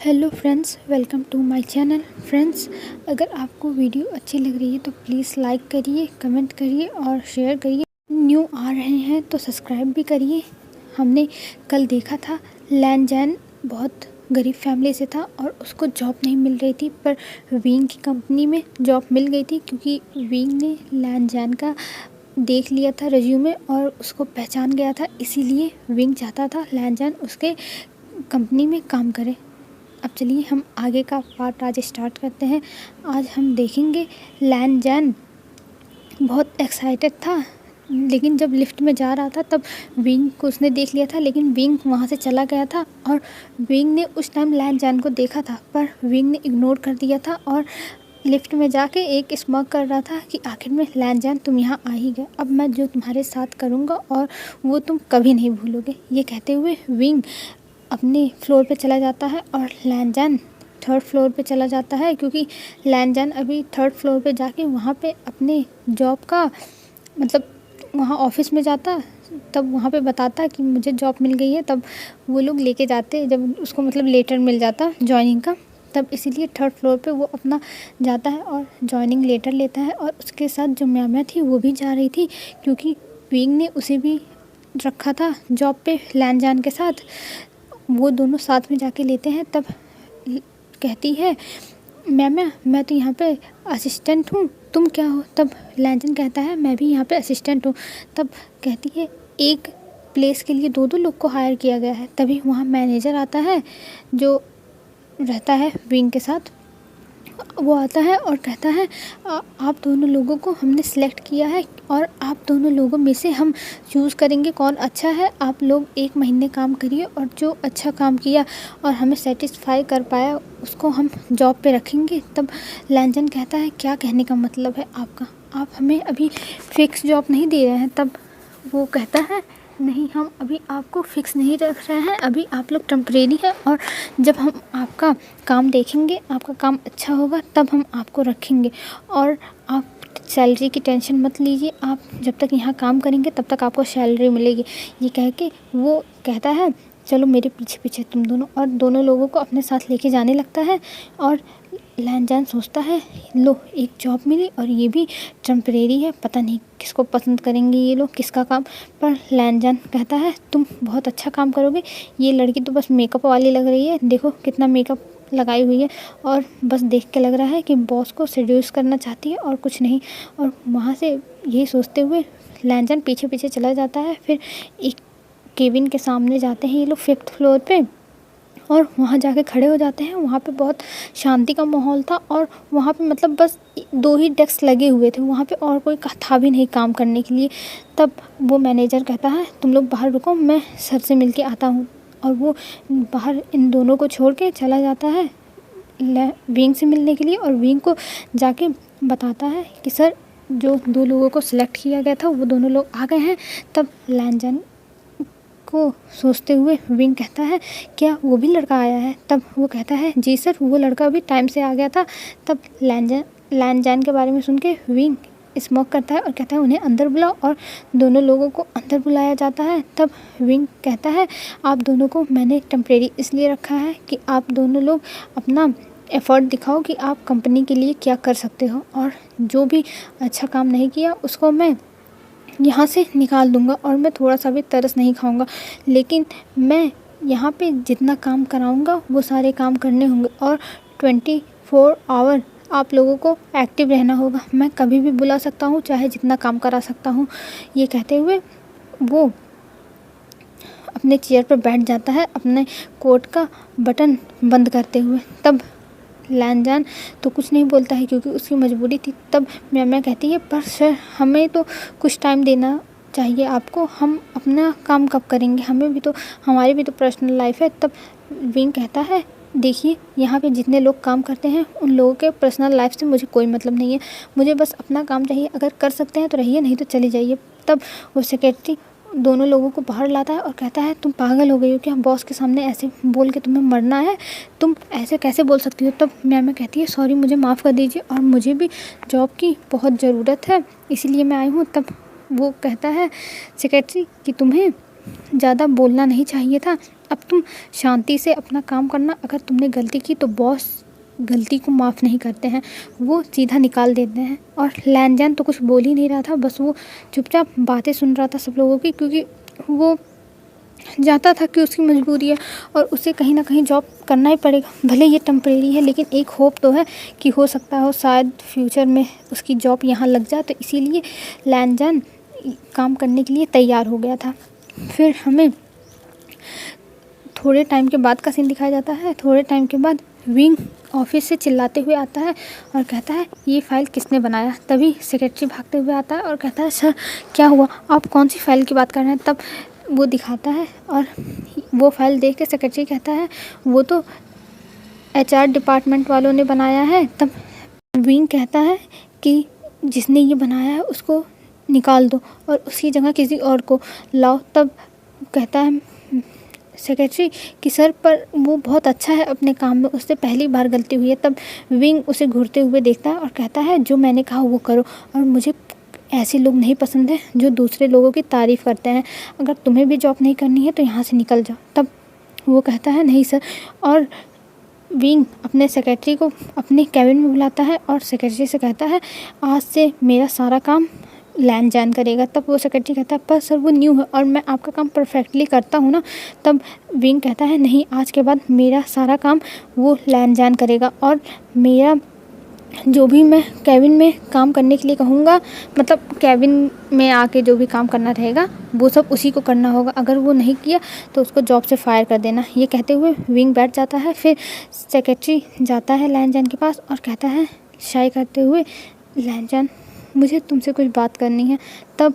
Hello friends, welcome to my channel. Friends, अगर आपको video अच्छी लग रही है तो प्लीज़ लाइक करिए, कमेंट करिए और शेयर करिए। न्यू आ रहे हैं तो सब्सक्राइब भी करिए। हमने कल देखा था लैनजैन बहुत गरीब फैमिली से था और उसको जॉब नहीं मिल रही थी, पर विंग की कंपनी में जॉब मिल गई थी क्योंकि विंग ने लैनजैन का देख लिया था रिज्यूमे और उसको पहचान गया था। इसीलिए विंग चाहता था लैनजैन उसके कंपनी में काम करे। अब चलिए हम आगे का पार्ट आज स्टार्ट करते हैं। आज हम देखेंगे लैनजैन बहुत एक्साइटेड था, लेकिन जब लिफ्ट में जा रहा था तब विंग को उसने देख लिया था, लेकिन विंग वहाँ से चला गया था और विंग ने उस टाइम लैनजैन को देखा था, पर विंग ने इग्नोर कर दिया था और लिफ्ट में जाके एक स्मॉग कर रहा था कि आखिर में लैनजैन तुम यहाँ आ ही गए, अब मैं जो तुम्हारे साथ करूँगा और वो तुम कभी नहीं भूलोगे। ये कहते हुए विंग अपने फ्लोर पे चला जाता है और लैनजैन थर्ड फ्लोर पे चला जाता है, क्योंकि लैनजैन अभी थर्ड फ्लोर पे जाके वहाँ पे अपने जॉब का मतलब वहाँ ऑफिस में जाता, तब वहाँ पे बताता कि मुझे जॉब मिल गई है। तब वो लोग लेके जाते, जब उसको मतलब लेटर मिल जाता जॉइनिंग का, तब इसीलिए थर्ड फ्लोर पे वो अपना जाता है और जॉइनिंग लेटर लेता है। और उसके साथ जो मैम थी वो भी जा रही थी, क्योंकि विंग ने उसे भी रखा था जॉब पे लैनजैन के साथ। वो दोनों साथ में जाके लेते हैं। तब कहती है मैम मैं तो यहाँ पे असिस्टेंट हूँ, तुम क्या हो? तब लैनजैन कहता है मैं भी यहाँ पे असिस्टेंट हूँ। तब कहती है एक प्लेस के लिए दो दो लोग को हायर किया गया है। तभी वहाँ मैनेजर आता है जो रहता है विंग के साथ। वो आता है और कहता है आप दोनों लोगों को हमने सेलेक्ट किया है और आप दोनों लोगों में से हम चूज़ करेंगे कौन अच्छा है। आप लोग 1 महीने काम करिए और जो अच्छा काम किया और हमें सेटिस्फाई कर पाया उसको हम जॉब पे रखेंगे। तब लैनजैन कहता है क्या कहने का मतलब है आपका? आप हमें अभी फिक्स जॉब नहीं दे रहे हैं? तब वो कहता है नहीं, हम अभी आपको फ़िक्स नहीं रख रहे हैं, अभी आप लोग टेम्परेरी है और जब हम आपका काम देखेंगे, आपका काम अच्छा होगा, तब हम आपको रखेंगे। और आप सैलरी की टेंशन मत लीजिए, आप जब तक यहाँ काम करेंगे तब तक आपको सैलरी मिलेगी। ये कह के वो कहता है चलो मेरे पीछे पीछे तुम दोनों, और दोनों लोगों को अपने साथ लेके जाने लगता है। और लैनजैन सोचता है लो एक जॉब मिली और ये भी टेम्परेरी है, पता नहीं किसको पसंद करेंगे ये लोग, किसका काम। पर लैनजैन कहता है तुम बहुत अच्छा काम करोगे, ये लड़की तो बस मेकअप वाली लग रही है, देखो कितना मेकअप लगाई हुई है और बस देख के लग रहा है कि बॉस को सेड्यूस करना चाहती है और कुछ नहीं। और वहाँ से यही सोचते हुए लैनजैन पीछे पीछे चला जाता है। फिर एक केबिन के सामने जाते हैं ये लोग 5th फ्लोर पे और वहाँ जाके खड़े हो जाते हैं। वहाँ पे बहुत शांति का माहौल था और वहाँ पे मतलब बस 2 ही डेस्क लगे हुए थे, वहाँ पे और कोई था भी नहीं काम करने के लिए। तब वो मैनेजर कहता है तुम लोग बाहर रुको, मैं सर से मिल के आता हूँ। और वो बाहर इन दोनों को छोड़ के चला जाता है विंग से मिलने के लिए और विंग को जाके बताता है कि सर जो 2 लोगों को सिलेक्ट किया गया था वो दोनों लोग आ गए हैं। तब लैनजैन को सोचते हुए विंग कहता है क्या वो भी लड़का आया है? तब वो कहता है जी सर, वो लड़का भी टाइम से आ गया था। तब लैनजैन के बारे में सुन के विंग स्मोक करता है और कहता है उन्हें अंदर बुलाओ, और दोनों लोगों को अंदर बुलाया जाता है। तब विंग कहता है आप दोनों को मैंने टेम्परेरी इसलिए रखा है कि आप दोनों लोग अपना एफ़र्ट दिखाओ कि आप कंपनी के लिए क्या कर सकते हो, और जो भी अच्छा काम नहीं किया उसको मैं यहाँ से निकाल दूँगा और मैं थोड़ा सा भी तरस नहीं खाऊँगा, लेकिन मैं यहाँ पे जितना काम कराऊँगा वो सारे काम करने होंगे और 24 आवर आप लोगों को एक्टिव रहना होगा। मैं कभी भी बुला सकता हूँ, चाहे जितना काम करा सकता हूँ। ये कहते हुए वो अपने चेयर पर बैठ जाता है अपने कोट का बटन बंद करते हुए। तब लैनजैन तो कुछ नहीं बोलता है क्योंकि उसकी मजबूरी थी। तब मैम कहती है पर सर हमें तो कुछ टाइम देना चाहिए आपको, हम अपना काम कब करेंगे, हमें भी तो हमारी भी तो पर्सनल लाइफ है। तब विंग कहता है देखिए यहाँ पे जितने लोग काम करते हैं उन लोगों के पर्सनल लाइफ से मुझे कोई मतलब नहीं है, मुझे बस अपना काम चाहिए, अगर कर सकते हैं तो रहिए नहीं तो चले जाइए। तब वो सेक्रेटरी दोनों लोगों को बाहर लाता है और कहता है तुम पागल हो गई हो क्या, बॉस के सामने ऐसे बोल के तुम्हें मरना है, तुम ऐसे कैसे बोल सकती हो? तब मैम कहती है सॉरी मुझे माफ़ कर दीजिए और मुझे भी जॉब की बहुत ज़रूरत है इसीलिए मैं आई हूँ। तब वो कहता है सेक्रेटरी कि तुम्हें ज़्यादा बोलना नहीं चाहिए था, अब तुम शांति से अपना काम करना। अगर तुमने गलती की तो बॉस गलती को माफ़ नहीं करते हैं, वो सीधा निकाल देते हैं। और लैनजान तो कुछ बोल ही नहीं रहा था, बस वो चुपचाप बातें सुन रहा था सब लोगों की, क्योंकि वो जानता था कि उसकी मजबूरी है और उसे कहीं ना कहीं जॉब करना ही पड़ेगा। भले ये टेम्परेरी है, लेकिन एक होप तो है कि हो सकता हो शायद फ्यूचर में उसकी जॉब यहाँ लग जाए। तो इसीलिए लैनजान काम करने के लिए तैयार हो गया था। फिर हमें थोड़े टाइम के बाद का सीन दिखाया जाता है। थोड़े टाइम के बाद विंग ऑफिस से चिल्लाते हुए आता है और कहता है, ये फ़ाइल किसने बनाया। तभी सेक्रेटरी भागते हुए आता है और कहता है, सर क्या हुआ, आप कौन सी फ़ाइल की बात कर रहे हैं। तब वो दिखाता है और वो फ़ाइल देख के सेक्रेटरी कहता है, वो तो HR डिपार्टमेंट वालों ने बनाया है। तब विंग कहता है कि जिसने ये बनाया है उसको निकाल दो और उसकी जगह किसी और को लाओ। तब कहता है सेक्रेटरी कि सर पर वो बहुत अच्छा है अपने काम में, उससे पहली बार गलती हुई है। तब विंग उसे घूरते हुए देखता है और कहता है, जो मैंने कहा वो करो, और मुझे ऐसे लोग नहीं पसंद हैं जो दूसरे लोगों की तारीफ़ करते हैं। अगर तुम्हें भी जॉब नहीं करनी है तो यहाँ से निकल जाओ। तब वो कहता है, नहीं सर। और विंग अपने सेक्रेटरी को अपने कैबिन में बुलाता है और सेक्रेटरी से कहता है, आज से मेरा सारा काम लैनजान करेगा। तब वो सेक्रेटरी कहता है, पर सर वो न्यू है और मैं आपका काम परफेक्टली करता हूँ ना। तब विंग कहता है, नहीं, आज के बाद मेरा सारा काम वो लैनजान करेगा और मेरा जो भी मैं कैबिन में काम करने के लिए कहूँगा, मतलब कैबिन में आके जो भी काम करना रहेगा वो सब उसी को करना होगा। अगर वो नहीं किया तो उसको जॉब से फायर कर देना। ये कहते हुए विंग बैठ जाता है। फिर सेक्रेटरी जाता है लैनजान के पास और कहता है शाय करते हुए, लैनजान मुझे तुमसे कुछ बात करनी है। तब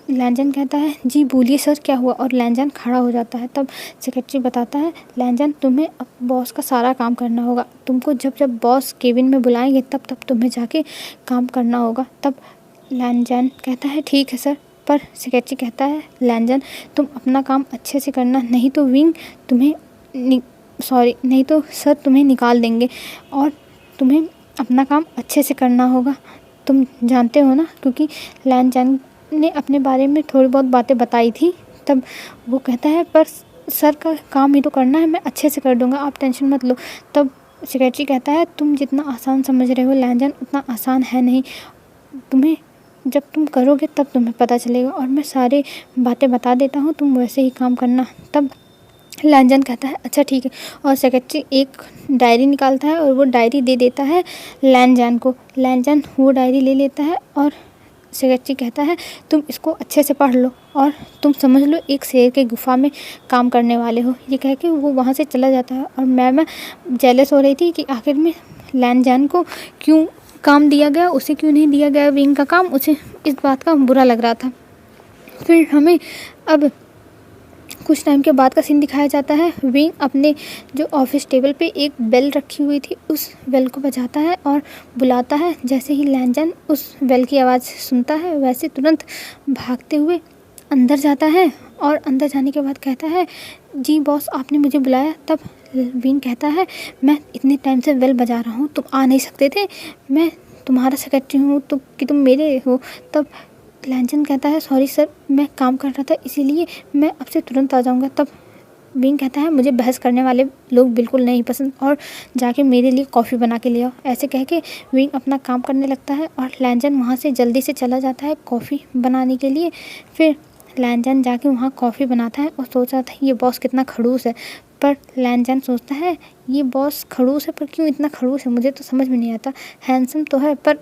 लैनजान कहता है, जी बोलिए सर क्या हुआ। और लैनजान खड़ा हो जाता है। तब सेक्रेटरी बताता है, लैनजान तुम्हें अब बॉस का सारा काम करना होगा। तुमको जब जब बॉस केबिन में बुलाएंगे तब तब तुम्हें जाके काम करना होगा। तब लैनजान कहता है, ठीक है सर। पर सेक्रेटरी कहता है, लैनजान तुम अपना काम अच्छे से करना, नहीं तो विंग तुम्हें नहीं तो सर तुम्हें निकाल देंगे और तुम्हें अपना काम अच्छे से करना होगा। तुम जानते हो ना, क्योंकि लैनजान ने अपने बारे में थोड़ी बहुत बातें बताई थी। तब वो कहता है, पर सर का काम ही तो करना है, मैं अच्छे से कर दूंगा, आप टेंशन मत लो। तब सेक्रेटरी कहता है, तुम जितना आसान समझ रहे हो लैनजान, उतना आसान है नहीं। तुम्हें जब तुम करोगे तब तुम्हें पता चलेगा और मैं सारे बातें बता देता हूँ, तुम वैसे ही काम करना। तब लैनजान कहता है, अच्छा ठीक है। और सेक्रेटरी एक डायरी निकालता है और वो डायरी दे देता है लैनजान को। लैनजान वो डायरी ले लेता है और सेक्रेटरी कहता है, तुम इसको अच्छे से पढ़ लो और तुम समझ लो एक शेर के गुफा में काम करने वाले हो। ये कह के वो वहाँ से चला जाता है। और मैं जेलस हो रही थी कि आखिर में लैनजान को क्यों काम दिया गया, उसे क्यों नहीं दिया गया विंग का काम, उसे इस बात का बुरा लग रहा था। फिर हमें अब कुछ टाइम के बाद का सीन दिखाया जाता है। विंग अपने जो ऑफिस टेबल पे एक बेल रखी हुई थी उस बेल को बजाता है और बुलाता है। जैसे ही लैनजान उस बेल की आवाज़ सुनता है वैसे तुरंत भागते हुए अंदर जाता है और अंदर जाने के बाद कहता है, जी बॉस आपने मुझे बुलाया। तब विंग कहता है, मैं इतने टाइम से बेल बजा रहा हूँ, तुम आ नहीं सकते थे, मैं तुम्हारा सेक्रेटरी हूँ तो कि तुम मेरे हो। तब लैनजान कहता है, सॉरी सर, मैं काम कर रहा था इसीलिए मैं अब से तुरंत आ जाऊंगा। तब विंग कहता है, मुझे बहस करने वाले लोग बिल्कुल नहीं पसंद और जाके मेरे लिए कॉफ़ी बना के ले आओ। ऐसे कह के विंग अपना काम करने लगता है और लैनजान वहाँ से जल्दी से चला जाता है कॉफ़ी बनाने के लिए। फिर लैनजान जाके वहाँ कॉफ़ी बनाता है और सोच रहा था ये बॉस कितना खड़ूस है। पर लैनजान सोचता है, ये बॉस खड़ूस है पर क्यों इतना खड़ूस है, मुझे तो समझ में नहीं आता। हैंडसम तो है पर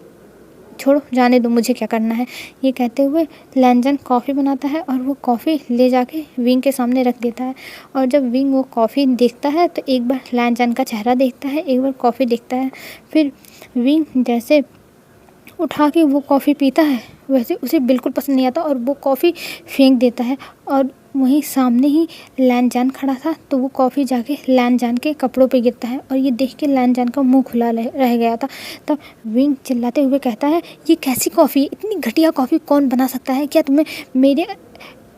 छोड़ो, जाने दो, मुझे क्या करना है। ये कहते हुए लैनजान कॉफ़ी बनाता है और वो कॉफ़ी ले जाके विंग के सामने रख देता है। और जब विंग वो कॉफ़ी देखता है तो एक बार लैनजान का चेहरा देखता है, एक बार कॉफ़ी देखता है। फिर विंग जैसे उठा के वो कॉफ़ी पीता है वैसे उसे बिल्कुल पसंद नहीं आता और वो कॉफ़ी फेंक देता है। और वहीं सामने ही लैनजान खड़ा था तो वो कॉफ़ी जाके लैनजान के कपड़ों पे गिरता है और ये देख के लैनजान का मुंह खुला रह गया था। तब विंग चिल्लाते हुए कहता है, ये कैसी कॉफ़ी है, इतनी घटिया कॉफ़ी कौन बना सकता है, क्या तुम्हें मेरे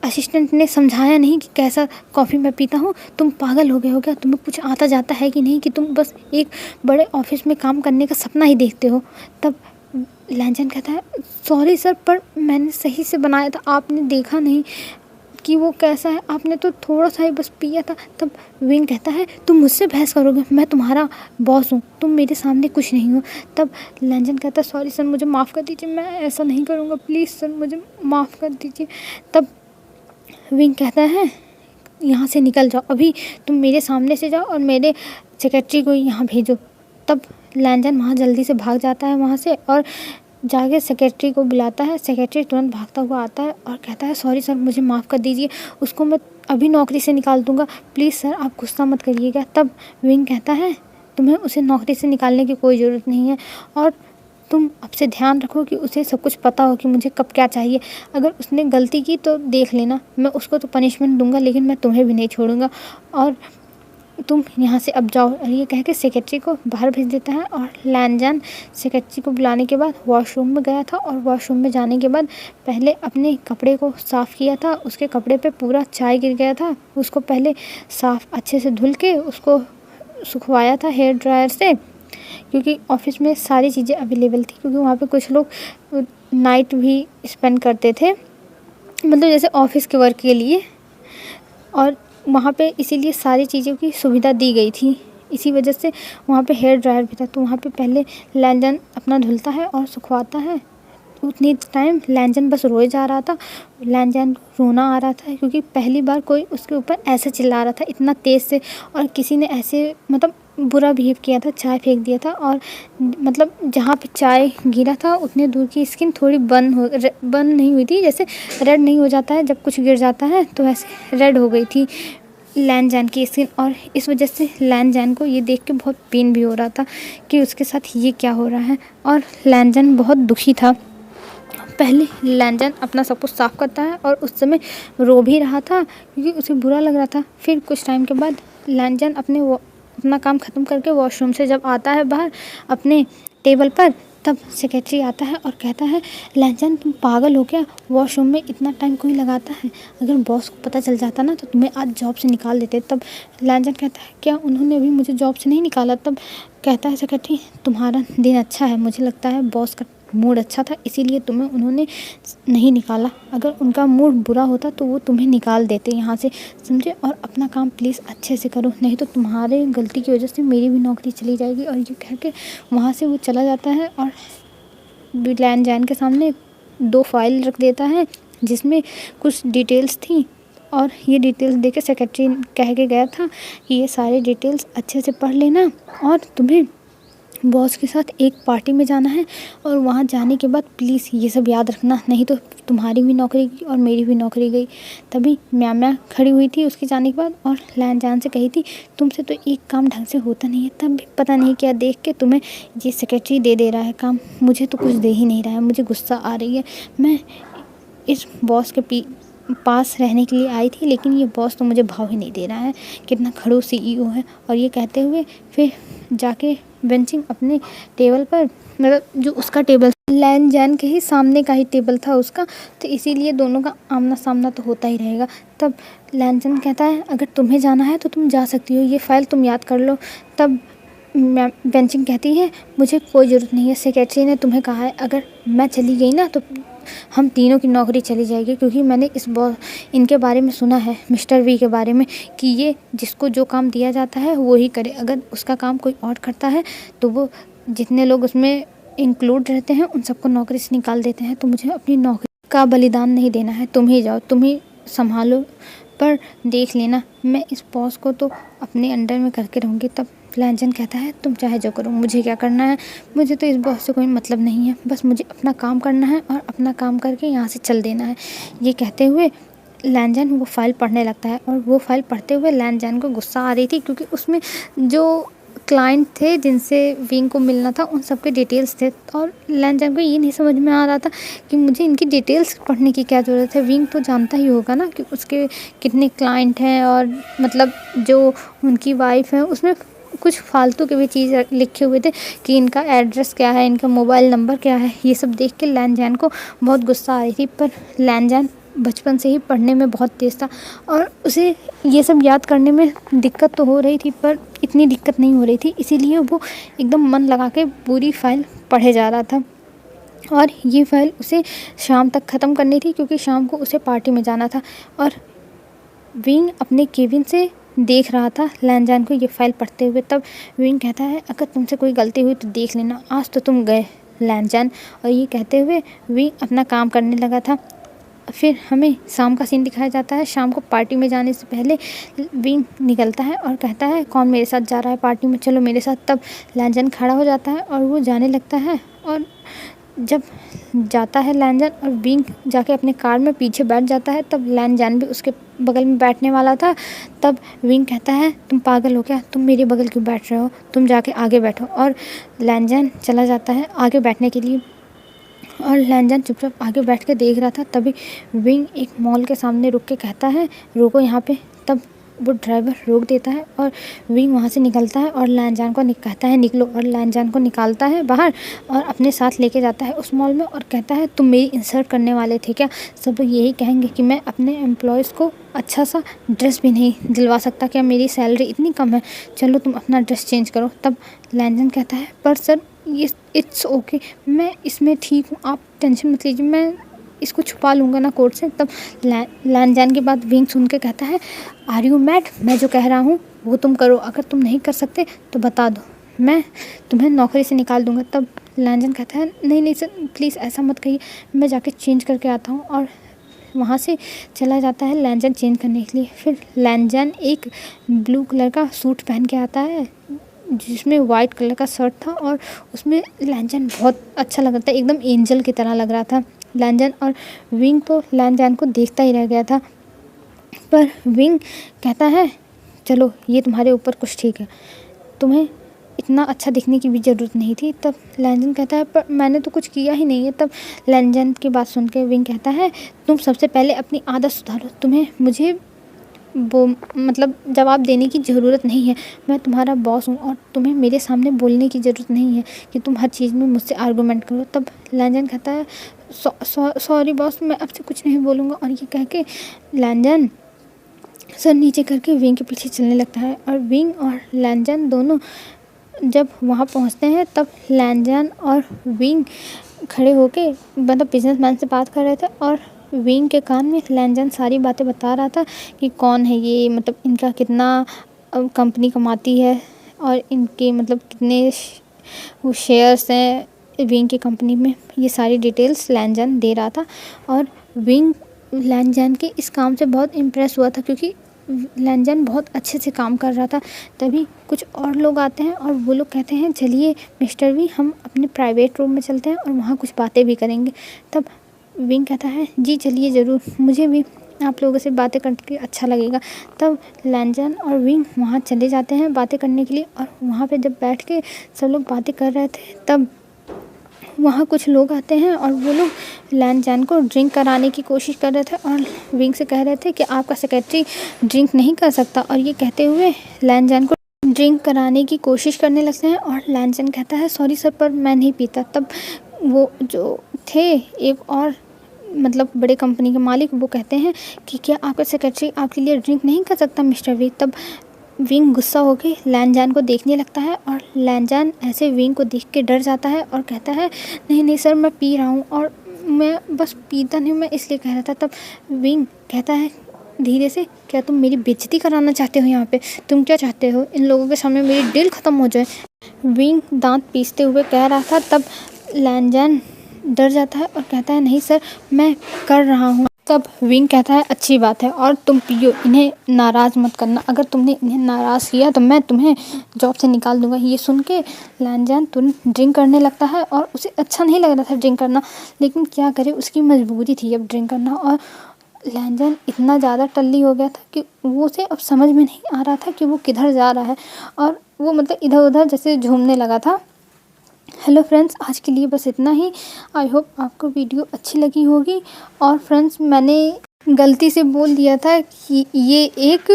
असिस्टेंट ने समझाया नहीं कि कैसा कॉफ़ी मैं पीता हूँ, तुम पागल हो गए हो क्या, तुम्हें कुछ आता जाता है कि नहीं, कि तुम बस एक बड़े ऑफिस में काम करने का सपना ही देखते हो। तब लैनजान कहता है, सॉरी सर, पर मैंने सही से बनाया था, आपने देखा नहीं कि वो कैसा है, आपने तो थोड़ा सा ही बस पिया था। तब विंग कहता है तुम मुझसे बहस करोगे, मैं तुम्हारा बॉस हूँ, तुम मेरे सामने कुछ नहीं हो। तब लैंजन कहता है सॉरी सर, मुझे माफ़ कर दीजिए, मैं ऐसा नहीं करूँगा, प्लीज़ सर मुझे माफ़ कर दीजिए। तब विंग कहता है यहाँ से निकल जाओ, अभी तुम मेरे सामने से जाओ और मेरे सेक्रेटरी को यहाँ भेजो। तब लैंजन वहाँ जल्दी से भाग जाता है वहाँ से और जाके सेक्रेटरी को बुलाता है। सेक्रेटरी तुरंत भागता हुआ आता है और कहता है सॉरी सर, मुझे माफ़ कर दीजिए, उसको मैं अभी नौकरी से निकाल दूँगा, प्लीज़ सर आप गुस्सा मत करिएगा। तब विंग कहता है तुम्हें उसे नौकरी से निकालने की कोई ज़रूरत नहीं है और तुम अब से ध्यान रखो कि उसे सब कुछ पता हो कि मुझे कब क्या चाहिए। अगर उसने गलती की तो देख लेना, मैं उसको तो पनिशमेंट दूंगा, लेकिन मैं तुम्हें भी नहीं छोड़ूंगा और तुम यहाँ से अब जाओ। और ये कह के सेक्रेटरी को बाहर भेज देता है। और लैंजन सेक्रेटरी को बुलाने के बाद वॉशरूम में गया था और वॉशरूम में जाने के बाद पहले अपने कपड़े को साफ़ किया था। उसके कपड़े पे पूरा चाय गिर गया था, उसको पहले साफ़ अच्छे से धुल के उसको सुखवाया था हेयर ड्रायर से, क्योंकि ऑफिस में सारी चीज़ें अवेलेबल थी, क्योंकि वहाँ पे कुछ लोग नाइट भी स्पेंड करते थे, मतलब जैसे ऑफिस के वर्क के लिए, और वहाँ पे इसीलिए सारी चीज़ों की सुविधा दी गई थी। इसी वजह से वहाँ पे हेयर ड्रायर भी था। तो वहाँ पे पहले लैंजन अपना धुलता है और सुखवाता है। उतनी टाइम लैंजन बस रोए जा रहा था, लैंजन को रोना आ रहा था, क्योंकि पहली बार कोई उसके ऊपर ऐसे चिल्ला रहा था इतना तेज़ से, और किसी ने ऐसे मतलब बुरा बिहेव किया था, चाय फेंक दिया था। और मतलब जहाँ पे चाय गिरा था उतने दूर की स्किन थोड़ी बंद नहीं हुई थी, जैसे रेड नहीं हो जाता है जब कुछ गिर जाता है, तो वैसे रेड हो गई थी लैंजन की स्किन। और इस वजह से लैंजन को ये देख के बहुत पेन भी हो रहा था कि उसके साथ ये क्या हो रहा है, और लैंजन बहुत दुखी था। पहले लैंजन अपना सब कुछ साफ़ करता है और उस समय रो भी रहा था क्योंकि उसे बुरा लग रहा था। फिर कुछ टाइम के बाद लैंजन अपना काम ख़त्म करके वॉशरूम से जब आता है बाहर अपने टेबल पर, तब सेक्रेटरी आता है और कहता है लैंजन तुम पागल हो क्या, वॉशरूम में इतना टाइम कोई लगाता है, अगर बॉस को पता चल जाता ना तो तुम्हें आज जॉब से निकाल देते। तब लैंजन कहता है क्या उन्होंने अभी मुझे जॉब से नहीं निकाला। तब कहता है सेक्रेटरी तुम्हारा दिन अच्छा है, मुझे लगता है बॉस का मूड अच्छा था इसीलिए तुम्हें उन्होंने नहीं निकाला, अगर उनका मूड बुरा होता तो वो तुम्हें निकाल देते यहाँ से, समझे। और अपना काम प्लीज़ अच्छे से करो, नहीं तो तुम्हारे गलती की वजह से मेरी भी नौकरी चली जाएगी। और ये कह के वहाँ से वो चला जाता है और लैंजन के सामने 2 फाइल रख देता है जिसमें कुछ डिटेल्स थी। और ये डिटेल्स देके सेक्रेटरी कह के गया था कि ये सारे डिटेल्स अच्छे से पढ़ लेना और तुम्हें बॉस के साथ एक पार्टी में जाना है, और वहाँ जाने के बाद प्लीज़ ये सब याद रखना, नहीं तो तुम्हारी भी नौकरी गई और मेरी भी नौकरी गई। तभी म्या खड़ी हुई थी उसके जाने के बाद और लैंजन से कही थी तुमसे तो एक काम ढंग से होता नहीं है, तब भी पता नहीं क्या देख के तुम्हें ये सेक्रेटरी दे रहा है काम, मुझे तो कुछ दे ही नहीं रहा है, मुझे गुस्सा आ रही है। मैं इस बॉस के पास रहने के लिए आई थी, लेकिन ये बॉस तो मुझे भाव ही नहीं दे रहा है, कितना खड़ूस CEO है। और ये कहते हुए फिर जाके बेंचिंग अपने टेबल पर, मतलब जो उसका टेबल लैंजन के ही सामने का ही टेबल था उसका, तो इसीलिए दोनों का आमना सामना तो होता ही रहेगा। तब लैंजन कहता है अगर तुम्हें जाना है तो तुम जा सकती हो, ये फ़ाइल तुम याद कर लो। तब बेंचिंग कहती है मुझे कोई ज़रूरत नहीं है, सेक्रेटरी ने तुम्हें कहा है अगर मैं चली गई ना तो हम तीनों की नौकरी चली जाएगी, क्योंकि मैंने इनके बारे में सुना है, मिस्टर वी के बारे में, कि ये जिसको जो काम दिया जाता है वो ही करे, अगर उसका काम कोई और करता है तो वो जितने लोग उसमें इंक्लूड रहते हैं उन सबको नौकरी से निकाल देते हैं। तो मुझे अपनी नौकरी का बलिदान नहीं देना है, तुम ही जाओ, तुम ही संभालो, पर देख लेना मैं इस बॉस को तो अपने अंडर में करके रहूँगी। तब लैंजन कहता है तुम चाहे जो करो, मुझे क्या करना है, मुझे तो इस बॉस से कोई मतलब नहीं है, बस मुझे अपना काम करना है और अपना काम करके यहाँ से चल देना है। ये कहते हुए लैंजन वो फ़ाइल पढ़ने लगता है, और वो फ़ाइल पढ़ते हुए लैंजन को गुस्सा आ रही थी, क्योंकि उसमें जो क्लाइंट थे जिनसे विंग को मिलना था उन सब के डिटेल्स थे, और लैंजन को ये नहीं समझ में आ रहा था कि मुझे इनकी डिटेल्स पढ़ने की क्या ज़रूरत है, विंग तो जानता ही होगा ना कि उसके कितने क्लाइंट हैं, और मतलब जो उनकी वाइफ है उसमें कुछ फालतू के भी चीज़ लिखे हुए थे कि इनका एड्रेस क्या है, इनका मोबाइल नंबर क्या है। ये सब देख के लैंजन को बहुत गुस्सा आ रही थी, पर लैंजन बचपन से ही पढ़ने में बहुत तेज़ था और उसे ये सब याद करने में दिक्कत तो हो रही थी, पर इतनी दिक्कत नहीं हो रही थी, इसीलिए वो एकदम मन लगा के पूरी फाइल पढ़े जा रहा था। और ये फ़ाइल उसे शाम तक ख़त्म करनी थी, क्योंकि शाम को उसे पार्टी में जाना था। और विंग अपने केबिन से देख रहा था लैनजान को ये फाइल पढ़ते हुए। तब विंग कहता है अगर तुमसे कोई गलती हुई तो देख लेना, आज तो तुम गए लैनजान। और ये कहते हुए विंग अपना काम करने लगा था। फिर हमें शाम का सीन दिखाया जाता है। शाम को पार्टी में जाने से पहले विंग निकलता है और कहता है कौन मेरे साथ जा रहा है पार्टी में, चलो मेरे साथ। तब लैनजान खड़ा हो जाता है और वो जाने लगता है। और जब जाता है लैनजान और विंग जाके अपने कार में पीछे बैठ जाता है, तब लैनजान भी उसके बगल में बैठने वाला था। तब विंग कहता है तुम पागल हो क्या, तुम मेरे बगल क्यों बैठ रहे हो, तुम जाके आगे बैठो। और लैनजान चला जाता है आगे बैठने के लिए और लैनजान चुपचाप आगे बैठ के देख रहा था। तभी विंग एक मॉल के सामने रुक के कहता है रुको यहाँ पे। तब वो ड्राइवर रोक देता है और विंग वहाँ से निकलता है और लैनजान को कहता है निकलो। और लैनजान को निकालता है बाहर और अपने साथ लेके जाता है उस मॉल में और कहता है तुम मेरी इंसल्ट करने वाले थे क्या। सब लोग यही कहेंगे कि मैं अपने एम्प्लॉयज़ को अच्छा सा ड्रेस भी नहीं दिलवा सकता, क्या मेरी सैलरी इतनी कम है, चलो तुम अपना ड्रेस चेंज करो। तब लैनजान कहता है पर सर ये इट्स ओके, मैं इसमें ठीक हूँ, आप टेंशन मत लीजिए, मैं इसको छुपा लूँगा ना कोर्ट से। तब लैनजान की बात विंग सुन के कहता है आर यू मैड, मैं जो कह रहा हूँ वो तुम करो, अगर तुम नहीं कर सकते तो बता दो, मैं तुम्हें नौकरी से निकाल दूँगा। तब लैनजान कहता है नहीं नहीं सर प्लीज़ ऐसा मत कहिए, मैं जाके चेंज करके आता हूँ। और वहाँ से चला जाता है लैनजान चेंज करने के लिए। फिर लैनजान एक ब्लू कलर का सूट पहन के आता है जिसमें वाइट कलर का शर्ट था और उसमें लैनजान बहुत अच्छा लग रहा था, एकदम एंजल की तरह लग रहा था लैनजान। और विंग तो लैनजान को देखता ही रह गया था। पर विंग कहता है चलो ये तुम्हारे ऊपर कुछ ठीक है, तुम्हें इतना अच्छा दिखने की भी ज़रूरत नहीं थी। तब लैनजान कहता है पर मैंने तो कुछ किया ही नहीं है। तब लैनजान की बात सुन के विंग कहता है तुम सबसे पहले अपनी आदत सुधारो, तुम्हें मुझे वो मतलब जवाब देने की ज़रूरत नहीं है, मैं तुम्हारा बॉस हूँ और तुम्हें मेरे सामने बोलने की ज़रूरत नहीं है कि तुम हर चीज़ में मुझसे आर्गूमेंट करो। तब लैनजान कहता है सॉरी बॉस, मैं आपसे कुछ नहीं बोलूँगा। और ये कह के लैनजान सर नीचे करके विंग के पीछे चलने लगता है। और विंग और लैनजान दोनों जब वहाँ पहुँचते हैं तब लैनजान और विंग खड़े होके मतलब बिजनेसमैन से बात कर रहे थे और विंग के कान में लैनजान सारी बातें बता रहा था कि कौन है ये, मतलब इनका कितना कंपनी कमाती है और इनके मतलब कितने वो शेयर्स हैं विंग की कंपनी में, ये सारी डिटेल्स लैनजान दे रहा था। और विंग लैनजान के इस काम से बहुत इम्प्रेस हुआ था क्योंकि लैनजान बहुत अच्छे से काम कर रहा था। तभी कुछ और लोग आते हैं और वो लोग कहते हैं चलिए मिस्टर वी हम अपने प्राइवेट रूम में चलते हैं और वहाँ कुछ बातें भी करेंगे। तब विंग कहता है जी चलिए ज़रूर, मुझे भी आप लोगों से बातें करके अच्छा लगेगा। तब लैनजान और विंग वहाँ चले जाते हैं बातें करने के लिए। और वहाँ पे जब बैठ के सब लोग बातें कर रहे थे तब वहाँ कुछ लोग आते हैं और वो लोग लैनजान को ड्रिंक कराने की कोशिश कर रहे थे और विंग से कह रहे थे कि आपका सेक्रेटरी ड्रिंक नहीं कर सकता। और ये कहते हुए लैनजान को ड्रिंक कराने की कोशिश करने लगते हैं और लैनजान कहता है सॉरी सर पर मैं नहीं पीता। तब वो जो थे एक और मतलब बड़े कंपनी के मालिक वो कहते हैं कि क्या आपका सेक्रेटरी आपके लिए ड्रिंक नहीं कर सकता मिस्टर वी। तब विंग गुस्सा होकर लैनजान को देखने लगता है और लैनजान ऐसे विंग को देख के डर जाता है और कहता है नहीं नहीं सर मैं पी रहा हूँ और मैं बस पीता नहीं, मैं इसलिए कह रहा था। तब विंग कहता है धीरे से क्या तुम मेरी बेइज्जती कराना चाहते हो यहाँ पे, तुम क्या चाहते हो इन लोगों के सामने मेरी डील ख़त्म हो जाए, विंग दांत पीसते हुए कह रहा था। तब लैनजान डर जाता है और कहता है नहीं सर मैं कर रहा हूँ। तब विंग कहता है अच्छी बात है और तुम पियो, इन्हें नाराज़ मत करना, अगर तुमने इन्हें नाराज़ किया तो मैं तुम्हें जॉब से निकाल दूंगा। ये सुन के लैनजान तुरंत ड्रिंक करने लगता है और उसे अच्छा नहीं लग रहा था ड्रिंक करना, लेकिन क्या करे उसकी मजबूरी थी अब ड्रिंक करना। और लैनजान इतना ज़्यादा टल्ली हो गया था कि वो उसे अब समझ में नहीं आ रहा था कि वो किधर जा रहा है और वो मतलब इधर उधर जैसे झूमने लगा था। हेलो फ्रेंड्स, आज के लिए बस इतना ही। आई होप आपको वीडियो अच्छी लगी होगी। और फ्रेंड्स मैंने गलती से बोल दिया था कि ये एक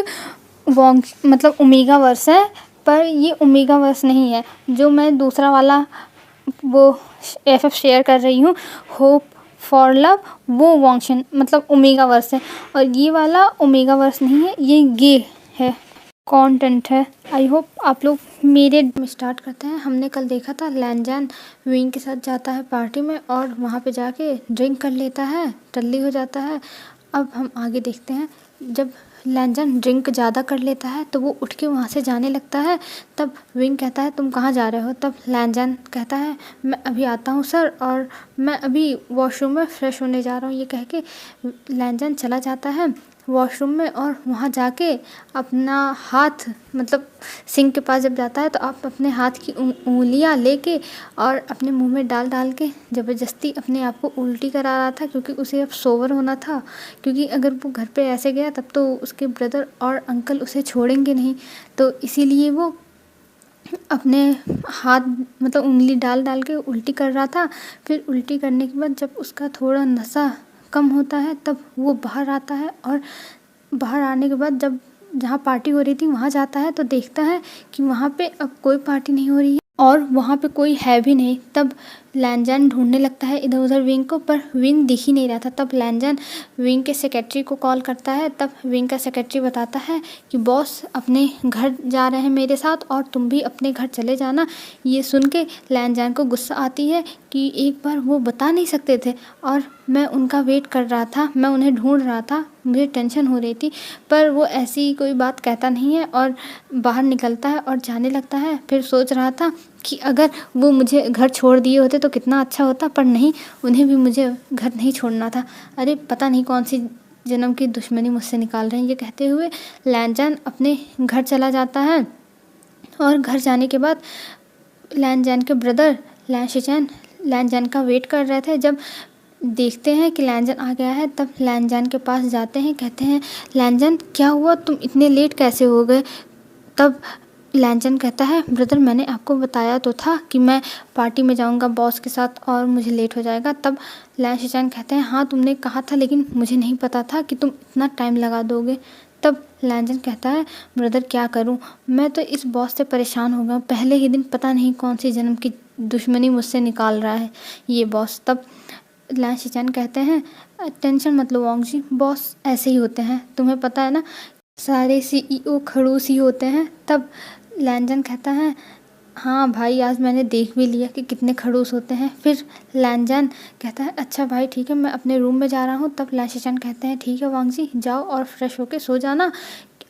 मतलब ओमेगा वर्स है, पर ये ओमेगा वर्स नहीं है। जो मैं दूसरा वाला वो एफ शेयर कर रही हूँ होप फॉर लव, वो वॉन्क्शन मतलब ओमेगा वर्स है और ये वाला ओमेगा वर्स नहीं है, ये गे है कंटेंट है। आई होप आप लोग मेरे स्टार्ट करते हैं। हमने कल देखा था लैनजान विंग के साथ जाता है पार्टी में और वहाँ पे जाके ड्रिंक कर लेता है, टल्ली हो जाता है। अब हम आगे देखते हैं। जब लैनजन ड्रिंक ज़्यादा कर लेता है तो वो उठ के वहाँ से जाने लगता है। तब विंग कहता है तुम कहाँ जा रहे हो? तब लैनजन कहता है मैं अभी आता हूँ सर, और मैं अभी वॉशरूम में फ़्रेश होने जा रहा हूँ। ये कह के लैनजन चला जाता है वॉशरूम में, और वहाँ जाके अपना हाथ मतलब सिंक के पास जब जाता है तो आप अपने हाथ की उंगलियाँ लेके और अपने मुंह में डाल डाल के ज़बरदस्ती अपने आप को उल्टी करा रहा था, क्योंकि उसे अब सोबर होना था। क्योंकि अगर वो घर पे ऐसे गया तब तो उसके ब्रदर और अंकल उसे छोड़ेंगे नहीं, तो इसीलिए वो अपने हाथ मतलब उंगली डाल डाल के उल्टी कर रहा था। फिर उल्टी करने के बाद जब उसका थोड़ा नशा कम होता है तब वो बाहर आता है, और बाहर आने के बाद जब जहाँ पार्टी हो रही थी वहाँ जाता है तो देखता है कि वहाँ पे अब कोई पार्टी नहीं हो रही है और वहाँ पे कोई है भी नहीं। तब लैनजन ढूंढने लगता है इधर उधर विंग को, पर विंग दिख ही नहीं रहा था। तब लैनजन विंग के सेक्रेटरी को कॉल करता है। तब विंग का सेक्रेटरी बताता है कि बॉस अपने घर जा रहे हैं मेरे साथ, और तुम भी अपने घर चले जाना। ये सुन के लैनजन को गुस्सा आती है कि एक बार वो बता नहीं सकते थे, और मैं उनका वेट कर रहा था, मैं उन्हें ढूंढ रहा था, मुझे टेंशन हो रही थी। पर वो ऐसी कोई बात कहता नहीं है और बाहर निकलता है और जाने लगता है। फिर सोच रहा था कि अगर वो मुझे घर छोड़ दिए होते तो कितना अच्छा होता, पर नहीं, उन्हें भी मुझे घर नहीं छोड़ना था। अरे पता नहीं कौन सी जन्म की दुश्मनी मुझसे निकाल रहे हैं। ये कहते हुए लैनजन अपने घर चला जाता है, और घर जाने के बाद लैनजन के ब्रदर लैनशिचैन लैनजन का वेट कर रहे थे। जब देखते हैं कि लैनजन आ गया है तब लैनजन के पास जाते हैं, कहते हैं लैनजन क्या हुआ, तुम इतने लेट कैसे हो गए? तब लैनजन कहता है ब्रदर मैंने आपको बताया तो था कि मैं पार्टी में जाऊंगा बॉस के साथ और मुझे लेट हो जाएगा। तब लैनशिचैन कहते हैं हाँ तुमने कहा था, लेकिन मुझे नहीं पता था कि तुम इतना टाइम लगा दोगे। तब लैनजन कहता है ब्रदर क्या करूं, मैं तो इस बॉस से परेशान हो गया, पहले ही दिन पता नहीं कौन सी जन्म की दुश्मनी मुझसे निकाल रहा है ये बॉस। तब लैनशिचैन कहते हैं टेंशन मत लो वांग जी, बॉस ऐसे ही होते हैं, तुम्हें पता है ना, सारे सीईओ खड़ूस ही होते हैं। तब लैनजन कहता है हाँ भाई, आज मैंने देख भी लिया कि कितने खड़ूस होते हैं। फिर लैनजन कहता है अच्छा भाई ठीक है, मैं अपने रूम में जा रहा हूँ। तब लैनशिचैन कहते हैं ठीक है वांग जी, जाओ और फ्रेश होके सो जाना,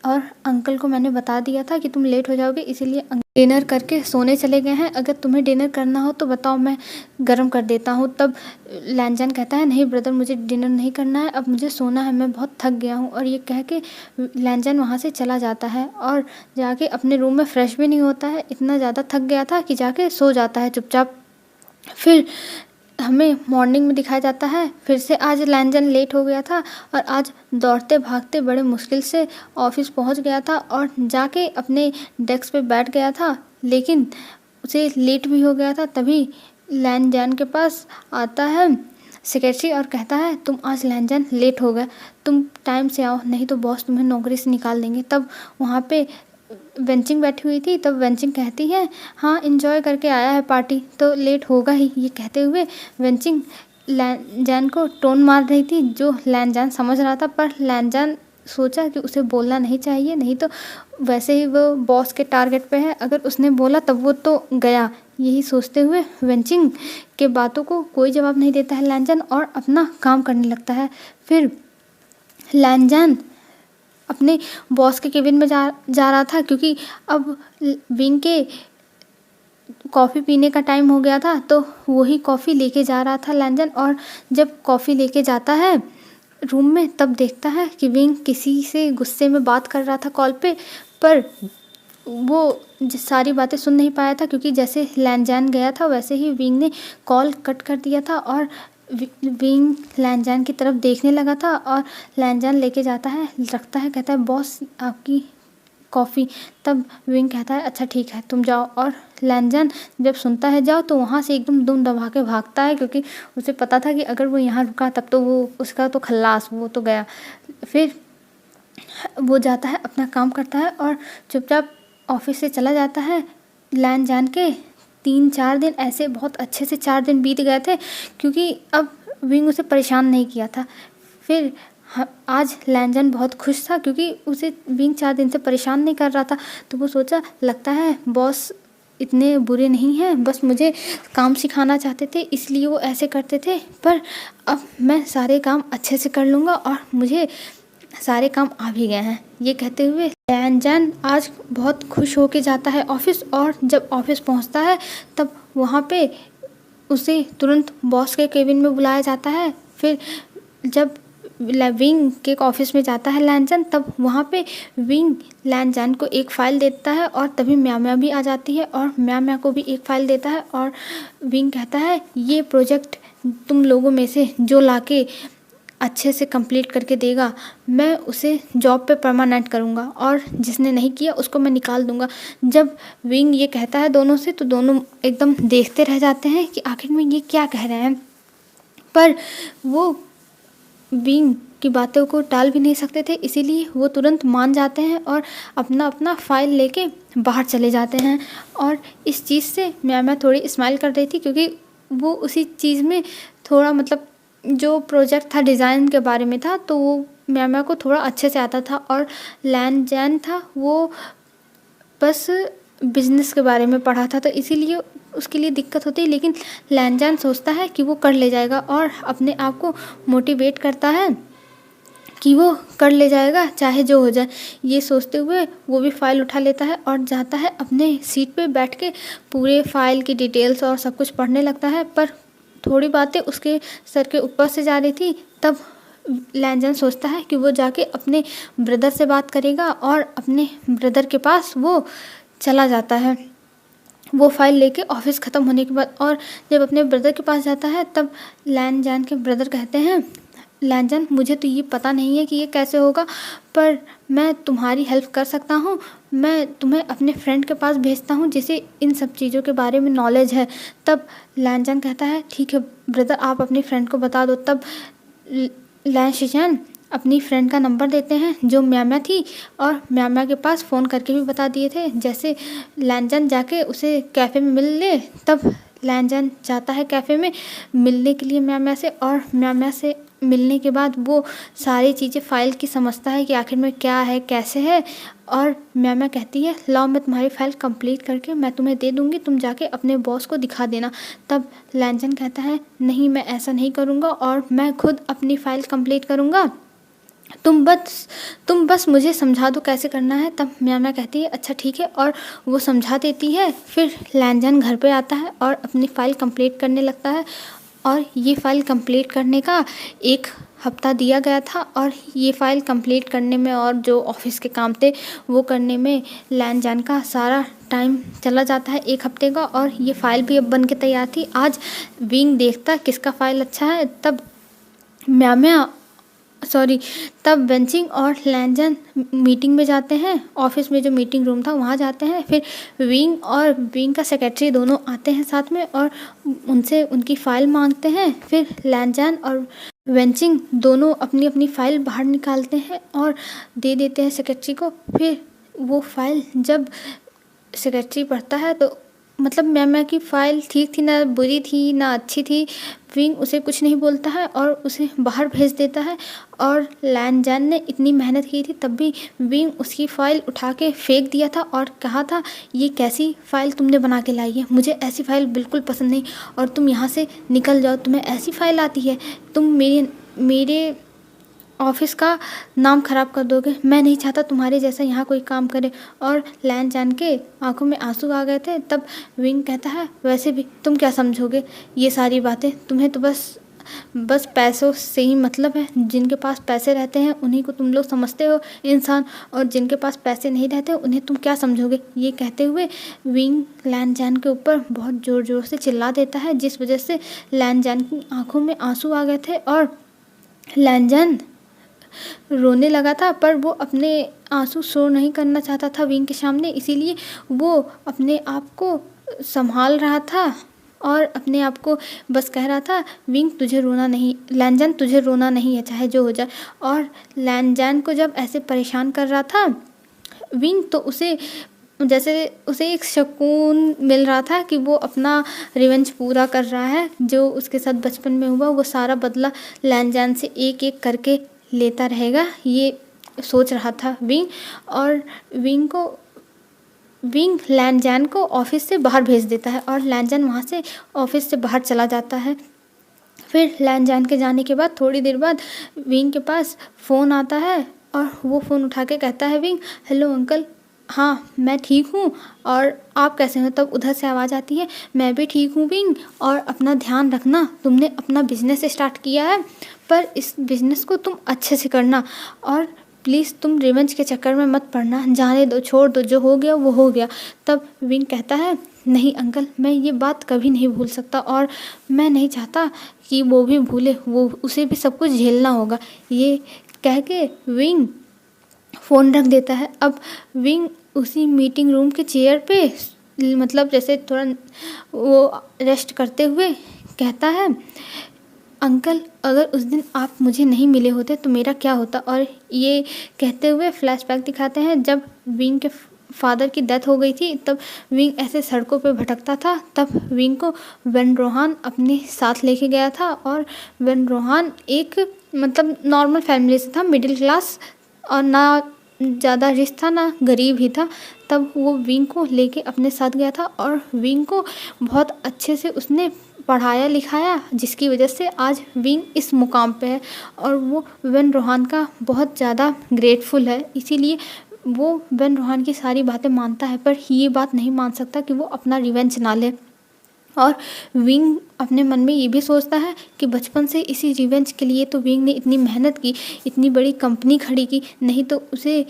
और अंकल को मैंने बता दिया था कि तुम लेट हो जाओगे, इसीलिए डिनर करके सोने चले गए हैं। अगर तुम्हें डिनर करना हो तो बताओ, मैं गरम कर देता हूँ। तब लैनजन कहता है नहीं ब्रदर, मुझे डिनर नहीं करना है, अब मुझे सोना है, मैं बहुत थक गया हूँ। और ये कह के लैनजन वहाँ से चला जाता है और जाके अपने रूम में फ्रेश भी नहीं होता है, इतना ज़्यादा थक गया था कि जाके सो जाता है चुपचाप। फिर हमें मॉर्निंग में दिखाया जाता है फिर से आज लैनजन लेट हो गया था, और आज दौड़ते भागते बड़े मुश्किल से ऑफिस पहुंच गया था और जाके अपने डेस्क पे बैठ गया था, लेकिन उसे लेट भी हो गया था। तभी लैनजन के पास आता है सेक्रेटरी और कहता है तुम आज लैनजन लेट हो गए, तुम टाइम से आओ, नहीं तो बॉस तुम्हें नौकरी से निकाल देंगे। तब वहाँ पे वेंचिंग बैठी हुई थी। तब वेंचिंग कहती है हाँ एंजॉय करके आया है पार्टी तो लेट होगा ही। ये कहते हुए वेंचिंग लैनजन को टोन मार रही थी, जो लैनजन समझ रहा था, पर लैनजन सोचा कि उसे बोलना नहीं चाहिए, नहीं तो वैसे ही वो बॉस के टारगेट पे है, अगर उसने बोला तब वो तो गया। यही सोचते हुए वेंचिंग के बातों को कोई जवाब नहीं देता है लैनजन, और अपना काम करने लगता है। फिर लैनजन अपने बॉस के केबिन में जा रहा था, क्योंकि अब विंग के कॉफ़ी पीने का टाइम हो गया था, तो वही कॉफ़ी लेके जा रहा था लैनजन। और जब कॉफ़ी लेके जाता है रूम में तब देखता है कि विंग किसी से गुस्से में बात कर रहा था कॉल पे, पर वो सारी बातें सुन नहीं पाया था, क्योंकि जैसे लैनजन गया था वैसे ही विंग ने कॉल कट कर दिया था, और विंग लैनजन की तरफ देखने लगा था, और लैनजन लेके जाता है, रखता है, कहता है बॉस आपकी कॉफ़ी। तब विंग कहता है अच्छा ठीक है तुम जाओ, और लैनजन जब सुनता है जाओ तो वहाँ से एकदम दुम दबा के भागता है, क्योंकि उसे पता था कि अगर वो यहाँ रुका तब तो वो उसका तो खल्लास, वो तो गया। फिर वो जाता है अपना काम करता है और चुपचाप ऑफिस से चला जाता है। लैनजन के 3-4 दिन ऐसे बहुत अच्छे से 4 दिन बीत गए थे, क्योंकि अब विंग उसे परेशान नहीं किया था। फिर आज लैनजन बहुत खुश था, क्योंकि उसे विंग 4 दिन से परेशान नहीं कर रहा था। तो वो सोचा लगता है बॉस इतने बुरे नहीं हैं, बस मुझे काम सिखाना चाहते थे इसलिए वो ऐसे करते थे, पर अब मैं सारे काम अच्छे से कर लूँगा और मुझे सारे काम आ भी गए हैं। ये कहते हुए लैन-जैन आज बहुत खुश होके जाता है ऑफिस, और जब ऑफिस पहुंचता है तब वहाँ पे उसे तुरंत बॉस के केबिन में बुलाया जाता है। फिर जब विंग के ऑफिस में जाता है लैन-जैन, तब वहाँ पे विंग लैन-जैन को एक फ़ाइल देता है और तभी म्या म्या भी आ जाती है और म्या म्या को भी एक फ़ाइल देता है। और विंग कहता है ये प्रोजेक्ट तुम लोगों में से जो लाके अच्छे से कंप्लीट करके देगा, मैं उसे जॉब पे परमानेंट करूँगा, और जिसने नहीं किया उसको मैं निकाल दूँगा। जब विंग ये कहता है दोनों से, तो दोनों एकदम देखते रह जाते हैं कि आखिर में ये क्या कह रहे हैं, पर वो विंग की बातों को टाल भी नहीं सकते थे, इसीलिए वो तुरंत मान जाते हैं और अपना अपना फ़ाइल लेके बाहर चले जाते हैं। और इस चीज़ से म्या म्या थोड़ी स्माइल कर रही थी, क्योंकि वो उसी चीज़ में थोड़ा मतलब जो प्रोजेक्ट था डिज़ाइन के बारे में था, तो वो म्या म्या को थोड़ा अच्छे से आता था, और लैन-जैन था वो बस बिज़नेस के बारे में पढ़ा था, तो इसीलिए उसके लिए दिक्कत होती है। लेकिन लैन-जैन सोचता है कि वो कर ले जाएगा, और अपने आप को मोटिवेट करता है कि वो कर ले जाएगा चाहे जो हो जाए। ये सोचते हुए वो भी फ़ाइल उठा लेता है और जाता है अपने सीट पे बैठ के पूरे फ़ाइल की डिटेल्स और सब कुछ पढ़ने लगता है। पर थोड़ी बातें उसके सर के ऊपर से जा रही थी, तब लैन-जैन सोचता है कि वो जाके अपने ब्रदर से बात करेगा, और अपने ब्रदर के पास वो चला जाता है वो फ़ाइल लेके ऑफिस ख़त्म होने के बाद। और जब अपने ब्रदर के पास जाता है, तब लैन-जैन के ब्रदर कहते हैं, लैन-जैन मुझे तो ये पता नहीं है कि ये कैसे होगा, पर मैं तुम्हारी हेल्प कर सकता हूँ। मैं तुम्हें अपने फ्रेंड के पास भेजता हूँ जिसे इन सब चीज़ों के बारे में नॉलेज है। तब लैन-जैन कहता है ठीक है ब्रदर, आप अपनी फ्रेंड को बता दो। तब लैन-शिजैन अपनी फ्रेंड का नंबर देते हैं जो म्या म्या थी, और म्या म्या के पास फ़ोन करके भी बता दिए थे जैसे लैन-जैन जाके उसे कैफ़े में मिल ले। तब लैन-जैन जाता है कैफ़े में मिलने के लिए म्या म्या से, और म्या म्या से मिलने के बाद वो सारी चीज़ें फ़ाइल की समझता है कि आखिर में क्या है कैसे है। और म्या म्या कहती है लाओ मैं तुम्हारी फ़ाइल कंप्लीट करके मैं तुम्हें दे दूँगी, तुम जाके अपने बॉस को दिखा देना। तब लैन-जैन कहता है नहीं मैं ऐसा नहीं करूँगा, और मैं खुद अपनी फ़ाइल कंप्लीट करूँगा, तुम बस मुझे समझा दो कैसे करना है। तब म्या म्या कहती है अच्छा ठीक है, और वो समझा देती है। फिर लैन-जैन घर पे आता है और अपनी फ़ाइल कंप्लीट करने लगता है, और ये फ़ाइल कंप्लीट करने का 1 हफ़्ता दिया गया था, और ये फ़ाइल कंप्लीट करने में और जो ऑफिस के काम थे वो करने में लैन-जैन का सारा टाइम चला जाता है 1 हफ़्ते का। और ये फ़ाइल भी अब बन के तैयार थी। आज विंग देखता किसका फ़ाइल अच्छा है, तब वेंचिंग और लैन-जैन मीटिंग में जाते हैं। ऑफिस में जो मीटिंग रूम था वहाँ जाते हैं। फिर विंग और विंग का सेक्रेटरी दोनों आते हैं साथ में, और उनसे उनकी फ़ाइल मांगते हैं। फिर लैन-जैन और वेंचिंग दोनों अपनी अपनी फ़ाइल बाहर निकालते हैं और दे देते हैं सेक्रेटरी को। फिर वो फ़ाइल जब सेक्रेटरी पढ़ता है तो मतलब म्या म्या की फ़ाइल ठीक थी, ना बुरी थी ना अच्छी थी। विंग उसे कुछ नहीं बोलता है और उसे बाहर भेज देता है। और लैन-जैन ने इतनी मेहनत की थी तब भी विंग उसकी फ़ाइल उठा के फेंक दिया था और कहा था ये कैसी फ़ाइल तुमने बना के लाई है, मुझे ऐसी फ़ाइल बिल्कुल पसंद नहीं, और तुम यहाँ से निकल जाओ, तुम्हें ऐसी फ़ाइल आती है, तुम मेरे ऑफिस का नाम ख़राब कर दोगे, मैं नहीं चाहता तुम्हारे जैसा यहाँ कोई काम करे। और लैन-जैन के आंखों में आंसू आ गए थे। तब विंग कहता है वैसे भी तुम क्या समझोगे ये सारी बातें, तुम्हें तो बस पैसों से ही मतलब है। जिनके पास पैसे रहते हैं उन्हीं को तुम लोग समझते हो इंसान, और जिनके पास पैसे नहीं रहते उन्हें तुम क्या समझोगे। ये कहते हुए विंग लैन-जैन के ऊपर बहुत ज़ोर ज़ोर से चिल्ला देता है, जिस वजह से लैन-जैन की आंखों में आंसू आ गए थे और लैन-जैन रोने लगा था। पर वो अपने आंसू शो नहीं करना चाहता था विंग के सामने, इसीलिए वो अपने आप को संभाल रहा था और अपने आप को बस कह रहा था विंग तुझे रोना नहीं, लैन-जैन तुझे रोना नहीं है चाहे जो हो जाए। और लैन-जैन को जब ऐसे परेशान कर रहा था विंग, तो उसे एक सुकून मिल रहा था कि वो अपना रिवेंज पूरा कर रहा है। जो उसके साथ बचपन में हुआ वो सारा बदला लैन-जैन से एक एक करके लेता रहेगा, ये सोच रहा था विंग। और विंग लैन-जैन को ऑफिस से बाहर भेज देता है और लैन-जैन वहाँ से ऑफिस से बाहर चला जाता है। फिर लैन-जैन के जाने के बाद थोड़ी देर बाद विंग के पास फ़ोन आता है और वो फ़ोन उठा के कहता है विंग, हेलो अंकल, हाँ मैं ठीक हूँ और आप कैसे हो? तब उधर से आवाज़ आती है, मैं भी ठीक हूँ विंग, और अपना ध्यान रखना, तुमने अपना बिजनेस स्टार्ट किया है पर इस बिजनेस को तुम अच्छे से करना, और प्लीज़ तुम रिवेंज के चक्कर में मत पड़ना, जाने दो, छोड़ दो, जो हो गया वो हो गया। तब विंग कहता है, नहीं अंकल, मैं ये बात कभी नहीं भूल सकता और मैं नहीं चाहता कि वो भी भूले, वो उसे भी सब कुछ झेलना होगा। ये कह के विंग फ़ोन रख देता है। अब विंग उसी मीटिंग रूम के चेयर पे मतलब जैसे थोड़ा वो रेस्ट करते हुए कहता है, अंकल अगर उस दिन आप मुझे नहीं मिले होते तो मेरा क्या होता। और ये कहते हुए फ्लैशबैक दिखाते हैं जब विंग के फादर की डेथ हो गई थी, तब विंग ऐसे सड़कों पे भटकता था। तब विंग को वेन रोहान अपने साथ लेके गया था और वेन रोहान एक मतलब नॉर्मल फैमिली से था, मिडिल क्लास, और ना ज़्यादा रिच था ना गरीब ही था। तब वो विंग को लेके अपने साथ गया था और विंग को बहुत अच्छे से उसने पढ़ाया लिखाया, जिसकी वजह से आज विंग इस मुकाम पे है और वो वेन रोहान का बहुत ज़्यादा ग्रेटफुल है। इसीलिए वो वेन रोहान की सारी बातें मानता है, पर ये बात नहीं मान सकता कि वो अपना रिवेंज ना ले। और विंग अपने मन में ये भी सोचता है कि बचपन से इसी रिवेंज के लिए तो विंग ने इतनी मेहनत की, इतनी बड़ी कंपनी खड़ी की, नहीं तो उसे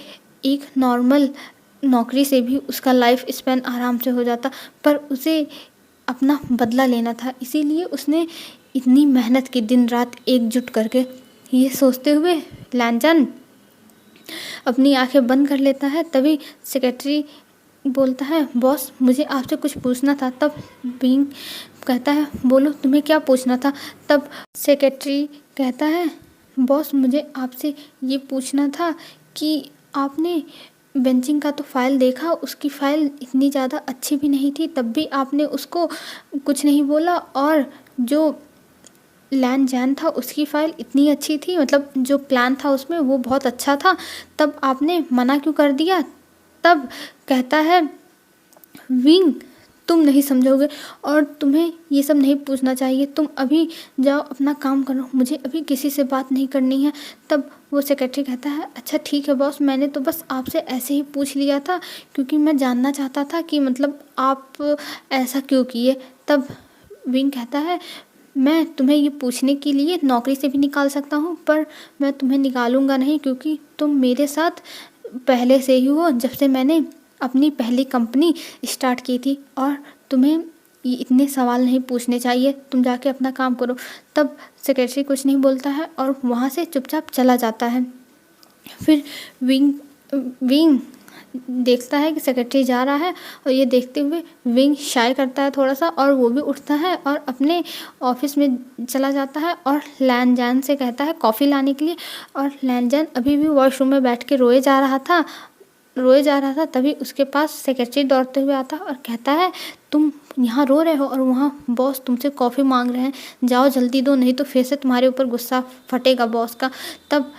एक नॉर्मल नौकरी से भी उसका लाइफ स्पैन आराम से हो जाता, पर उसे अपना बदला लेना था, इसीलिए उसने इतनी मेहनत की दिन रात एकजुट करके। ये सोचते हुए लैंजन अपनी आंखें बंद कर लेता है। तभी सेक्रेटरी बोलता है, बॉस मुझे आपसे कुछ पूछना था। तब विंग कहता है, बोलो तुम्हें क्या पूछना था। तब सेक्रेटरी कहता है, बॉस मुझे आपसे ये पूछना था कि आपने बेंचिंग का तो फाइल देखा, उसकी फ़ाइल इतनी ज़्यादा अच्छी भी नहीं थी, तब भी आपने उसको कुछ नहीं बोला, और जो लैन जैन था उसकी फ़ाइल इतनी अच्छी थी, मतलब जो प्लान था उसमें वो बहुत अच्छा था, तब आपने मना क्यों कर दिया। तब कहता है विंग, तुम नहीं समझोगे और तुम्हें ये सब नहीं पूछना चाहिए, तुम अभी जाओ अपना काम करो, मुझे अभी किसी से बात नहीं करनी है। तब वो सेक्रेटरी कहता है, अच्छा ठीक है बॉस, मैंने तो बस आपसे ऐसे ही पूछ लिया था क्योंकि मैं जानना चाहता था कि मतलब आप ऐसा क्यों किए। तब विंग कहता है, मैं तुम्हें ये पूछने के लिए नौकरी से भी निकाल सकता हूँ, पर मैं तुम्हें निकालूंगा नहीं क्योंकि तुम मेरे साथ पहले से ही हो, जब से मैंने अपनी पहली कंपनी स्टार्ट की थी, और तुम्हें ये इतने सवाल नहीं पूछने चाहिए, तुम जाके अपना काम करो। तब सेक्रेटरी कुछ नहीं बोलता है और वहाँ से चुपचाप चला जाता है। फिर विंग देखता है कि सेक्रेटरी जा रहा है और ये देखते हुए विंग शाय करता है थोड़ा सा, और वो भी उठता है और अपने ऑफिस में चला जाता है और लैनजैन से कहता है कॉफ़ी लाने के लिए। और लैनजैन अभी भी वॉशरूम में बैठ के रोए जा रहा था। तभी उसके पास सेक्रेटरी दौड़ते हुए आता है और कहता है, तुम यहाँ रो रहे हो और वहाँ बॉस तुमसे कॉफ़ी मांग रहे हैं, जाओ जल्दी दो, नहीं तो फिर से तुम्हारे ऊपर गुस्सा फटेगा बॉस का। तब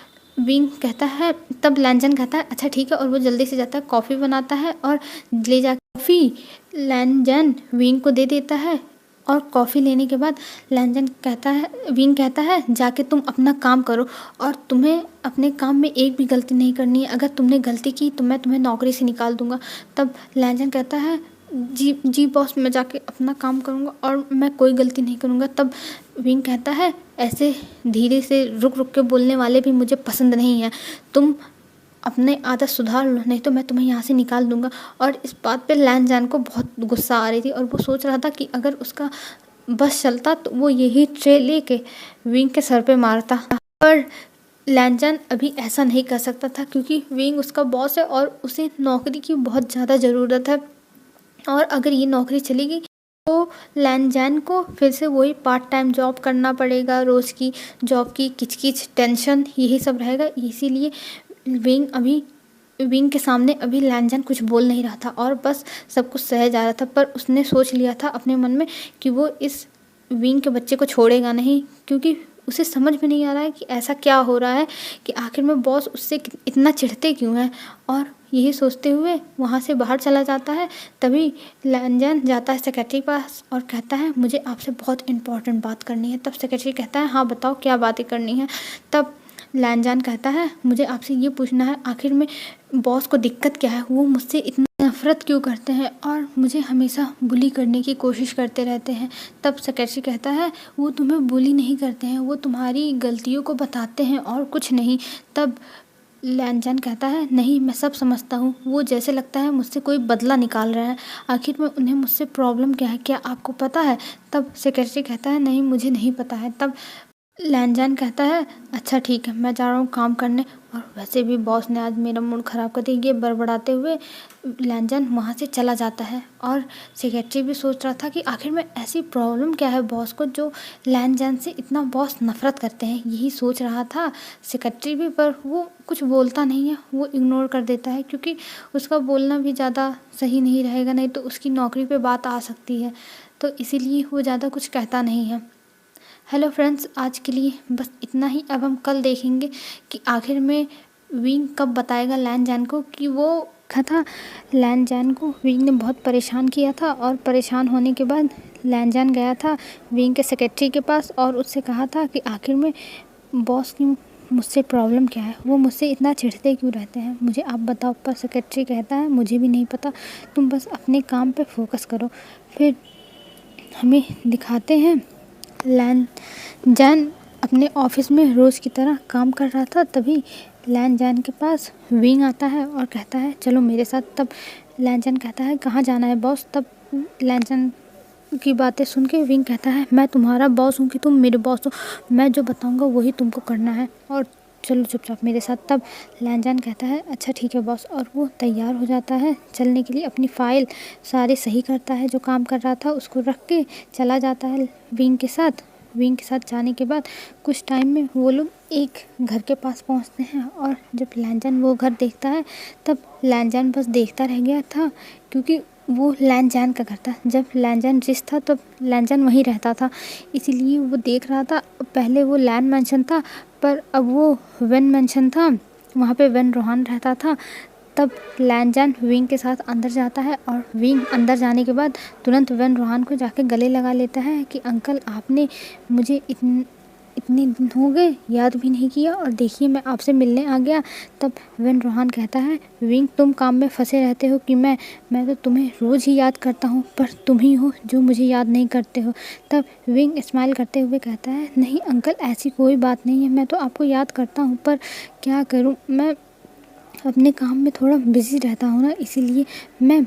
लैंजन कहता है, अच्छा ठीक है, और वो जल्दी से जाता है, कॉफ़ी बनाता है और ले जा कॉफ़ी लैंजन विंग को दे देता है। और कॉफ़ी लेने के बाद विंग कहता है, जाके तुम अपना काम करो और तुम्हें अपने काम में एक भी गलती नहीं करनी है, अगर तुमने गलती की तो मैं तुम्हें नौकरी से निकाल दूंगा। तब लैंजन कहता है, जी बॉस, मैं जाके अपना काम करूँगा और मैं कोई गलती नहीं करूँगा। तब विंग कहता है, ऐसे धीरे से रुक रुक के बोलने वाले भी मुझे पसंद नहीं है, तुम अपने आदत सुधार लो, नहीं तो मैं तुम्हें यहाँ से निकाल दूंगा। और इस बात पे लैंजन को बहुत गुस्सा आ रही थी और वो सोच रहा था कि अगर उसका बस चलता तो वो यही ट्रे लेके विंग के सर पे मारता, पर लैंजन अभी ऐसा नहीं कर सकता था क्योंकि विंग उसका बॉस है और उसे नौकरी की बहुत ज़्यादा ज़रूरत है, और अगर ये नौकरी चली गई तो लैंजैन को फिर से वही पार्ट टाइम जॉब करना पड़ेगा, रोज़ की जॉब की किचकिच टेंशन यही सब रहेगा। इसीलिए विंग के सामने अभी लैंजैन कुछ बोल नहीं रहा था और बस सब कुछ सह जा रहा था, पर उसने सोच लिया था अपने मन में कि वो इस विंग के बच्चे को छोड़ेगा नहीं, क्योंकि उसे समझ में नहीं आ रहा है कि ऐसा क्या हो रहा है कि आखिर में बॉस उससे इतना चिढ़ते क्यों हैं। और यही सोचते हुए वहाँ से बाहर चला जाता है। तभी लैंजन जाता है सेक्रेटरी के पास और कहता है, मुझे आपसे बहुत इम्पोर्टेंट बात करनी है। तब सेक्रेटरी कहता है, हाँ बताओ क्या बातें करनी है। तब लैनजान कहता है मुझे आपसे ये पूछना है आखिर में बॉस को दिक्कत क्या है, वो मुझसे इतना नफ़रत क्यों करते हैं और मुझे हमेशा बुली करने की कोशिश करते रहते हैं। तब सेक्रेटरी कहता है वो तुम्हें बुली नहीं करते हैं, वो तुम्हारी गलतियों को बताते हैं और कुछ नहीं। तब लैनजान कहता है नहीं, मैं सब समझता हूँ, वो जैसे लगता है मुझसे कोई बदला निकाल रहा है, आखिर में उन्हें मुझसे प्रॉब्लम क्या है, क्या आपको पता है? तब सेक्रेटरी कहता है नहीं, मुझे नहीं पता है। तब लैनजान कहता है अच्छा ठीक है, मैं जा रहा हूँ काम करने, और वैसे भी बॉस ने आज मेरा मूड ख़राब कर दिया। ये बड़बड़ाते हुए लैनजान वहाँ से चला जाता है और सेक्रेटरी भी सोच रहा था कि आखिर में ऐसी प्रॉब्लम क्या है बॉस को जो लैनजान से इतना बॉस नफ़रत करते हैं, यही सोच रहा था सेक्रेटरी भी। पर वो कुछ बोलता नहीं है, वो इग्नोर कर देता है क्योंकि उसका बोलना भी ज़्यादा सही नहीं रहेगा, नहीं तो उसकी नौकरी पे बात आ सकती है, तो इसीलिए वो ज़्यादा कुछ कहता नहीं है। हेलो फ्रेंड्स, आज के लिए बस इतना ही। अब हम कल देखेंगे कि आखिर में विंग कब बताएगा लैनजान को कि वो था। लैनजान को विंग ने बहुत परेशान किया था और परेशान होने के बाद लैनजान गया था विंग के सेक्रेटरी के पास और उससे कहा था कि आखिर में बॉस की मुझसे प्रॉब्लम क्या है, वो मुझसे इतना चिढ़ते क्यों रहते हैं, मुझे आप बताओ। पर सेक्रेटरी कहता है मुझे भी नहीं पता, तुम बस अपने काम पे फोकस करो। फिर हमें दिखाते हैं लैनजान अपने ऑफिस में रोज़ की तरह काम कर रहा था। तभी लैनजान के पास विंग आता है और कहता है चलो मेरे साथ। तब लैनजान कहता है कहाँ जाना है बॉस? तब लैनजान की बातें सुन के विंग कहता है मैं तुम्हारा बॉस हूँ कि तुम मेरे बॉस हो, मैं जो बताऊँगा वही तुमको करना है और चलो चुपचाप मेरे साथ। तब लैनजान कहता है अच्छा ठीक है बॉस, और वो तैयार हो जाता है चलने के लिए। अपनी फ़ाइल सारे सही करता है, जो काम कर रहा था उसको रख के चला जाता है विंग के साथ। विंग के साथ जाने के बाद कुछ टाइम में वो लोग एक घर के पास पहुंचते हैं और जब लैनजान वो घर देखता है तब लैनजान बस देखता रह गया था क्योंकि वो लैनजान का घर था। जब लैनजान रिच था तब लैनजान वहीं रहता था, इसीलिए वो देख रहा था। पहले वो लैन मेंशन था पर अब वो वेन मेंशन था, वहाँ पे वेन रोहान रहता था। तब लैनजान विंग के साथ अंदर जाता है और विंग अंदर जाने के बाद तुरंत वेन रोहान को जाके गले लगा लेता है कि अंकल आपने मुझे इतने दिन हो गए याद भी नहीं किया और देखिए मैं आपसे मिलने आ गया। तब वेन रोहान कहता है विंग तुम काम में फंसे रहते हो कि मैं तो तुम्हें रोज़ ही याद करता हूँ, पर तुम ही हो जो मुझे याद नहीं करते हो। तब विंग स्माइल करते हुए कहता है नहीं अंकल ऐसी कोई बात नहीं है, मैं तो आपको याद करता हूँ, पर क्या करूँ, मैं अपने काम में थोड़ा बिज़ी रहता हूँ ना, इसीलिए मैं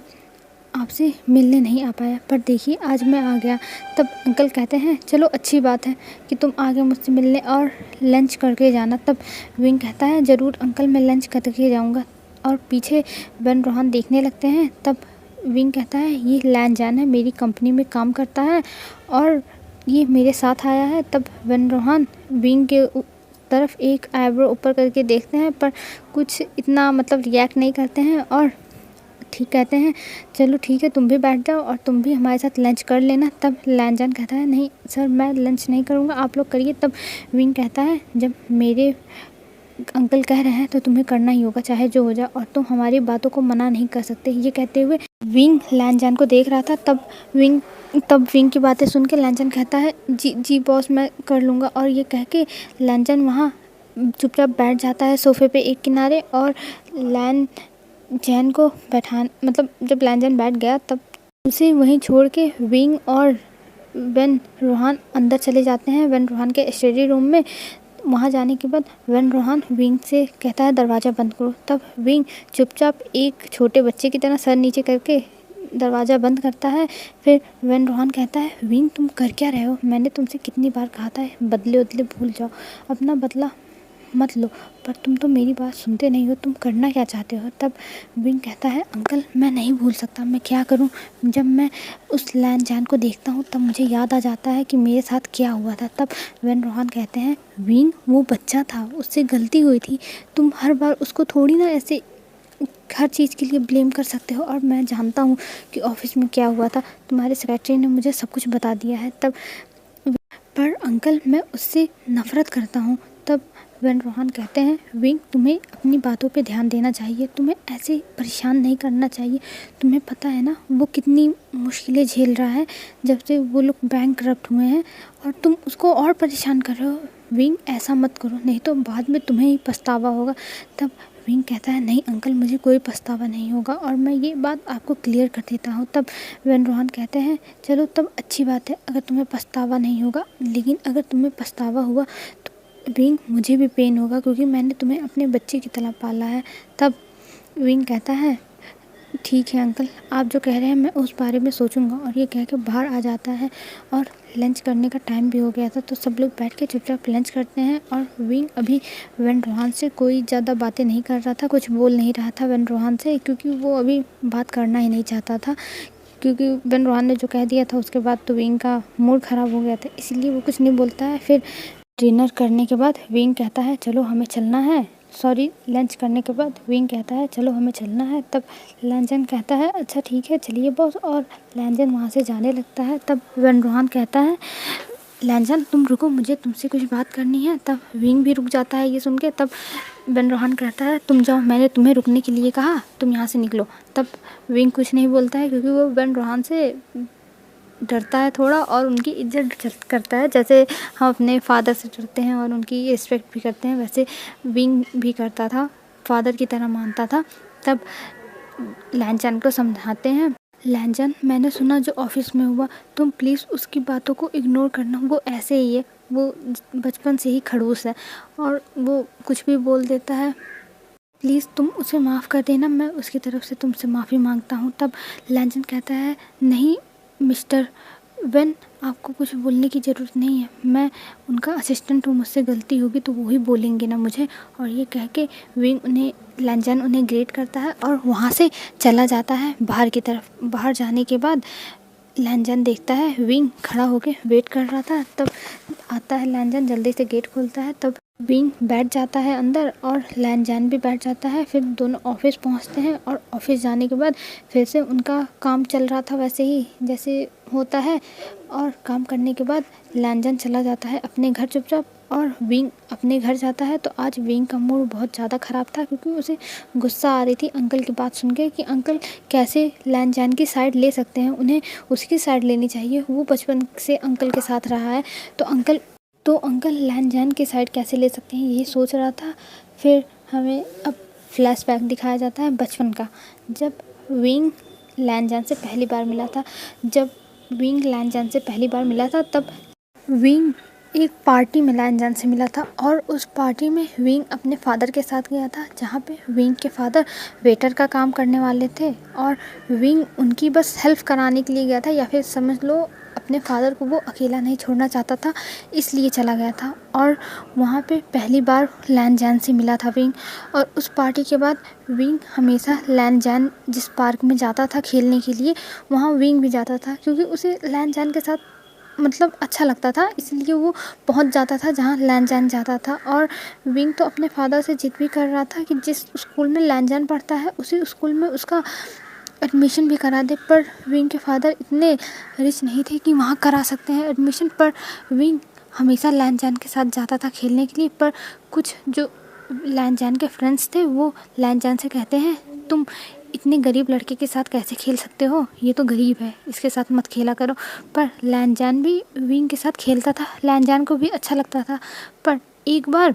आपसे मिलने नहीं आ पाया, पर देखिए आज मैं आ गया। तब अंकल कहते हैं चलो अच्छी बात है कि तुम आ गए मुझसे मिलने और लंच करके जाना। तब विंग कहता है ज़रूर अंकल, मैं लंच करके जाऊंगा। और पीछे वेन रोहान देखने लगते हैं। तब विंग कहता है ये लैनजान है, मेरी कंपनी में काम करता है और ये मेरे साथ आया है। तब वेन रोहान विंग के तरफ एक आईब्रो ऊपर करके देखते हैं पर कुछ इतना मतलब रिएक्ट नहीं करते हैं और ठीक कहते हैं चलो ठीक है तुम भी बैठ जाओ और तुम भी हमारे साथ लंच कर लेना। तब लैनजान कहता है नहीं सर मैं लंच नहीं करूँगा, आप लोग करिए। तब विंग कहता है जब मेरे अंकल कह रहे हैं तो तुम्हें करना ही होगा चाहे जो हो जाए, और तुम हमारी बातों को मना नहीं कर सकते। ये कहते हुए विंग लैनजान को देख रहा था। तब विंग की बातें सुन के लैनजान कहता है जी जी बॉस मैं कर लूँगा, और ये कह के लैनजान वहाँ चुपचाप बैठ जाता है सोफ़े पे एक किनारे। और लैनजान को जब लैनजान बैठ गया तब उसे वहीं छोड़ के विंग और वेन रोहान अंदर चले जाते हैं वेन रोहान के स्टडी रूम में। वहाँ जाने के बाद वेन रोहान विंग से कहता है दरवाज़ा बंद करो। तब विंग चुपचाप एक छोटे बच्चे की तरह सर नीचे करके दरवाज़ा बंद करता है। फिर वेन रोहान कहता है विंग तुम कर क्या रहे हो, मैंने तुमसे कितनी बार कहा था बदले भूल जाओ, अपना बदला मत लो, पर तुम तो मेरी बात सुनते नहीं हो, तुम करना क्या चाहते हो। तब विंग कहता है अंकल मैं नहीं भूल सकता, मैं क्या करूं, जब मैं उस लैनजान को देखता हूं तब मुझे याद आ जाता है कि मेरे साथ क्या हुआ था। तब वेन रोहान कहते हैं विंग वो बच्चा था, उससे गलती हुई थी, तुम हर बार उसको थोड़ी ना ऐसे हर चीज़ के लिए ब्लेम कर सकते हो, और मैं जानता हूँ कि ऑफिस में क्या हुआ था, तुम्हारे सेक्रेटरी ने मुझे सब कुछ बता दिया है। तब पर अंकल मैं उससे नफ़रत करता हूँ। तब वेन रोहान कहते हैं विंग तुम्हें अपनी बातों पे ध्यान देना चाहिए, तुम्हें ऐसे परेशान नहीं करना चाहिए, तुम्हें पता है ना वो कितनी मुश्किलें झेल रहा है जब से वो लोग बैंकरप्ट हुए हैं, और तुम उसको और परेशान कर रहे हो। विंग ऐसा मत करो, नहीं तो बाद में तुम्हें ही पछतावा होगा। तब विंग कहता है नहीं अंकल, मुझे कोई पछतावा नहीं होगा और मैं ये बात आपको क्लियर कर देता हूँ। तब वेन रोहान कहते हैं चलो तब अच्छी बात है अगर तुम्हें पछतावा नहीं होगा, लेकिन अगर तुम्हें पछतावा हुआ तो विंग मुझे भी पेन होगा, क्योंकि मैंने तुम्हें अपने बच्चे की तरह पाला है। तब विंग कहता है ठीक है अंकल, आप जो कह रहे हैं मैं उस बारे में सोचूंगा, और ये कह के बाहर आ जाता है। और लंच करने का टाइम भी हो गया था, तो सब लोग बैठ के चुपचाप लंच करते हैं। और विंग अभी वेन रोहान से कोई ज़्यादा बातें नहीं कर रहा था, कुछ बोल नहीं रहा था वेन रोहान से, क्योंकि वो अभी बात करना ही नहीं चाहता था, क्योंकि वेन रोहान ने जो कह दिया था उसके बाद तो विंग का मूड ख़राब हो गया था, इसलिए वो कुछ नहीं बोलता है। फिर डिनर करने के बाद विंग कहता है चलो हमें चलना है, लंच करने के बाद विंग कहता है चलो हमें चलना है। तब लैंजन कहता है अच्छा ठीक है चलिए बॉस, और लैंजन वहाँ से जाने लगता है। तब वेन रोहान कहता है लैंजन तुम रुको, मुझे तुमसे कुछ बात करनी है। तब विंग भी रुक जाता है ये सुन के। तब वेन रोहान कहता है तुम जाओ, मैंने तुम्हें रुकने के लिए कहा, तुम यहाँ से निकलो। तब विंग कुछ नहीं बोलता है, क्योंकि वो वेन रोहान से डरता है थोड़ा, और उनकी इज्जत करता है, जैसे हम अपने फादर से डरते हैं और उनकी रिस्पेक्ट भी करते हैं, वैसे विंग भी करता था, फादर की तरह मानता था। तब लैंजन को समझाते हैं लैंजन मैंने सुना जो ऑफिस में हुआ, तुम प्लीज़ उसकी बातों को इग्नोर करना, वो ऐसे ही है, वो बचपन से ही खड़ूस है और वो कुछ भी बोल देता है, प्लीज़ तुम उसे माफ़ कर देना, मैं उसकी तरफ से तुमसे माफ़ी मांगता हूँ। तब लैंजन कहता है नहीं मिस्टर वेन, आपको कुछ बोलने की ज़रूरत नहीं है, मैं उनका असिस्टेंट हूँ, मुझसे गलती होगी तो वो ही बोलेंगे ना मुझे। और ये कह के लैंजन उन्हें ग्रेट करता है और वहाँ से चला जाता है बाहर की तरफ। बाहर जाने के बाद लैंजन देखता है विंग खड़ा होके वेट कर रहा था। तब आता है लैंजन, जल्दी से गेट खोलता है। तब विंग बैठ जाता है अंदर और लैंजन भी बैठ जाता है। फिर दोनों ऑफिस पहुंचते हैं और ऑफिस जाने के बाद फिर से उनका काम चल रहा था वैसे ही जैसे होता है। और काम करने के बाद लैंजन चला जाता है अपने घर चुपचाप और विंग अपने घर जाता है। तो आज विंग का मूड बहुत ज़्यादा ख़राब था, क्योंकि उसे गुस्सा आ रही थी अंकल की बात सुन के कि अंकल कैसे लैंजन की साइड ले सकते हैं, उन्हें उसकी साइड लेनी चाहिए, वो बचपन से अंकल के साथ रहा है, तो अंकल लैंजन की साइड कैसे ले सकते हैं, ये सोच रहा था। फिर हमें अब फ्लैशबैक दिखाया जाता है बचपन का, जब विंग लैंजन से पहली बार मिला था। तब विंग एक पार्टी में लैंजन से मिला था और उस पार्टी में विंग अपने फादर के साथ गया था, जहाँ पे विंग के फादर वेटर का काम करने वाले थे और विंग उनकी बस हेल्प कराने के लिए गया था, या फिर समझ लो अपने फादर को वो अकेला नहीं छोड़ना चाहता था, इसलिए चला गया था। और वहाँ पे पहली बार लैंजन से मिला था विंग। और उस पार्टी के बाद विंग हमेशा लैंजन जिस पार्क में जाता था खेलने के लिए, वहाँ विंग भी जाता था, क्योंकि उसे लैंजन के साथ मतलब अच्छा लगता था, इसलिए वो पहुंच जाता था जहाँ लैंजन जाता था। और विंग तो अपने फादर से जिद भी कर रहा था कि जिस स्कूल में लैंजन पढ़ता है उसी स्कूल में उसका एडमिशन भी करा दे, पर विंग के फादर इतने रिच नहीं थे कि वहाँ करा सकते हैं एडमिशन। पर विंग हमेशा लैंजन के साथ जाता था खेलने के लिए। पर कुछ जो लैंजन के फ्रेंड्स थे वो लैंजन से कहते हैं तुम इतने गरीब लड़के के साथ कैसे खेल सकते हो, ये तो गरीब है, इसके साथ मत खेला करो। पर लैंजन भी विंग के साथ खेलता था, लैंजन को भी अच्छा लगता था। पर एक बार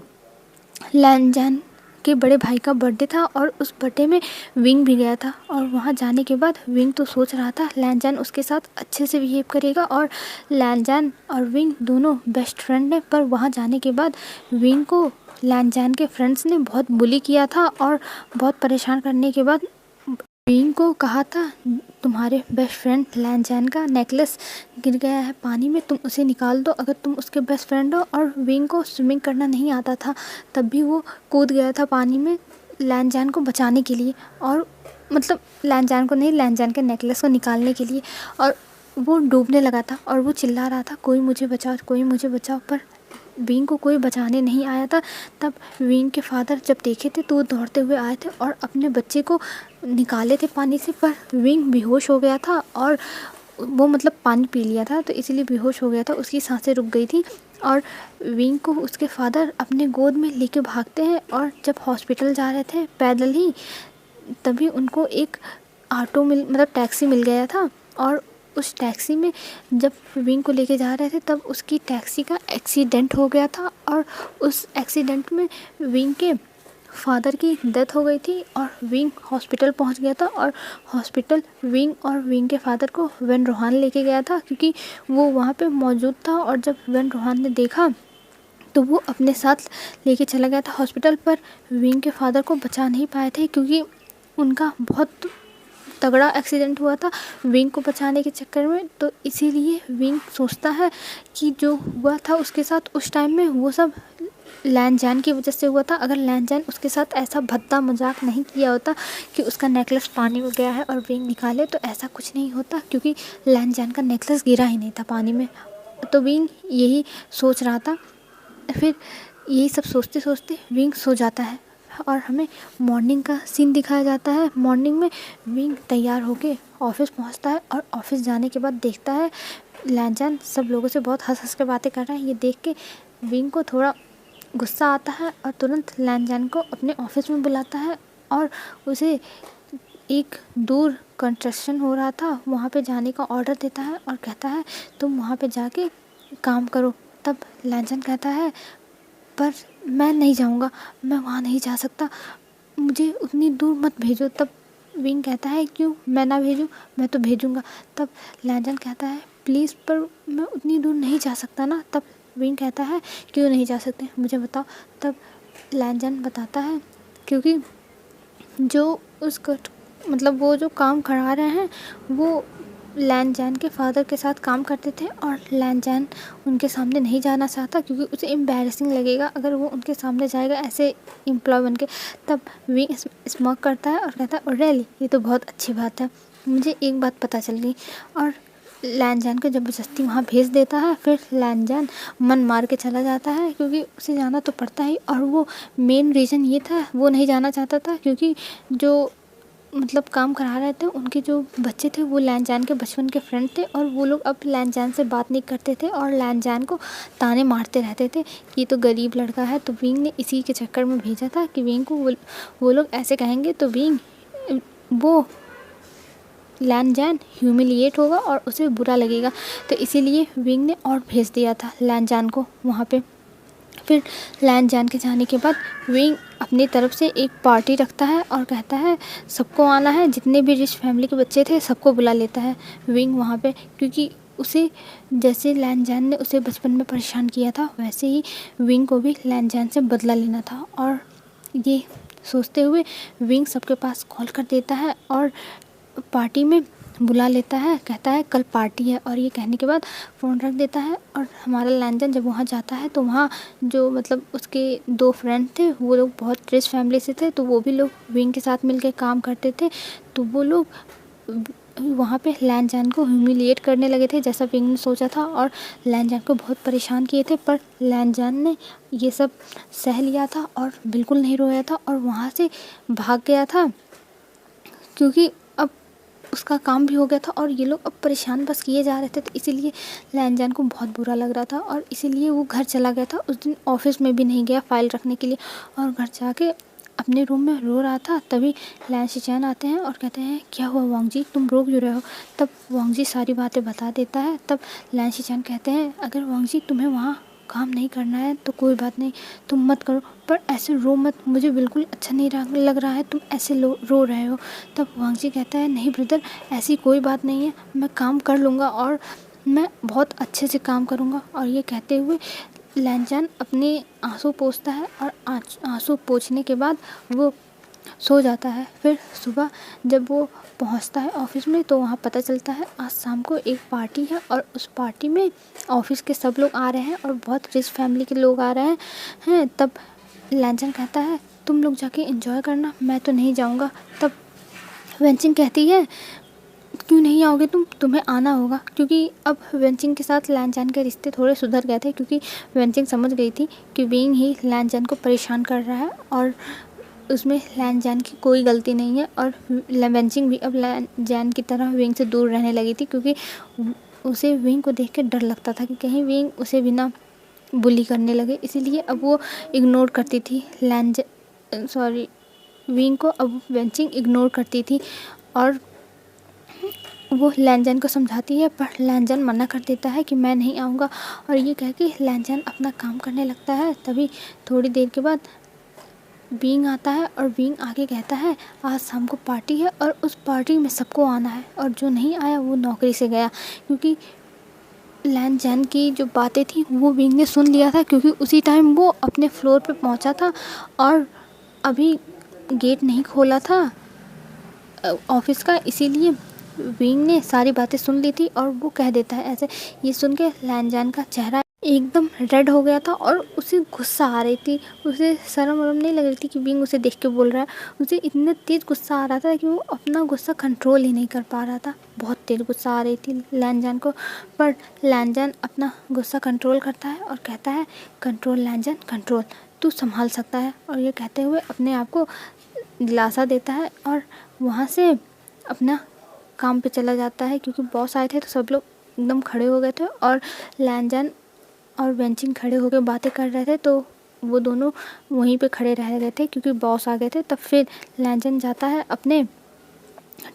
लैंजन के बड़े भाई का बर्थडे था और उस बर्थडे में विंग भी गया था, और वहाँ जाने के बाद विंग तो सोच रहा था लैंजन उसके साथ अच्छे से बिहेव करेगा और लैंजन और विंग दोनों बेस्ट फ्रेंड हैं। पर वहाँ जाने के बाद विंग को लैंजन के फ्रेंड्स ने बहुत बुली किया था और बहुत परेशान करने के बाद विंग को कहा था तुम्हारे बेस्ट फ्रेंड लैंजन का नेकलेस गिर गया है पानी में, तुम उसे निकाल दो अगर तुम उसके बेस्ट फ्रेंड हो। और विंग को स्विमिंग करना नहीं आता था, तब भी वो कूद गया था पानी में लैंजन को बचाने के लिए, और मतलब लैंजन को नहीं, लैंजन के नेकलेस को निकालने के लिए। और वो डूबने लगा था और वो चिल्ला रहा था कोई मुझे बचाओ, कोई मुझे बचाओ, पर विंग को कोई बचाने नहीं आया था। तब विंग के फादर जब देखे थे तो वो दौड़ते हुए आए थे और अपने बच्चे को निकाले थे पानी से, पर विंग बेहोश हो गया था और वो मतलब पानी पी लिया था तो इसलिए बेहोश हो गया था, उसकी सांसें रुक गई थी। और विंग को उसके फादर अपने गोद में लेके भागते हैं और जब हॉस्पिटल जा रहे थे पैदल ही, तभी उनको एक ऑटो मतलब टैक्सी मिल गया था और उस टैक्सी में जब विंग को लेके जा रहे थे तब उसकी टैक्सी का एक्सीडेंट हो गया था और उस एक्सीडेंट में विंग के फादर की डेथ हो गई थी और विंग हॉस्पिटल पहुंच गया था और हॉस्पिटल विंग और विंग के फादर को वेन रोहान लेके गया था क्योंकि वो वहाँ पे मौजूद था। और जब वेन रोहान ने देखा तो वो अपने साथ लेके चला गया था हॉस्पिटल, पर विंग के फादर को बचा नहीं पाए थे क्योंकि उनका बहुत तगड़ा एक्सीडेंट हुआ था विंग को बचाने के चक्कर में। तो इसीलिए विंग सोचता है कि जो हुआ था उसके साथ उस टाइम में वो सब लैनजैन की वजह से हुआ था। अगर लैनजैन उसके साथ ऐसा भद्दा मजाक नहीं किया होता कि उसका नेकलेस पानी में गया है और विंग निकाले, तो ऐसा कुछ नहीं होता क्योंकि लैनजैन का नेकलेस गिरा ही नहीं था पानी में। तो विंग यही सोच रहा था। फिर यही सब सोचते सोचते विंग सो जाता है और हमें मॉर्निंग का सीन दिखाया जाता है। मॉर्निंग में विंग तैयार होके ऑफिस पहुंचता है और ऑफिस जाने के बाद देखता है लैनजैन सब लोगों से बहुत हंस हंस के बातें कर रहा है। ये देख के विंग को थोड़ा गुस्सा आता है और तुरंत लैनजैन को अपने ऑफिस में बुलाता है और उसे एक दूर कंस्ट्रक्शन हो रहा था वहाँ पे जाने का ऑर्डर देता है और कहता है तुम वहाँ पे जाके काम करो। तब लैनजैन कहता है पर मैं नहीं जाऊँगा, मैं वहाँ नहीं जा सकता, मुझे उतनी दूर मत भेजो। तब विंग कहता है क्यों मैं ना भेजूँ, मैं तो भेजूँगा। तब लैनजैन कहता है प्लीज़ पर मैं उतनी दूर नहीं जा सकता ना। तब विंग कहता है क्यों नहीं जा सकते मुझे बताओ। तब लैनजैन बताता है क्योंकि जो मतलब वो जो काम करा रहे हैं वो लैनजैन के फादर के साथ काम करते थे और लैनजैन उनके सामने नहीं जाना चाहता क्योंकि उसे एम्बैरेसिंग लगेगा अगर वो उनके सामने जाएगा ऐसे एम्प्लॉय बन के। तब विंग स्मॉक करता है और कहता है रियली, ये तो बहुत अच्छी बात है, मुझे एक बात पता चल गई। और लैनजैन को ज़बरदस्ती वहाँ भेज देता है। फिर लैनजैन मन मार के चला जाता है क्योंकि उसे जाना तो पड़ता ही। और वो मेन रीज़न ये था वो नहीं जाना चाहता था क्योंकि जो मतलब काम करा रहे थे उनके जो बच्चे थे वो लैनजैन के बचपन के फ्रेंड थे और वो लोग अब लैनजैन से बात नहीं करते थे और लैनजैन को ताने मारते रहते थे कि ये तो गरीब लड़का है। तो विंग ने इसी के चक्कर में भेजा था कि विंग को वो लोग ऐसे कहेंगे तो विंग वो लैनजैन ह्यूमिलिएट होगा और उसे बुरा लगेगा। तो इसीलिए विंग ने और भेज दिया था लैनजैन को वहाँ पे। फिर लैनजैन के जाने के बाद विंग अपनी तरफ से एक पार्टी रखता है और कहता है सबको आना है, जितने भी रिच फैमिली के बच्चे थे सबको बुला लेता है विंग वहाँ पे क्योंकि उसे जैसे लैनजैन ने उसे बचपन में परेशान किया था वैसे ही विंग को भी लैनजैन से बदला लेना था। और ये सोचते हुए विंग सबके पास कॉल कर देता है और पार्टी में बुला लेता है, कहता है कल पार्टी है। और ये कहने के बाद फ़ोन रख देता है। और हमारा लैनजैन जब वहाँ जाता है तो वहाँ जो मतलब उसके 2 फ्रेंड थे वो लोग बहुत रिच फैमिली से थे तो वो भी लोग विंग के साथ मिलकर काम करते थे। तो वो लोग वहाँ पे लैनजैन को ह्यूमिलिएट करने लगे थे जैसा विंग ने सोचा था और लैनजैन को बहुत परेशान किए थे। पर लैनजैन ने ये सब सह लिया था और बिल्कुल नहीं रोया था और वहाँ से भाग गया था क्योंकि अब उसका काम भी हो गया था और ये लोग अब परेशान बस किए जा रहे थे। तो इसीलिए लैनजैन को बहुत बुरा लग रहा था और इसीलिए वो घर चला गया था। उस दिन ऑफिस में भी नहीं गया फ़ाइल रखने के लिए और घर जाके अपने रूम में रो रहा था। तभी लैन शिचैन आते हैं और कहते हैं क्या हुआ वांग जी, तुम रो क्यों रहे हो। तब वांग जी सारी बातें बता देता है। तब लैन शिचैन कहते हैं अगर वांग जी तुम्हें वहाँ काम नहीं करना है तो कोई बात नहीं, तुम मत करो, पर ऐसे रो मत, मुझे बिल्कुल अच्छा नहीं लग रहा है तुम ऐसे रो रहे हो। तब वांग जी कहता है नहीं ब्रदर, ऐसी कोई बात नहीं है, मैं काम कर लूँगा और मैं बहुत अच्छे से काम करूँगा। और ये कहते हुए लैनजैन अपने आंसू पोंछता है और आंसू पोंछने के बाद वो सो जाता है। फिर सुबह जब वो पहुंचता है ऑफिस में तो वहाँ पता चलता है आज शाम को एक पार्टी है और उस पार्टी में ऑफिस के सब लोग आ रहे हैं और बहुत रिच फैमिली के लोग आ रहे हैं। तब लैनजैन कहता है तुम लोग जाके एंजॉय करना, मैं तो नहीं जाऊँगा। तब वेंचिंग कहती है क्यों नहीं आओगे तुम्हें आना होगा, क्योंकि अब वेंचिंग के साथ लैनजैन के रिश्ते थोड़े सुधर गए थे क्योंकि वेंचिंग समझ गई थी कि विंग ही लैनजैन को परेशान कर रहा है और उसमें लैनजैन की कोई गलती नहीं है। और वेंचिंग भी अब लैनजैन की तरह विंग से दूर रहने लगी थी क्योंकि उसे विंग को देख के डर लगता था कि कहीं विंग उसे बिना बुली करने लगे। इसीलिए अब वो इग्नोर करती थी विंग को अब वेंचिंग इग्नोर करती थी। और वो लैनजैन को समझाती है, पर लैनजैन मना कर देता है कि मैं नहीं आऊँगा। और ये कह के लैनजैन अपना काम करने लगता है। तभी थोड़ी देर के बाद विंग आता है और विंग आके कहता है आज शाम को पार्टी है और उस पार्टी में सबको आना है, और जो नहीं आया वो नौकरी से गया। क्योंकि लैनजैन की जो बातें थी वो विंग ने सुन लिया था, क्योंकि उसी टाइम वो अपने फ्लोर पे पहुंचा था और अभी गेट नहीं खोला था ऑफिस का, इसीलिए विंग ने सारी बातें सुन ली थी और वो कह देता है ऐसे। ये सुन के लैनजैन का चेहरा एकदम रेड हो गया था और उसे गुस्सा आ रही थी। उसे शर्म वरम नहीं लग रही थी कि विंग उसे देख के बोल रहा है। उसे इतना तेज़ गुस्सा आ रहा था कि वो अपना गुस्सा कंट्रोल ही नहीं कर पा रहा था। बहुत तेज़ गुस्सा आ रही थी लैनजैन को, पर लैनजैन अपना गुस्सा कंट्रोल करता है और कहता है कंट्रोल लैनजैन कंट्रोल, तू संभाल सकता है। और ये कहते हुए अपने आप को दिलासा देता है और वहाँ से अपना काम पे चला जाता है। क्योंकि बॉस आए थे तो सब लोग एकदम खड़े हो गए थे और लैनजैन और वेंचिंग खड़े होकर बातें कर रहे थे, तो वो दोनों वहीं पे खड़े रह गए थे क्योंकि बॉस आ गए थे। तब फिर लैनजैन जाता है अपने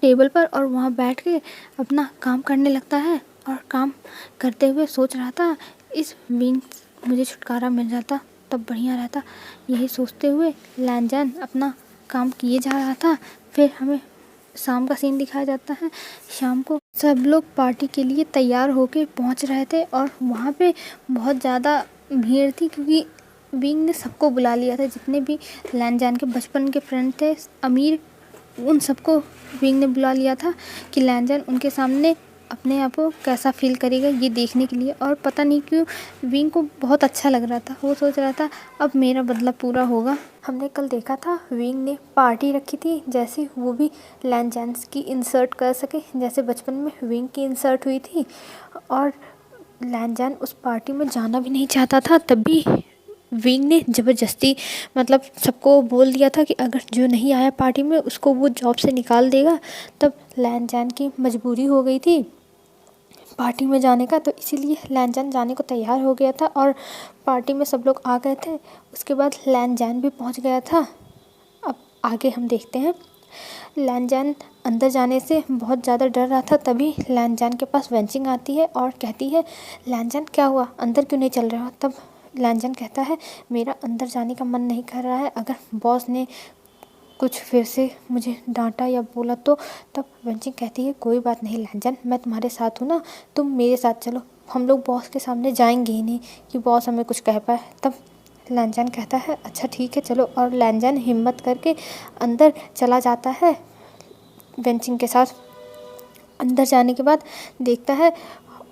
टेबल पर और वहाँ बैठ के अपना काम करने लगता है। और काम करते हुए सोच रहा था इस विंग मुझे छुटकारा मिल जाता तब बढ़िया रहता। यही सोचते हुए लैनजैन अपना काम किए जा रहा था। फिर हमें शाम का सीन दिखाया जाता है। शाम को सब लोग पार्टी के लिए तैयार होके पहुंच रहे थे और वहाँ पे बहुत ज़्यादा भीड़ थी, क्योंकि विंग ने सबको बुला लिया था। जितने भी लैनजैन के बचपन के फ्रेंड थे अमीर, उन सबको विंग ने बुला लिया था कि लैनजैन उनके सामने अपने आप को कैसा फील करेगा ये देखने के लिए। और पता नहीं क्यों विंग को बहुत अच्छा लग रहा था। वो सोच रहा था अब मेरा बदला पूरा होगा। हमने कल देखा था विंग ने पार्टी रखी थी जैसे वो भी लैनजैन की इंसर्ट कर सके, जैसे बचपन में विंग की इंसर्ट हुई थी। और लैनजैन उस पार्टी में जाना भी नहीं चाहता था, तब भी विंग ने ज़बरदस्ती मतलब सबको बोल दिया था कि अगर जो नहीं आया पार्टी में उसको वो जॉब से निकाल देगा। तब लैनजैन की मजबूरी हो गई थी पार्टी में जाने का, तो इसीलिए लैनजैन जाने को तैयार हो गया था और पार्टी में सब लोग आ गए थे। उसके बाद लैनजैन भी पहुंच गया था। अब आगे हम देखते हैं। लैनजैन अंदर जाने से बहुत ज़्यादा डर रहा था, तभी लैनजैन के पास वेंचिंग आती है और कहती है लैनजैन क्या हुआ, अंदर क्यों नहीं चल रहा हो। तब लैनजैन कहता है मेरा अंदर जाने का मन नहीं कर रहा है, अगर बॉस ने कुछ फिर से मुझे डांटा या बोला तो। तब वेंचिंग कहती है कोई बात नहीं लैनजैन, मैं तुम्हारे साथ हूँ ना, तुम मेरे साथ चलो, हम लोग बॉस के सामने जाएंगे ही नहीं कि बॉस हमें कुछ कह पाए। तब लैनजैन कहता है अच्छा ठीक है चलो, और लैनजैन हिम्मत करके अंदर चला जाता है वेंचिंग के साथ। अंदर जाने के बाद देखता है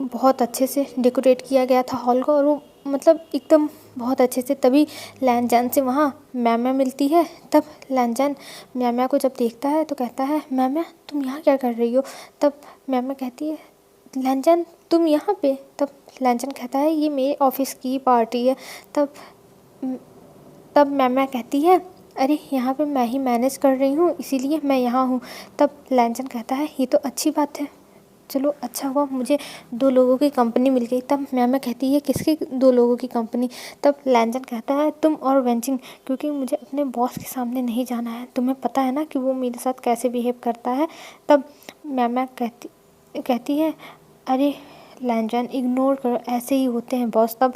बहुत अच्छे से डेकोरेट किया गया था हॉल को, और वो मतलब एकदम बहुत अच्छे से। तभी लैनजैन से वहाँ मैम्या मिलती है। तब लैनजैन मैम्या को जब देखता है तो कहता है मैम्या तुम यहाँ क्या कर रही हो। तब मैम्या कहती है लैनजैन तुम यहाँ पे। तब लैनजैन कहता है ये मेरे ऑफिस की पार्टी है। तब मैम्या कहती है अरे यहाँ पे मैं ही मैनेज कर रही हूँ इसीलिए मैं यहाँ हूँ। तब लैनजैन कहता है ये तो अच्छी बात है, चलो अच्छा हुआ मुझे 2 लोगों की कंपनी मिल गई। तब मैम कहती है किसकी 2 लोगों की कंपनी। तब लैनजैन कहता है तुम और वेंचिंग, क्योंकि मुझे अपने बॉस के सामने नहीं जाना है, तुम्हें पता है ना कि वो मेरे साथ कैसे बिहेव करता है। तब मैम कहती है अरे लैनजैन इग्नोर करो, ऐसे ही होते हैं बॉस। तब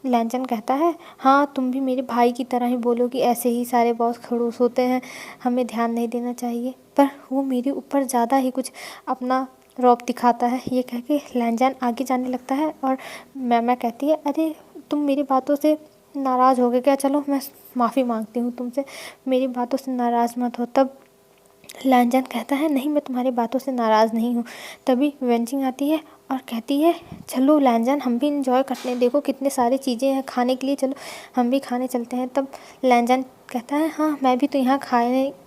लैनजैन कहता है हाँ तुम भी मेरे भाई की तरह ही बोलो कि ऐसे ही सारे बॉस खड़ूस होते हैं, हमें ध्यान नहीं देना चाहिए। पर वो मेरे ऊपर ज़्यादा ही कुछ अपना रौब दिखाता है। ये कह के लैनजैन आगे जाने लगता है और मैम कहती है अरे तुम मेरी बातों से नाराज़ हो गए क्या, चलो मैं माफ़ी मांगती हूँ तुमसे, मेरी बातों से नाराज़ मत हो। तब लैनजैन कहता है नहीं मैं तुम्हारी बातों से नाराज़ नहीं हूँ। तभी वेंचिंग आती है और कहती है चलो लैनजैन हम भी इंजॉय करते हैं, देखो कितने सारी चीज़ें हैं खाने के लिए, चलो हम भी खाने चलते हैं। तब लैनजैन कहता है हाँ मैं भी तो यहाँ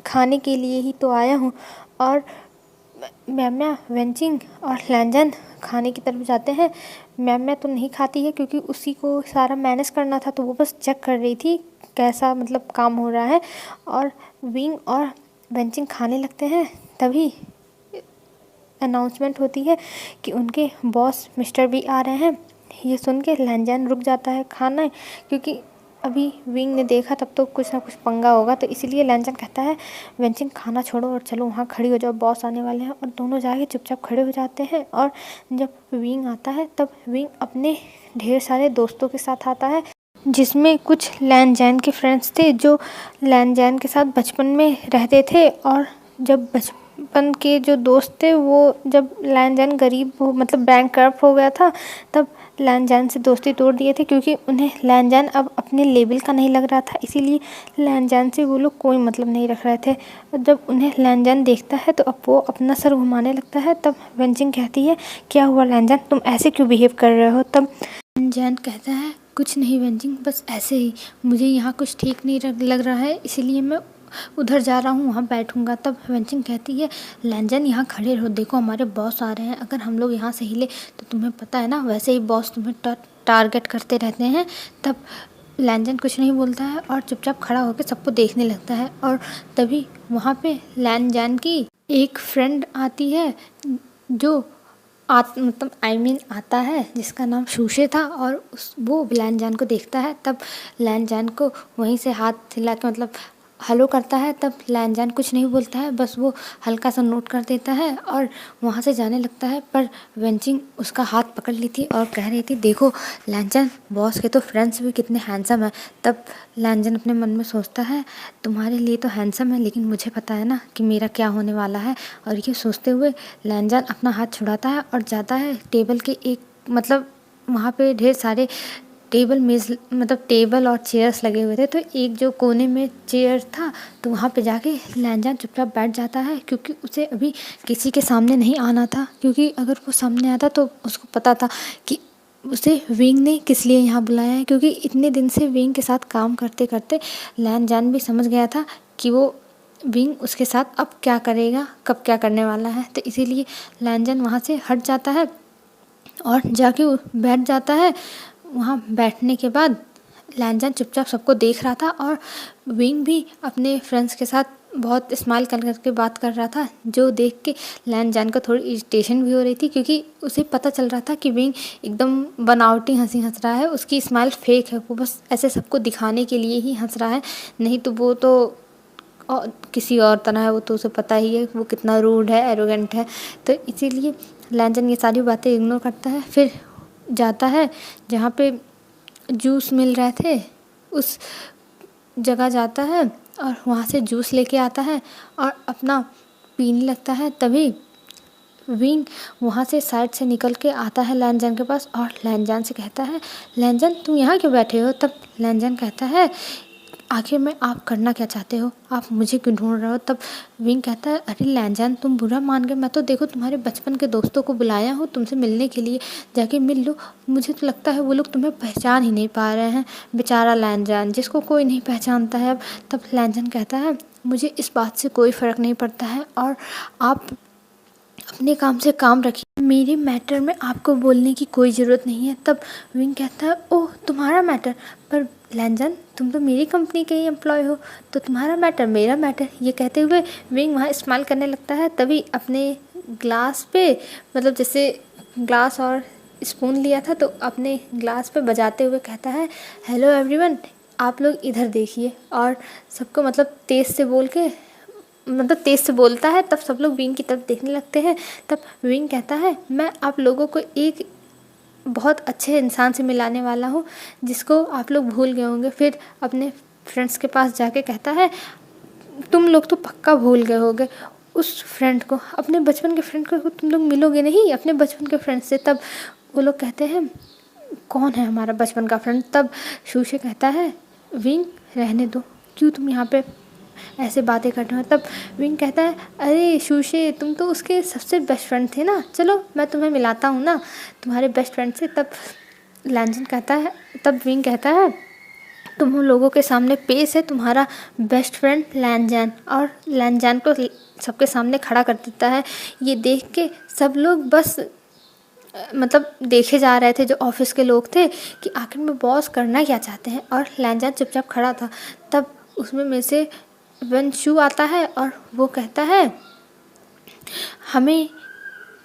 खाने के लिए ही तो आया हूँ। और मैम्या वेंचिंग और लैनजैन खाने की तरफ जाते हैं। मैम्या तो नहीं खाती है क्योंकि उसी को सारा मैनेज करना था, तो वो बस चेक कर रही थी कैसा मतलब काम हो रहा है। और विंग और वेंचिंग खाने लगते हैं। तभी अनाउंसमेंट होती है कि उनके बॉस मिस्टर बी आ रहे हैं। ये सुन के लैनजैन रुक जाता है खाना, क्योंकि अभी विंग ने देखा तब तो कुछ ना कुछ पंगा होगा, तो इसीलिए लैनचैन कहता है वेनचिंग खाना छोड़ो और चलो वहाँ खड़ी हो जाओ, बॉस आने वाले हैं। और दोनों जाके चुपचाप खड़े हो जाते हैं। और जब विंग आता है तब विंग अपने ढेर सारे दोस्तों के साथ आता है, जिसमें कुछ लैनचैन के फ्रेंड्स थे जो लैनचैन के साथ बचपन में रहते थे। और जब बचपन के जो दोस्त थे वो जब लैनचैन गरीब हो मतलब बैंकक्रप्ट हो गया था तब लैनचैन से दोस्ती तोड़ दिए थे, क्योंकि उन्हें लैनचैन अब अपने लेवल का नहीं लग रहा था। इसीलिए लैनचैन से वो लोग कोई मतलब नहीं रख रहे थे। और जब उन्हें लैनचैन देखता है तो अब वो अपना सर घुमाने लगता है। तब वेनचिंग कहती है क्या हुआ लैनचैन, तुम ऐसे क्यों बिहेव कर रहे हो। तब लैनचैन कहता है कुछ नहीं वेनचिंग, बस ऐसे ही मुझे यहाँ कुछ ठीक नहीं लग रहा है, इसीलिए मैं उधर जा रहा हूँ, वहाँ बैठूँगा। तब वेनचिंग कहती है लैनचैन यहाँ खड़े रहो, देखो हमारे बॉस आ रहे हैं, अगर हम लोग यहाँ से हिले तो तुम्हें पता है ना वैसे ही बॉस तुम्हें टारगेट करते रहते हैं। तब लैनचैन कुछ नहीं बोलता है और चुपचाप खड़ा होकर सबको देखने लगता है। और तभी वहाँ पे लैनचैन की एक फ्रेंड आती है जो मतलब आता है, जिसका नाम शूशे था। और वो लैनचैन को देखता है। तब लैनचैन को वहीं से हाथ हिला के मतलब हेलो करता है। तब लैनचैन कुछ नहीं बोलता है, बस वो हल्का सा नोट कर देता है और वहाँ से जाने लगता है। पर वेनचिंग उसका हाथ पकड़ ली थी और कह रही थी देखो लैनचैन, बॉस के तो फ्रेंड्स भी कितने हैंडसम है। तब लैनचैन अपने मन में सोचता है तुम्हारे लिए तो हैंडसम है, लेकिन मुझे पता है ना कि मेरा क्या होने वाला है। और ये सोचते हुए लैनचैन अपना हाथ छुड़ाता है और जाता है टेबल के एक मतलब वहाँ पे ढेर सारे टेबल और चेयर्स लगे हुए थे, तो एक जो कोने में चेयर था तो वहाँ पे जाके लैनचैन चुपचाप बैठ जाता है, क्योंकि उसे अभी किसी के सामने नहीं आना था। क्योंकि अगर वो सामने आता तो उसको पता था कि उसे विंग ने किस लिए यहाँ बुलाया है। क्योंकि इतने दिन से विंग के साथ काम करते करते लैनचैन भी समझ गया था कि वो विंग उसके साथ अब क्या करेगा, कब क्या करने वाला है। तो इसीलिए लैनचैन वहाँ से हट जाता है और जाके बैठ जाता है। वहाँ बैठने के बाद लैनचैन चुपचाप सबको देख रहा था और विंग भी अपने फ्रेंड्स के साथ बहुत स्माइल कर करके बात कर रहा था, जो देख के लैनचैन को थोड़ी इरिटेशन भी हो रही थी, क्योंकि उसे पता चल रहा था कि विंग एकदम बनावटी हंसी हंस रहा है, उसकी स्माइल फेक है, वो बस ऐसे सबको दिखाने के लिए ही हंस रहा है, नहीं तो वो तो किसी और तरह है। वो तो उसे पता ही है वो कितना रूड है, एरोगेंट है। तो इसीलिए लैनचैन ये सारी बातें इग्नोर करता है। फिर जाता है जहाँ पे जूस मिल रहे थे उस जगह जाता है और वहाँ से जूस लेके आता है और अपना पीने लगता है। तभी विंग वहाँ से साइड से निकल के आता है लैनचैन के पास और लैनचैन से कहता है लैनचैन तुम यहाँ क्यों बैठे हो। तब लैनचैन कहता है आखिर में आप करना क्या चाहते हो, आप मुझे क्यों ढूंढ रहे हो। तब विंग कहता है अरे लैनचैन तुम बुरा मान गए, मैं तो देखो तुम्हारे बचपन के दोस्तों को बुलाया हूँ तुमसे मिलने के लिए, जाके मिल लो। मुझे तो लगता है वो लोग तुम्हें पहचान ही नहीं पा रहे हैं, बेचारा लैनचैन जिसको कोई नहीं पहचानता है अब। तब लैनचैन कहता है मुझे इस बात से कोई फ़र्क नहीं पड़ता है और आप अपने काम से काम रखिए, मेरे मैटर में आपको बोलने की कोई ज़रूरत नहीं है। तब विंग कहता है ओह तुम्हारा मैटर, पर लैनचैन तुम तो मेरी कंपनी के ही एम्प्लॉय हो, तो तुम्हारा मैटर मेरा मैटर। ये कहते हुए विंग वहाँ स्माइल करने लगता है। तभी अपने ग्लास पे मतलब जैसे ग्लास और स्पून लिया था तो अपने ग्लास पे बजाते हुए कहता है हेलो एवरीवन, आप लोग इधर देखिए। और सबको मतलब तेज़ से बोलता है। तब सब लोग विंग की तरफ देखने लगते हैं। तब विंग कहता है मैं आप लोगों को एक बहुत अच्छे इंसान से मिलाने वाला हूँ जिसको आप लोग भूल गए होंगे। फिर अपने फ्रेंड्स के पास जाके कहता है तुम लोग तो पक्का भूल गए होगे उस फ्रेंड को, अपने बचपन के फ्रेंड को तुम लोग मिलोगे नहीं अपने बचपन के फ्रेंड से। तब वो लोग कहते हैं कौन है हमारा बचपन का फ्रेंड। तब शूशे कहता है विंग रहने दो, क्यों तुम यहाँ पे ऐसे बातें कर रहे हो। तब विंग कहता है अरे शूशे तुम तो उसके सबसे बेस्ट फ्रेंड थे ना, चलो मैं तुम्हें मिलाता हूँ ना तुम्हारे बेस्ट फ्रेंड से। तब विंग कहता है तुम लोगों के सामने पेश है तुम्हारा बेस्ट फ्रेंड लैनचैन। और लैनचैन को सबके सामने खड़ा कर देता है। ये देख के सब लोग बस मतलब देखे जा रहे थे जो ऑफिस के लोग थे कि आखिर में बॉस करना क्या चाहते हैं। और लैनचैन चुपचाप खड़ा था। तब उसमें में से वेनशू आता है और वो कहता है हमें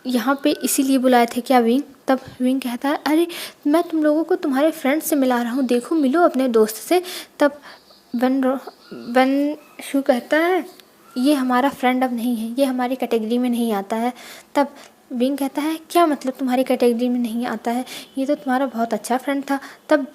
यहाँ पे इसीलिए बुलाए थे क्या विंग, तब विंग कहता है अरे मैं तुम लोगों को तुम्हारे फ्रेंड से मिला रहा हूँ, देखो मिलो अपने दोस्त से। तब वन शू कहता है ये हमारा फ्रेंड अब नहीं है, ये हमारी कैटेगरी में नहीं आता है। तब विंग कहता है क्या मतलब तुम्हारी कैटेगरी में नहीं आता है, ये तो तुम्हारा बहुत अच्छा फ्रेंड था। तब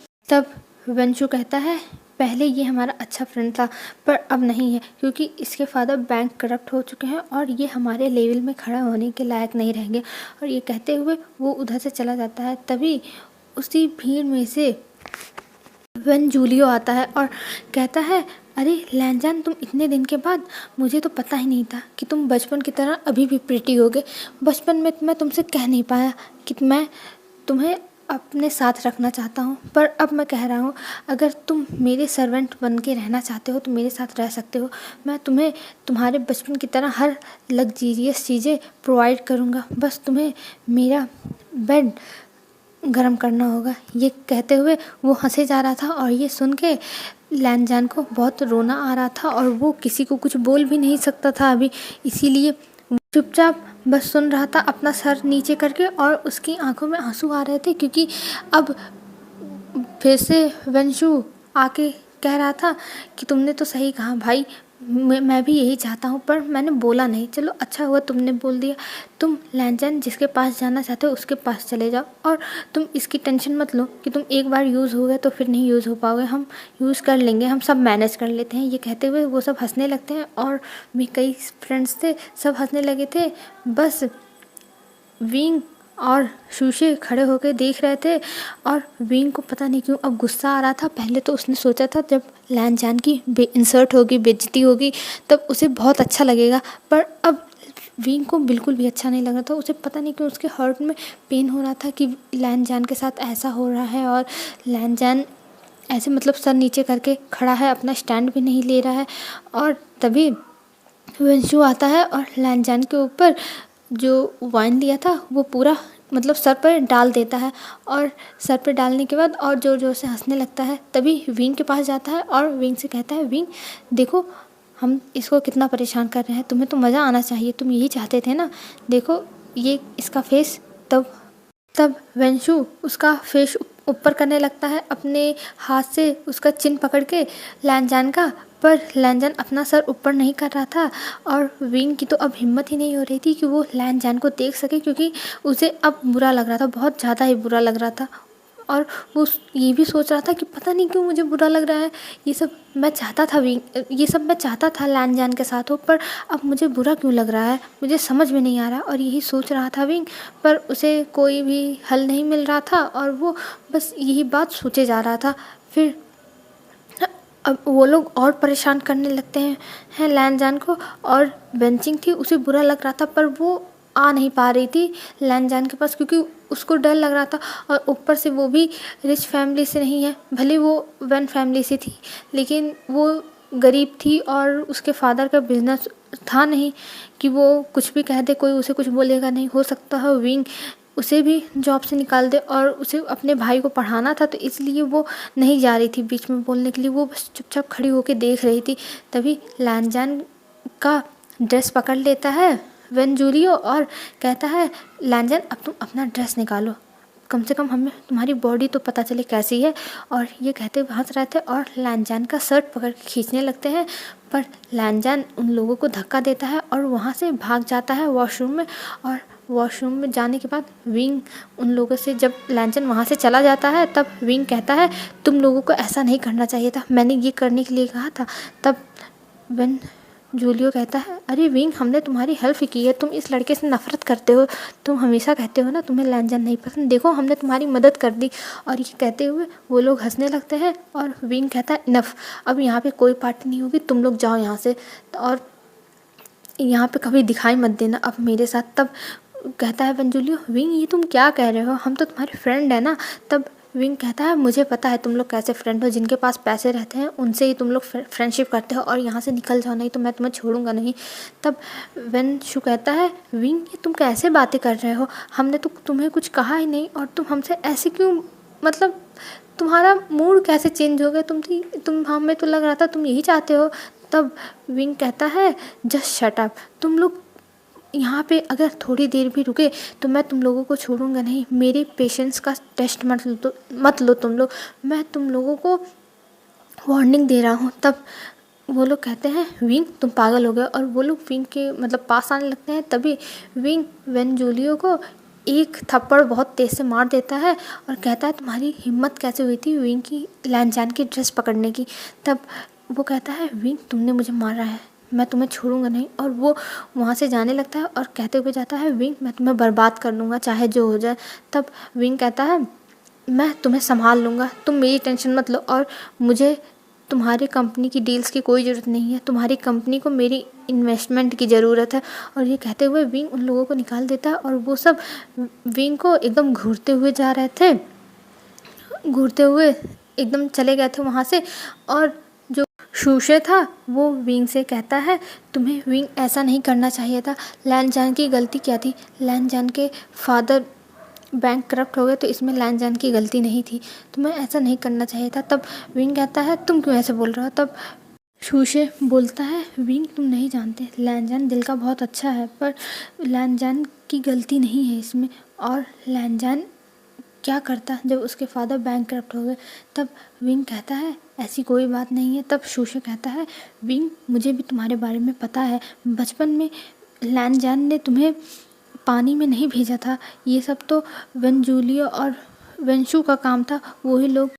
वंशु कहता है पहले ये हमारा अच्छा फ्रेंड था पर अब नहीं है, क्योंकि इसके फादर बैंक करप्ट हो चुके हैं और ये हमारे लेवल में खड़ा होने के लायक नहीं रहेंगे। और ये कहते हुए वो उधर से चला जाता है। तभी उसी भीड़ में से वन जूलियो आता है और कहता है अरे लैनजान तुम इतने दिन के बाद, मुझे तो पता ही नहीं था कि तुम बचपन की तरह अभी भी प्रिटी होगे। बचपन में मैं तुमसे कह नहीं पाया कि मैं तुम्हें अपने साथ रखना चाहता हूँ, पर अब मैं कह रहा हूँ अगर तुम मेरे सर्वेंट बन के रहना चाहते हो तो मेरे साथ रह सकते हो। मैं तुम्हें तुम्हारे बचपन की तरह हर लग्जीरियस चीज़ें प्रोवाइड करूँगा, बस तुम्हें मेरा बेड गरम करना होगा। ये कहते हुए वो हंसे जा रहा था और ये सुन के लैनजान को बहुत रोना आ रहा था और वो किसी को कुछ बोल भी नहीं सकता था अभी, इसीलिए चुपचाप बस सुन रहा था अपना सर नीचे करके। और उसकी आंखों में आंसू आ रहे थे क्योंकि अब फिर से वंशु आके कह रहा था कि तुमने तो सही कहा भाई, मैं भी यही चाहता हूँ पर मैंने बोला नहीं। चलो अच्छा हुआ तुमने बोल दिया। तुम लैनजान जिसके पास जाना चाहते हो उसके पास चले जाओ और तुम इसकी टेंशन मत लो कि तुम एक बार यूज़ हो गए तो फिर नहीं यूज़ हो पाओगे, हम यूज़ कर लेंगे, हम सब मैनेज कर लेते हैं। ये कहते हुए वो सब हंसने लगते हैं और भी कई फ्रेंड्स थे सब हंसने लगे थे। बस विंग और शूशे खड़े होकर देख रहे थे और विंग को पता नहीं क्यों अब गुस्सा आ रहा था। पहले तो उसने सोचा था जब लैनजान की इंसर्ट होगी, बेइज्जती होगी, तब उसे बहुत अच्छा लगेगा, पर अब विंग को बिल्कुल भी अच्छा नहीं लग रहा था। उसे पता नहीं क्यों उसके हार्ट में पेन हो रहा था कि लैनजान के साथ ऐसा हो रहा है और लैनजान ऐसे मतलब सर नीचे करके खड़ा है, अपना स्टैंड भी नहीं ले रहा है। और तभी वंशु आता है और लैनजान के ऊपर जो वाइन लिया था वो पूरा मतलब सर पर डाल देता है और सर पर डालने के बाद और ज़ोर ज़ोर से हंसने लगता है। तभी विंग के पास जाता है और विंग से कहता है विंग देखो हम इसको कितना परेशान कर रहे हैं, तुम्हें तो मज़ा आना चाहिए, तुम यही चाहते थे ना, देखो ये इसका फेस। तब वंशु उसका फेस ऊपर करने लगता है अपने हाथ से, उसका चिन पकड़ के लैनजान का, पर लैनजान अपना सर ऊपर नहीं कर रहा था और विंग की तो अब हिम्मत ही नहीं हो रही थी कि वो लैनजान को देख सके, क्योंकि उसे अब बुरा लग रहा था, बहुत ज़्यादा ही बुरा लग रहा था। और वो ये भी सोच रहा था कि पता नहीं क्यों मुझे बुरा लग रहा है, ये सब मैं चाहता था ये सब मैं चाहता था लैनजान के साथ हो, पर अब मुझे बुरा क्यों लग रहा है, मुझे समझ में नहीं आ रहा। और यही सोच रहा था विंग, पर उसे कोई भी हल नहीं मिल रहा था और वो बस यही बात सोचे जा रहा था। फिर अब वो लोग और परेशान करने लगते हैं लैनजान को, और बेंचिंग थी उसे बुरा लग रहा था पर वो आ नहीं पा रही थी लैनजान के पास क्योंकि उसको डर लग रहा था। और ऊपर से वो भी रिच फैमिली से नहीं है, भले वो वन फैमिली से थी लेकिन वो गरीब थी और उसके फादर का बिजनेस था नहीं कि वो कुछ भी कह दे कोई उसे कुछ बोलेगा नहीं। हो सकता है विंग उसे भी जॉब से निकाल दे और उसे अपने भाई को पढ़ाना था, तो इसलिए वो नहीं जा रही थी बीच में बोलने के लिए, वो बस चुपचाप खड़ी होकर देख रही थी। तभी लैनजान का ड्रेस पकड़ लेता है वन जूलियो और कहता है लैनजान अब तुम अपना ड्रेस निकालो, कम से कम हमें तुम्हारी बॉडी तो पता चले कैसी है। और ये कहते हुए हंस रहे थे और लैनजान का शर्ट पकड़ के खींचने लगते हैं, पर लैनजान उन लोगों को धक्का देता है और वहाँ से भाग जाता है वॉशरूम में। और वॉशरूम में जाने के बाद विंग उन लोगों से, जब लैनजान वहाँ से चला जाता है तब विंग कहता है तुम लोगों को ऐसा नहीं करना चाहिए था, मैंने ये करने के लिए कहा था। तब वन जूलियो कहता है अरे विंग हमने तुम्हारी हेल्प की है, तुम इस लड़के से नफरत करते हो, तुम हमेशा कहते हो ना तुम्हें लैनजान नहीं पसंद, देखो हमने तुम्हारी मदद कर दी। और ये कहते हुए वो लोग हंसने लगते हैं और विंग कहता है इनफ, अब यहाँ पे कोई पार्टी नहीं होगी, तुम लोग जाओ यहाँ से और यहाँ पे कभी दिखाई मत देना अब मेरे साथ। तब कहता है वन जूलियो विंग ये तुम क्या कह रहे हो, हम तो तुम्हारे फ्रेंड है ना। तब विंग कहता है मुझे पता है तुम लोग कैसे फ्रेंड हो, जिनके पास पैसे रहते हैं उनसे ही तुम लोग फ्रेंडशिप करते हो, और यहाँ से निकल जाओ नहीं तो मैं तुम्हें छोड़ूंगा नहीं। तब वन शू कहता है विंग ये तुम कैसे बातें कर रहे हो, हमने तो तुम्हें कुछ कहा ही नहीं और तुम हमसे ऐसे क्यों, मतलब तुम्हारा मूड कैसे चेंज हो गया, तुम हमें तो लग रहा था तुम यही चाहते हो। तब विंग कहता है जस्ट शट अप, तुम लोग यहाँ पे अगर थोड़ी देर भी रुके तो मैं तुम लोगों को छोड़ूंगा नहीं। मेरे पेशेंस का टेस्ट मत लो तुम लोग, मैं तुम लोगों को वार्निंग दे रहा हूँ। तब वो लोग कहते हैं विंग तुम पागल हो गए, और वो लोग विंग के मतलब पास आने लगते हैं। तभी विंग बेंजोलियो को एक थप्पड़ बहुत तेज़ से मार देता है और कहता है तुम्हारी हिम्मत कैसे हुई थी विंग की लैनजान की ड्रेस पकड़ने की। तब वो कहता है विंग तुमने मुझे मारा है, मैं तुम्हें छोड़ूंगा नहीं, और वो वहाँ से जाने लगता है और कहते हुए जाता है विंग मैं तुम्हें बर्बाद कर दूंगा चाहे जो हो जाए। तब विंग कहता है मैं तुम्हें संभाल लूँगा, तुम मेरी टेंशन मत लो, और मुझे तुम्हारी कंपनी की डील्स की कोई ज़रूरत नहीं है, तुम्हारी कंपनी को मेरी इन्वेस्टमेंट की ज़रूरत है। और ये कहते हुए विंग उन लोगों को निकाल देता है और वो सब विंग को एकदम घूरते हुए जा रहे थे, घूरते हुए एकदम चले गए थे वहाँ से। और जो शूशे था वो विंग से कहता है तुम्हें विंग ऐसा नहीं करना चाहिए था, लैनजान की गलती क्या थी, लैनजान के फादर बैंक करप्ट हो गए तो इसमें लैनजान की गलती नहीं थी, तुम्हें ऐसा नहीं करना चाहिए था। तब विंग कहता है तुम क्यों ऐसे बोल रहे हो। तब शूशे बोलता है विंग तुम नहीं जानते, लैनजान दिल का बहुत अच्छा है, पर लैनजान की गलती नहीं है इसमें। और लैनजान क्या करता जब उसके फादर बैंक करप्ट हो गए। तब विंग कहता है ऐसी कोई बात नहीं है। तब शूशे कहता है विंग मुझे भी तुम्हारे बारे में पता है, बचपन में लैनजान ने तुम्हें पानी में नहीं भेजा था, ये सब तो वेंजूलियो और वेंशु का काम था, वही लोग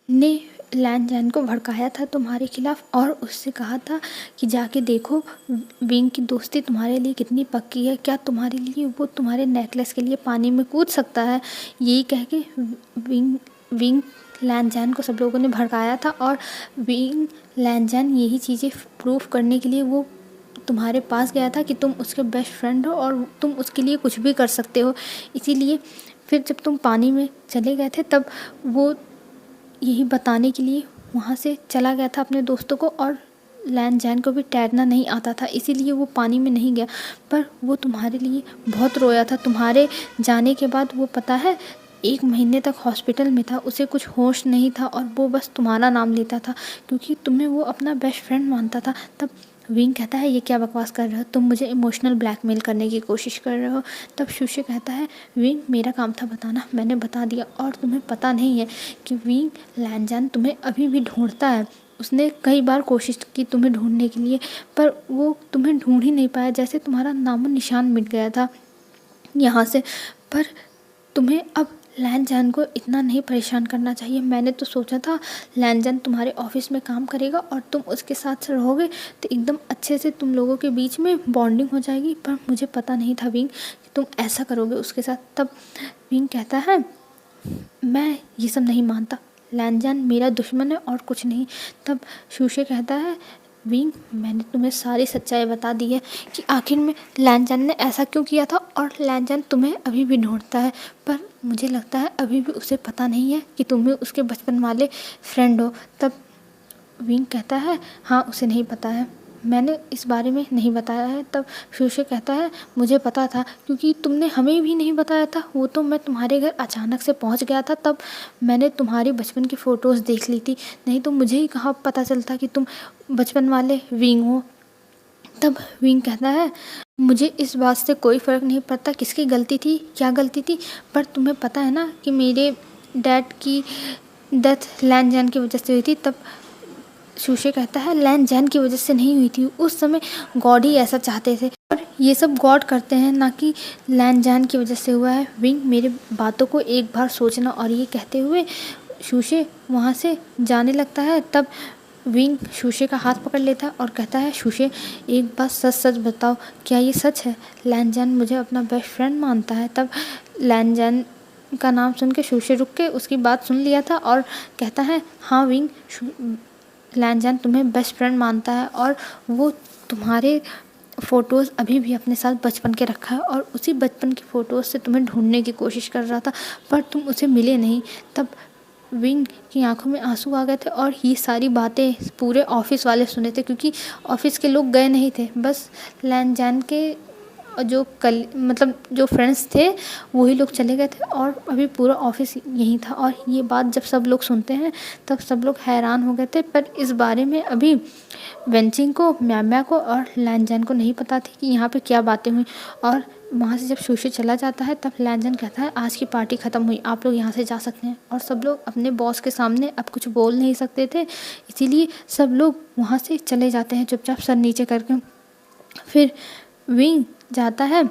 ने लैनजान को भड़काया था तुम्हारे खिलाफ और उससे कहा था कि जाके देखो विंग की दोस्ती तुम्हारे लिए कितनी पक्की है, क्या तुम्हारे लिए वो तुम्हारे नेकलेस के लिए पानी में कूद सकता है। यही कह के विंग लैनजान को सब लोगों ने भड़काया था, और विंग लैनजान यही चीज़ें प्रूफ करने के लिए वो तुम्हारे पास गया था कि तुम उसके बेस्ट फ्रेंड हो और तुम उसके लिए कुछ भी कर सकते हो। इसीलिए फिर जब तुम पानी में चले गए थे तब वो यही बताने के लिए वहाँ से चला गया था अपने दोस्तों को, और लैनजान को भी तैरना नहीं आता था इसीलिए वो पानी में नहीं गया। पर वो तुम्हारे लिए बहुत रोया था, तुम्हारे जाने के बाद वो पता है 1 महीने तक हॉस्पिटल में था, उसे कुछ होश नहीं था और वो बस तुम्हारा नाम लेता था क्योंकि तुम्हें वो अपना बेस्ट फ्रेंड मानता था। तब विंग कहता है ये क्या बकवास कर रहे हो, तुम मुझे इमोशनल ब्लैकमेल करने की कोशिश कर रहे हो। तब शूशे कहता है विंग मेरा काम था बताना, मैंने बता दिया, और तुम्हें पता नहीं है कि विंग लैनजान तुम्हें अभी भी ढूंढता है। उसने कई बार कोशिश की तुम्हें ढूंढने के लिए पर वो तुम्हें ढूंढ ही नहीं पाया, जैसे तुम्हारा नामो निशान मिट गया था यहाँ से। पर तुम्हें अब लैनजान को इतना नहीं परेशान करना चाहिए। मैंने तो सोचा था लैनजान तुम्हारे ऑफिस में काम करेगा और तुम उसके साथ रहोगे तो एकदम अच्छे से तुम लोगों के बीच में बॉन्डिंग हो जाएगी, पर मुझे पता नहीं था विंग कि तुम ऐसा करोगे उसके साथ। तब विंग कहता है मैं ये सब नहीं मानता, लैनजान मेरा दुश्मन है और कुछ नहीं। तब शूशे कहता है विंग मैंने तुम्हें सारी सच्चाई बता दी है कि आखिर में लैनजान ने ऐसा क्यों किया था, और लैनजान तुम्हें अभी भी ढूंढता है, पर मुझे लगता है अभी भी उसे पता नहीं है कि तुम्हें उसके बचपन वाले फ्रेंड हो। तब विंग कहता है हाँ उसे नहीं पता है, मैंने इस बारे में नहीं बताया है। तब शूशे कहता है मुझे पता था क्योंकि तुमने हमें भी नहीं बताया था, वो तो मैं तुम्हारे घर अचानक से पहुंच गया था, तब मैंने तुम्हारी बचपन की फ़ोटोज़ देख ली थी, नहीं तो मुझे ही कहाँ पता चलता कि तुम बचपन वाले विंग हो। तब विंग कहता है मुझे इस बात से कोई फ़र्क नहीं पड़ता किसकी गलती थी क्या गलती थी, पर तुम्हें पता है ना कि मेरे डैड की डेथ लैनजान की वजह से हुई थी। तब शूशे कहता है लैनजान की वजह से नहीं हुई थी, उस समय गॉड ही ऐसा चाहते थे और ये सब गॉड करते हैं ना कि लैनजान की वजह से हुआ है। विंग मेरे बातों को एक बार सोचना, और ये कहते हुए शूशे वहाँ से जाने लगता है। तब विंग शूशे का हाथ पकड़ लेता है और कहता है शूशे एक बात सच सच बताओ, क्या ये सच है लैनजान मुझे अपना बेस्ट फ्रेंड मानता है। तब लैनजान का नाम सुन के शूशे रुक के उसकी बात सुन लिया था और कहता है हाँ विंग लैनजान तुम्हें बेस्ट फ्रेंड मानता है और वो तुम्हारे फ़ोटोज़ अभी भी अपने साथ बचपन के रखा है और उसी बचपन की फ़ोटोज़ से तुम्हें ढूंढने की कोशिश कर रहा था पर तुम उसे मिले नहीं। तब विंग की आंखों में आंसू आ गए थे और ये सारी बातें पूरे ऑफिस वाले सुने थे क्योंकि ऑफिस के लोग गए नहीं थे, बस लैनजान के और जो कल मतलब जो फ्रेंड्स थे वही लोग चले गए थे और अभी पूरा ऑफिस यहीं था। और ये बात जब सब लोग सुनते हैं तब सब लोग हैरान हो गए थे। पर इस बारे में अभी वेंचिंग को, म्या को और लैनजैन को नहीं पता थी कि यहाँ पे क्या बातें हुई। और वहाँ से जब शूशी चला जाता है तब लैनजैन कहता है आज की पार्टी ख़त्म हुई, आप लोग यहाँ से जा सकते हैं। और सब लोग अपने बॉस के सामने अब कुछ बोल नहीं सकते थे, इसीलिए सब लोग वहाँ से चले जाते हैं चुपचाप सर नीचे करके। फिर विंग जाता है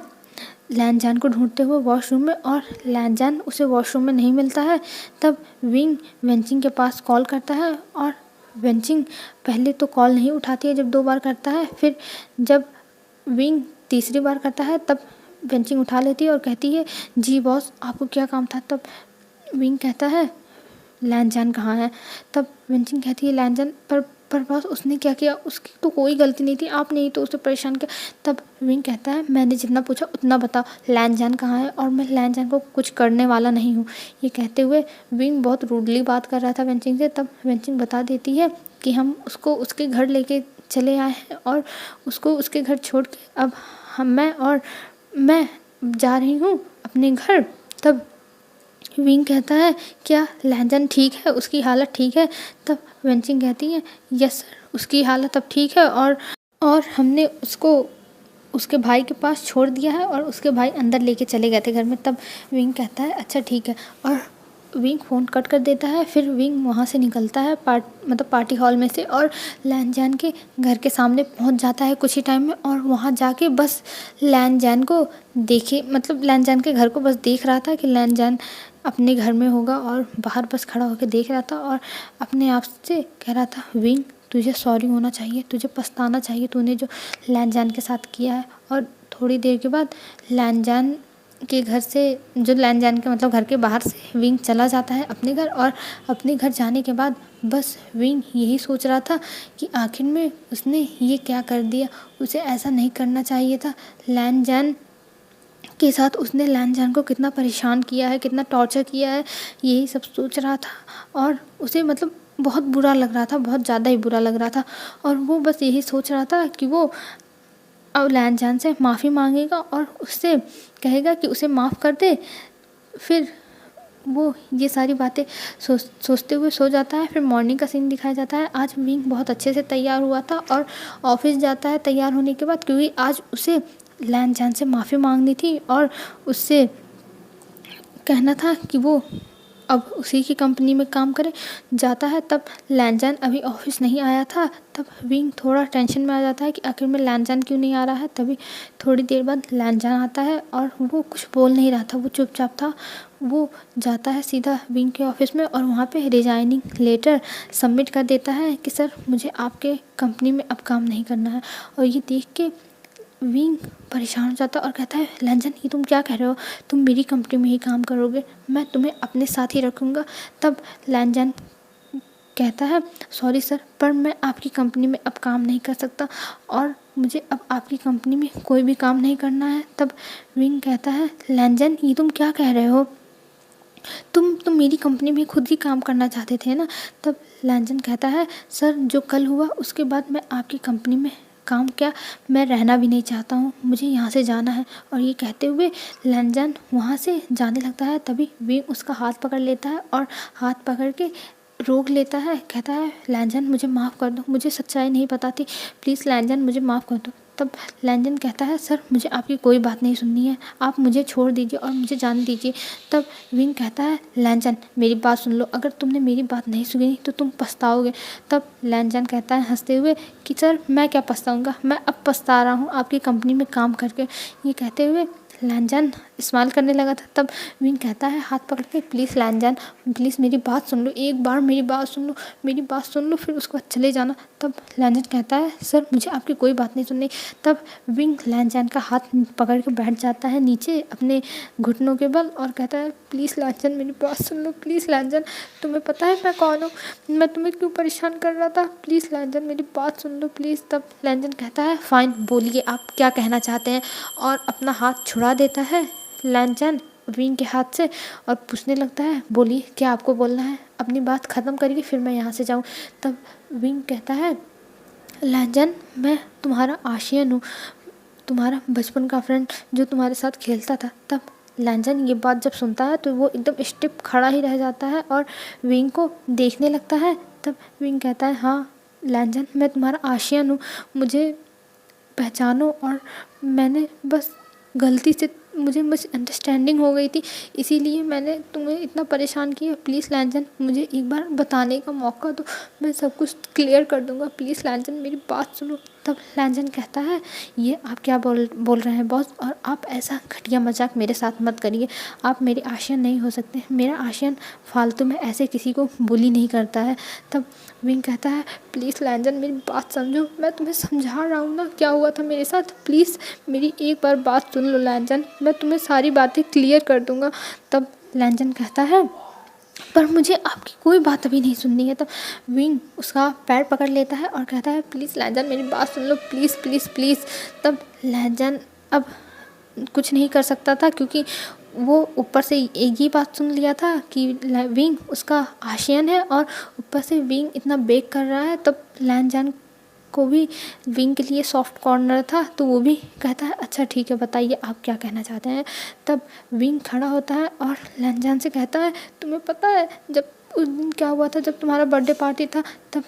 लैनजैन को ढूंढते हुए वॉशरूम में और लैनजैन उसे वॉशरूम में नहीं मिलता है। तब विंग वेंचिंग के पास कॉल करता है और वेंचिंग पहले तो कॉल नहीं उठाती है जब 2 बार करता है। फिर जब विंग तीसरी बार करता है तब वेंचिंग उठा लेती है और कहती है जी बॉस आपको क्या काम था। तब विंग कहता है लैनजैन कहाँ है। तब वेंचिंग कहती है लैनजैन पर बॉस उसने क्या किया, उसकी तो कोई गलती नहीं थी, आपने ही तो उसे परेशान किया। तब विंग कहता है मैंने जितना पूछा उतना बताओ, लैनजैन कहाँ है और मैं लैनजैन को कुछ करने वाला नहीं हूँ। ये कहते हुए विंग बहुत रूडली बात कर रहा था वेंचिंग से। तब वेंचिंग बता देती है कि हम उसको उसके घर लेके चले आए हैं और उसको उसके घर छोड़ के अब मैं जा रही हूँ अपने घर। तब विंग कहता है क्या लैनजैन ठीक है, उसकी हालत ठीक है। तब वेंचिंग कहती है यस सर उसकी हालत अब ठीक है और हमने उसको उसके भाई के पास छोड़ दिया है और उसके भाई अंदर लेके चले गए थे घर में। तब विंग कहता है अच्छा ठीक है और विंग फ़ोन कट कर देता है। फिर विंग वहाँ से निकलता है पार्टी हॉल में से और लैनजैन के घर के सामने पहुँच जाता है कुछ ही टाइम में। और वहाँ जाके बस लैनजैन को लैनजैन के घर को बस देख रहा था कि लैनजैन अपने घर में होगा और बाहर बस खड़ा होकर देख रहा था और अपने आप से कह रहा था विंग तुझे सॉरी होना चाहिए, तुझे पछताना चाहिए तूने जो लैनजैन के साथ किया है। और थोड़ी देर के बाद लैनजैन के घर से लैनजैन के घर के बाहर से विंग चला जाता है अपने घर। और अपने घर जाने के बाद बस विंग यही सोच रहा था कि आखिर में उसने ये क्या कर दिया, उसे ऐसा नहीं करना चाहिए था। लैनजैन के साथ उसने लैनजैन को कितना परेशान किया है, कितना टॉर्चर किया है, यही सब सोच रहा था। और उसे बहुत बुरा लग रहा था, बहुत ज़्यादा ही बुरा लग रहा था। और वो बस यही सोच रहा था कि वो अब लैनजैन से माफ़ी मांगेगा और उससे कहेगा कि उसे माफ़ कर दे। फिर वो ये सारी बातें सोचते हुए सो जाता है। फिर मॉर्निंग का सीन दिखाया जाता है। आज विंग बहुत अच्छे से तैयार हुआ था और ऑफिस जाता है तैयार होने के बाद, क्योंकि आज उसे लैनजैन से माफ़ी मांगनी थी और उससे कहना था कि वो अब उसी की कंपनी में काम करे। जाता है तब लैनजैन अभी ऑफिस नहीं आया था। तब विंग थोड़ा टेंशन में आ जाता है कि आखिर में लैनजैन क्यों नहीं आ रहा है। तभी थोड़ी देर बाद लैनजैन आता है और वो कुछ बोल नहीं रहा था, वो चुपचाप था। वो जाता है सीधा विंग के ऑफिस में और वहाँ पे रिजाइनिंग लेटर सबमिट कर देता है कि सर मुझे आपके कंपनी में अब काम नहीं करना है। और ये देख के विंग परेशान हो जाता और कहता है लैनजैन ये तुम क्या कह रहे हो, तुम मेरी कंपनी में ही काम करोगे, मैं तुम्हें अपने साथ ही रखूँगा। तब लैनजैन कहता है सॉरी सर पर मैं आपकी कंपनी में अब काम नहीं कर सकता और मुझे अब आपकी कंपनी में कोई भी काम नहीं करना है। तब विंग कहता है लैनजैन ये तुम क्या कह रहे हो, तुम मेरी कंपनी में खुद ही काम करना चाहते थे ना। तब लैनजैन कहता है सर जो कल हुआ उसके बाद मैं आपकी कंपनी में काम क्या, मैं रहना भी नहीं चाहता हूँ, मुझे यहाँ से जाना है। और ये कहते हुए लैनजैन वहाँ से जाने लगता है। तभी विंग उसका हाथ पकड़ लेता है और हाथ पकड़ के रोक लेता है। कहता है लैनजैन मुझे माफ़ कर दो, मुझे सच्चाई नहीं पता थी, प्लीज़ लैनजैन मुझे माफ़ कर दो। तब लैनजैन कहता है सर मुझे आपकी कोई बात नहीं सुननी है, आप मुझे छोड़ दीजिए और मुझे जाने दीजिए। तब विंग कहता है लैनजैन मेरी बात सुन लो, अगर तुमने मेरी बात नहीं सुनी तो तुम पछताओगे। तब लैनजैन कहता है हंसते हुए कि सर मैं क्या पछताऊँगा, मैं अब पछता रहा हूँ आपकी कंपनी में काम करके। ये कहते हुए लैनजैन इस्तेमाल करने लगा था। तब विंग कहता है हाथ पकड़ के प्लीज़ लैनजैन प्लीज़ मेरी बात सुन लो, एक बार मेरी बात सुन लो, मेरी बात सुन लो, फिर उसके बाद चले जाना। तब लैनजैन कहता है सर मुझे आपकी कोई बात नहीं सुननी। तब विंग लैनजैन का हाथ पकड़ के बैठ जाता है नीचे अपने घुटनों के बल और कहता है प्लीज़ लैनजैन मेरी बात सुन लो, प्लीज़ लैनजैन तुम्हें पता है मैं कौन हूँ, मैं तुम्हें क्यों परेशान कर रहा था, प्लीज़ लैनजैन मेरी बात सुन लो प्लीज़। तब लैनजैन कहता है फ़ाइन बोलिए आप क्या कहना चाहते हैं, और अपना हाथ छुड़ा देता है लैनजैन विंग के हाथ से और पूछने लगता है बोलिए क्या आपको बोलना है, अपनी बात ख़त्म करिए फिर मैं यहाँ से जाऊँ। तब विंग कहता है लैनजैन मैं तुम्हारा आशियन हूँ, तुम्हारा बचपन का फ्रेंड जो तुम्हारे साथ खेलता था। तब लैंजन ये बात जब सुनता है तो वो एकदम स्टिप खड़ा ही रह जाता है और विंग को देखने लगता है। तब विंग कहता है, हाँ लैंजन, मैं तुम्हारा आशियन हूँ, मुझे पहचानो। और मैंने बस गलती से मुझे मिसअंडरस्टैंडिंग हो गई थी, इसीलिए मैंने तुम्हें इतना परेशान किया। प्लीज़ लैंजन, मुझे एक बार बताने का मौका दो, मैं सब कुछ क्लियर कर दूंगा। प्लीज़ लैंजन, मेरी बात सुनो। तब लैंजन कहता है, ये आप क्या बोल रहे हैं बॉस, और आप ऐसा घटिया मजाक मेरे साथ मत करिए। आप मेरे आशियन नहीं हो सकते। मेरा आशियन फालतू में ऐसे किसी को बुली नहीं करता है। तब विंग कहता है, प्लीज़ लैंजन, मेरी बात समझो, मैं तुम्हें समझा रहा हूँ ना क्या हुआ था मेरे साथ। प्लीज़ मेरी एक बार बात सुन लो लैंजन, मैं तुम्हें सारी बातें क्लियर कर दूंगा। तब लैंजन कहता है, पर मुझे आपकी कोई बात अभी नहीं सुननी है। तब विंग उसका पैर पकड़ लेता है और कहता है, प्लीज़ लैंजन, मेरी बात सुन लो, प्लीज़ प्लीज़ प्लीज़। तब लैंजन अब कुछ नहीं कर सकता था, क्योंकि वो ऊपर से एक ही बात सुन लिया था कि विंग उसका आशियन है, और ऊपर से विंग इतना बेक कर रहा है। तब लैंजन को भी विंग के लिए सॉफ्ट कॉर्नर था, तो वो भी कहता है, अच्छा ठीक है, बताइए आप क्या कहना चाहते हैं। तब विंग खड़ा होता है और लैंजन से कहता है, तुम्हें पता है जब उस दिन क्या हुआ था, जब तुम्हारा बर्थडे पार्टी था। तब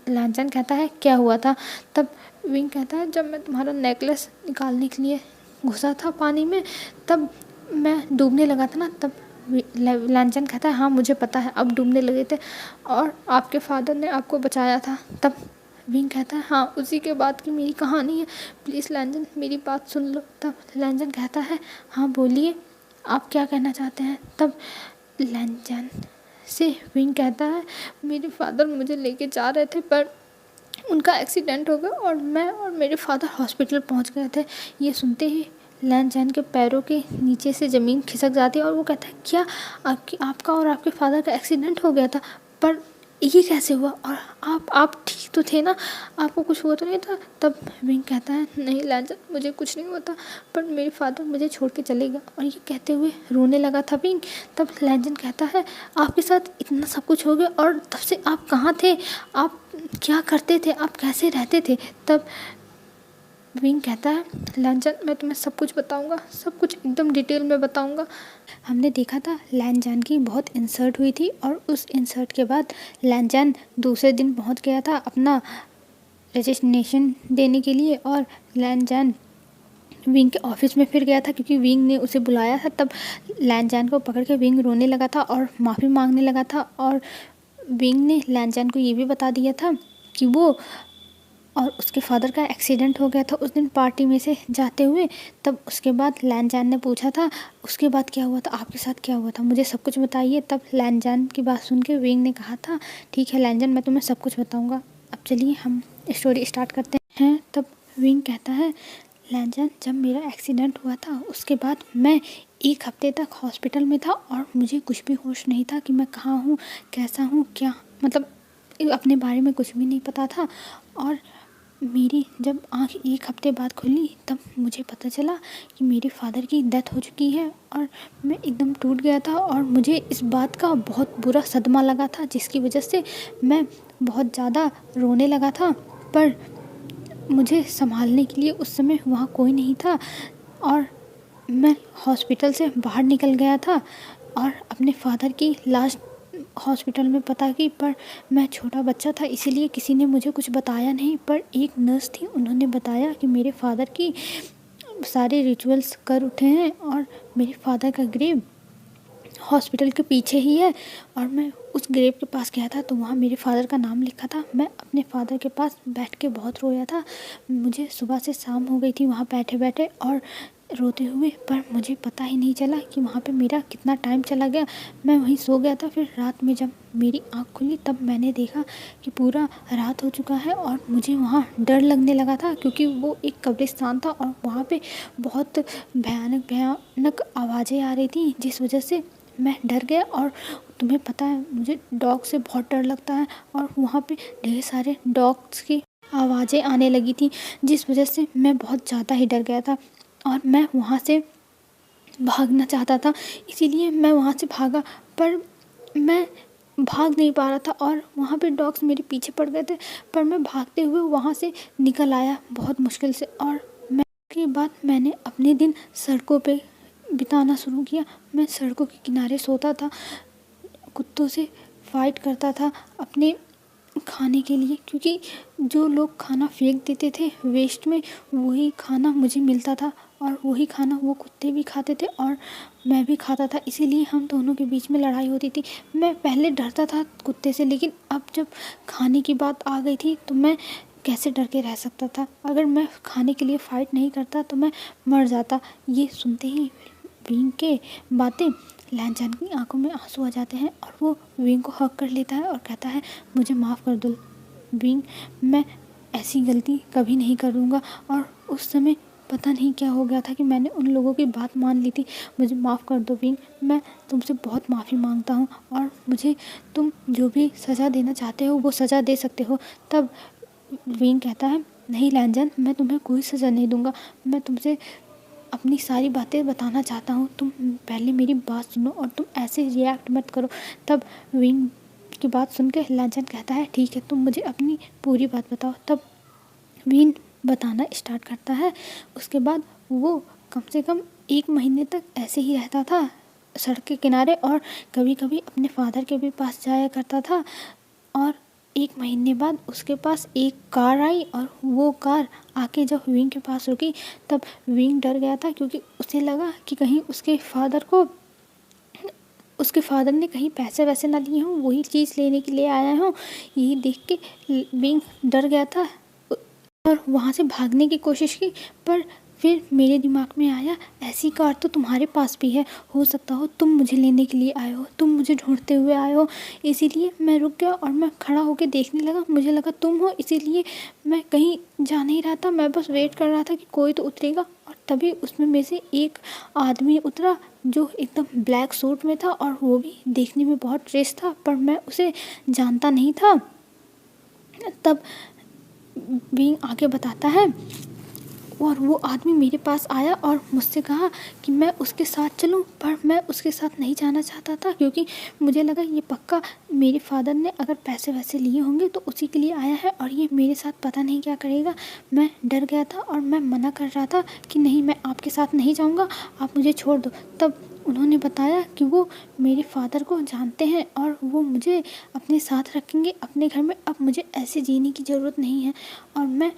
लैंजन कहता है, क्या हुआ था। तब विंग कहता है, जब मैं तुम्हारा नेकलेस निकालने के लिए घुसा था पानी में, तब मैं डूबने लगा था ना। तब लैंजन कहता है, हाँ मुझे पता है, अब डूबने लगे थे और आपके फादर ने आपको बचाया था। तब विंग कहता है, हाँ उसी के बाद की मेरी कहानी है, प्लीज़ लैंजन मेरी बात सुन लो। तब लैंजन कहता है, हाँ बोलिए, आप क्या कहना चाहते हैं। तब लैंजन से विंग कहता है, मेरे फादर मुझे लेके जा रहे थे, पर उनका एक्सीडेंट हो गया और मैं और मेरे फादर हॉस्पिटल पहुंच गए थे। ये सुनते ही लैंजन के पैरों के नीचे से ज़मीन खिसक जाती है और वो कहता है, क्या आपका और आपके फादर का एक्सीडेंट हो गया था, पर ये कैसे हुआ, और आप ठीक तो थे ना, आपको कुछ हुआ तो नहीं था। तब विंग कहता है, नहीं लैंजन, मुझे कुछ नहीं हुआ था, पर मेरे फादर मुझे छोड़ के चले गए। और ये कहते हुए रोने लगा था विंग। तब लैंजन कहता है, आपके साथ इतना सब कुछ हो गया और तब से आप कहाँ थे, आप क्या करते थे, आप कैसे रहते थे। तब विंग कहता है, लैंजन मैं तुम्हें सब कुछ बताऊंगा, सब कुछ एकदम डिटेल में बताऊंगा। हमने देखा था लैंजन की बहुत इंसर्ट हुई थी, और उस इंसर्ट के बाद लैंजन दूसरे दिन पहुंच गया था अपना रजिस्ट्रेशन देने के लिए, और लैंजन विंग के ऑफिस में फिर गया था क्योंकि विंग ने उसे बुलाया था। तब लैंजन को पकड़ के विंग रोने लगा था और माफ़ी मांगने लगा था, और विंग ने लैंजन को ये भी बता दिया था कि वो और उसके फादर का एक्सीडेंट हो गया था उस दिन पार्टी में से जाते हुए। तब उसके बाद लैंजन ने पूछा था, उसके बाद क्या हुआ था, आपके साथ क्या हुआ था, मुझे सब कुछ बताइए। तब लैंजन की बात सुन के विंग ने कहा था, ठीक है लैंजन, मैं तुम्हें सब कुछ बताऊंगा, अब चलिए हम स्टोरी स्टार्ट करते हैं। तब विंग कहता है, लैंजन जब मेरा एक्सीडेंट हुआ था उसके बाद मैं 1 हफ्ते तक हॉस्पिटल में था और मुझे कुछ भी होश नहीं था कि मैं कहाँ हूँ, कैसा हूँ, क्या मतलब अपने बारे में कुछ भी नहीं पता था। और मेरी जब आँख 1 हफ्ते बाद खुली तब मुझे पता चला कि मेरे फादर की डेथ हो चुकी है, और मैं एकदम टूट गया था और मुझे इस बात का बहुत बुरा सदमा लगा था, जिसकी वजह से मैं बहुत ज़्यादा रोने लगा था। पर मुझे संभालने के लिए उस समय वहाँ कोई नहीं था, और मैं हॉस्पिटल से बाहर निकल गया था और अपने फादर की लाश हॉस्पिटल में पता की, पर मैं छोटा बच्चा था इसीलिए किसी ने मुझे कुछ बताया नहीं। पर एक नर्स थी, उन्होंने बताया कि मेरे फादर की सारे रिचुअल्स कर उठे हैं और मेरे फादर का ग्रेव हॉस्पिटल के पीछे ही है। और मैं उस ग्रेव के पास गया था तो वहाँ मेरे फादर का नाम लिखा था। मैं अपने फादर के पास बैठ के बहुत रोया था, मुझे सुबह से शाम हो गई थी वहाँ बैठे बैठे और रोते हुए, पर मुझे पता ही नहीं चला कि वहाँ पे मेरा कितना टाइम चला गया। मैं वहीं सो गया था। फिर रात में जब मेरी आँख खुली तब मैंने देखा कि पूरा रात हो चुका है, और मुझे वहाँ डर लगने लगा था क्योंकि वो एक कब्रिस्तान था और वहाँ पे बहुत भयानक भयानक आवाज़ें आ रही थी, जिस वजह से मैं डर गया। और तुम्हें पता है मुझे डॉग से बहुत डर लगता है, और वहाँ पे ढेर सारे डॉग्स की आवाज़ें आने लगी थी, जिस वजह से मैं बहुत ज़्यादा ही डर गया था और मैं वहाँ से भागना चाहता था। इसीलिए मैं वहाँ से भागा, पर मैं भाग नहीं पा रहा था और वहाँ पे डॉग्स मेरे पीछे पड़ गए थे। पर मैं भागते हुए वहाँ से निकल आया बहुत मुश्किल से, और मैं कि के बाद मैंने अपने दिन सड़कों पे बिताना शुरू किया। मैं सड़कों के किनारे सोता था, कुत्तों से फाइट करता था अपने खाने के लिए, क्योंकि जो लोग खाना फेंक देते थे वेस्ट में, वही खाना मुझे मिलता था और वही खाना वो कुत्ते भी खाते थे और मैं भी खाता था। इसीलिए हम दोनों के बीच में लड़ाई होती थी। मैं पहले डरता था कुत्ते से, लेकिन अब जब खाने की बात आ गई थी तो मैं कैसे डर के रह सकता था। अगर मैं खाने के लिए फ़ाइट नहीं करता तो मैं मर जाता। ये सुनते ही विंग के बातें लैनचैन की आंखों में आंसू आ जाते हैं और वो विंग को हक कर लेता है और कहता है, मुझे माफ़ कर दो विंग, मैं ऐसी गलती कभी नहीं करूँगा। और उस समय पता नहीं क्या हो गया था कि मैंने उन लोगों की बात मान ली थी। मुझे माफ़ कर दो विंग, मैं तुमसे बहुत माफ़ी मांगता हूँ और मुझे तुम जो भी सज़ा देना चाहते हो वो सज़ा दे सकते हो। तब विंग कहता है, नहीं लैनचैन, मैं तुम्हें कोई सज़ा नहीं दूंगा, मैं तुमसे अपनी सारी बातें बताना चाहता हूँ, तुम पहले मेरी बात सुनो और तुम ऐसे रिएक्ट मत करो। तब विंग की बात सुन के लैनचैन कहता है, ठीक है, तुम मुझे अपनी पूरी बात बताओ। तब विंग बताना स्टार्ट करता है। उसके बाद वो कम से कम 1 महीने तक ऐसे ही रहता था सड़क के किनारे और कभी कभी अपने फादर के भी पास जाया करता था। और 1 महीने बाद उसके पास एक कार आई और वो कार आके जब विंग के पास रुकी तब विंग डर गया था, क्योंकि उसे लगा कि कहीं उसके फादर ने कहीं पैसे वैसे ना लिए हों, वही चीज़ लेने के लिए आया हों। यही देख के विंग डर गया था और वहाँ से भागने की कोशिश की। पर फिर मेरे दिमाग में आया, ऐसी कार तो तुम्हारे पास भी है, हो सकता हो तुम मुझे लेने के लिए आए हो, तुम मुझे ढूंढते हुए आए हो। इसीलिए मैं रुक गया और मैं खड़ा होकर देखने लगा। मुझे लगा तुम हो, इसीलिए मैं कहीं जा नहीं रहा था, मैं बस वेट कर रहा था कि कोई तो उतरेगा। और तभी उसमें में से एक आदमी उतरा जो एकदम ब्लैक सूट में था और वो भी देखने में बहुत फ्रेश था, पर मैं उसे जानता नहीं था। तब विंग आगे बताता है और वो आदमी मेरे पास आया और मुझसे कहा कि मैं उसके साथ चलूं, पर मैं उसके साथ नहीं जाना चाहता था, क्योंकि मुझे लगा ये पक्का मेरे फादर ने अगर पैसे वैसे लिए होंगे तो उसी के लिए आया है और ये मेरे साथ पता नहीं क्या करेगा। मैं डर गया था और मैं मना कर रहा था कि नहीं, मैं आपके साथ नहीं जाऊँगा, आप मुझे छोड़ दो। तब उन्होंने बताया कि वो मेरे फादर को जानते हैं और वो मुझे अपने साथ रखेंगे अपने घर में। अब मुझे ऐसे जीने की ज़रूरत नहीं है। और मैं